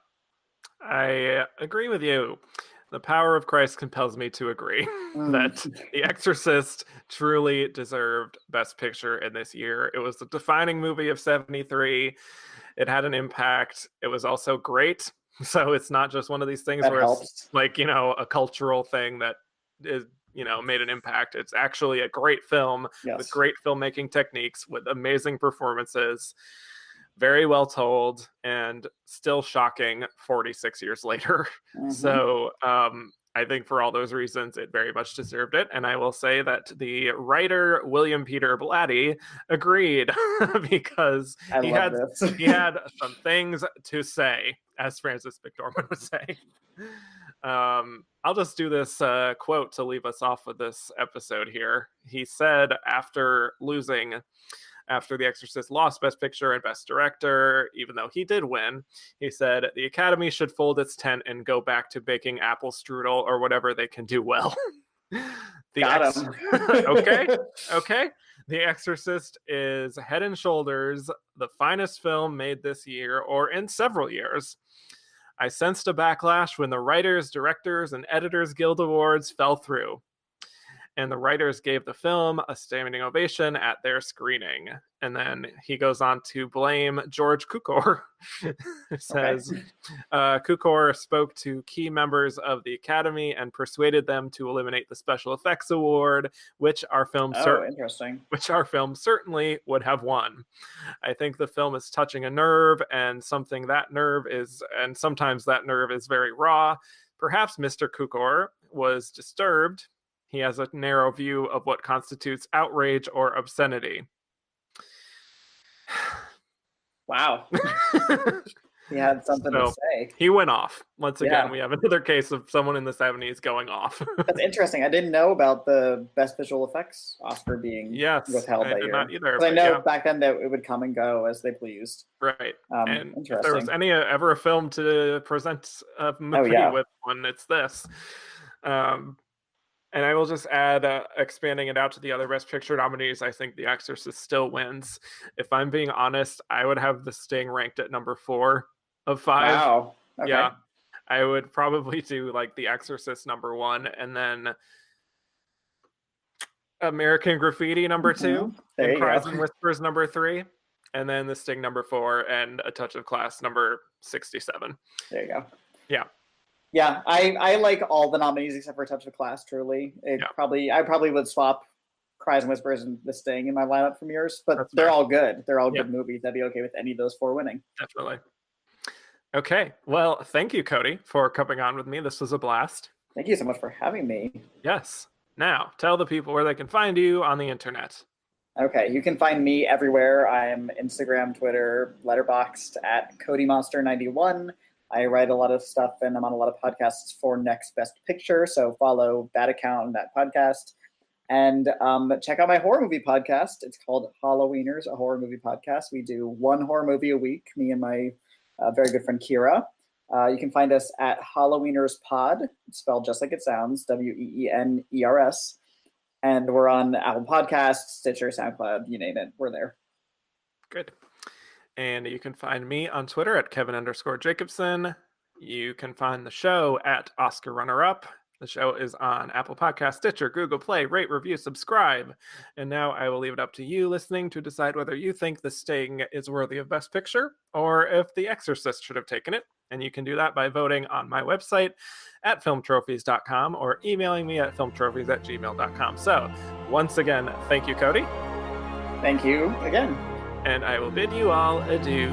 I agree with you. The power of Christ compels me to agree that The Exorcist truly deserved Best Picture in this year. It was the defining movie of 73. It had an impact. It was also great. So it's not just one of these things That where helps. it's like, a cultural thing that is, made an impact. It's actually a great film with great filmmaking techniques, with amazing performances, very well told, and still shocking 46 years later. Mm-hmm. So I think for all those reasons, it very much deserved it. And I will say that the writer, William Peter Blatty, agreed because he had some things to say, as Francis McDormand would say. I'll just do this quote to leave us off with this episode here. He said after The Exorcist lost Best Picture and Best Director, even though he did win, he said, "The Academy should fold its tent and go back to baking apple strudel or whatever they can do well." Got him. Okay. The Exorcist is head and shoulders the finest film made this year or in several years. I sensed a backlash when the Writers, Directors, and Editors Guild Awards fell through, and the writers gave the film a standing ovation at their screening. And then he goes on to blame George Cukor. It says, Cukor spoke to key members of the Academy and persuaded them to eliminate the Special Effects Award, which our film certainly would have won. I think the film is touching a nerve, and sometimes that nerve is very raw. Perhaps Mr. Cukor was disturbed. He has a narrow view of what constitutes outrage or obscenity. Wow. He had something to say. He went off. Once again, we have another case of someone in the 70s going off. That's interesting. I didn't know about the Best Visual Effects Oscar being withheld that year. Not either. I know back then that it would come and go as they pleased. Right. And interesting. if there was ever a film to present a movie with one, it's this. And I will just add, expanding it out to the other Best Picture nominees, I think The Exorcist still wins. If I'm being honest, I would have The Sting ranked at number 4 of 5. Wow. Okay. Yeah. I would probably do The Exorcist number 1, and then American Graffiti number 2, and Cries and Whispers number 3. and then The Sting number 4, and A Touch of Class number 67. There you go. Yeah. Yeah, I like all the nominees except for Touch of Class, truly. I probably would swap Cries and Whispers and The Sting in my lineup from yours, but they're all good. They're all good movies. I'd be okay with any of those 4 winning. Definitely. Okay, well, thank you, Cody, for coming on with me. This was a blast. Thank you so much for having me. Yes. Now, tell the people where they can find you on the internet. Okay, you can find me everywhere. I'm Instagram, Twitter, Letterboxd at CodyMonster91. I write a lot of stuff, and I'm on a lot of podcasts for Next Best Picture, so follow that account and that podcast. And check out my horror movie podcast. It's called Halloweeners, a horror movie podcast. We do 1 horror movie a week, me and my very good friend Kira. You can find us at Halloweeners Pod, spelled just like it sounds, WEENERS. And we're on Apple Podcasts, Stitcher, SoundCloud, you name it. We're there. Good. And you can find me on Twitter at Kevin_Jacobson. You can find the show at Oscar Runner Up. The show is on Apple Podcasts, Stitcher, Google Play. Rate, review, subscribe. And now I will leave it up to you listening to decide whether you think The Sting is worthy of Best Picture or if The Exorcist should have taken it. And you can do that by voting on my website at filmtrophies.com or emailing me at filmtrophies@gmail.com. So once again, thank you, Cody. Thank you again. And I will bid you all adieu.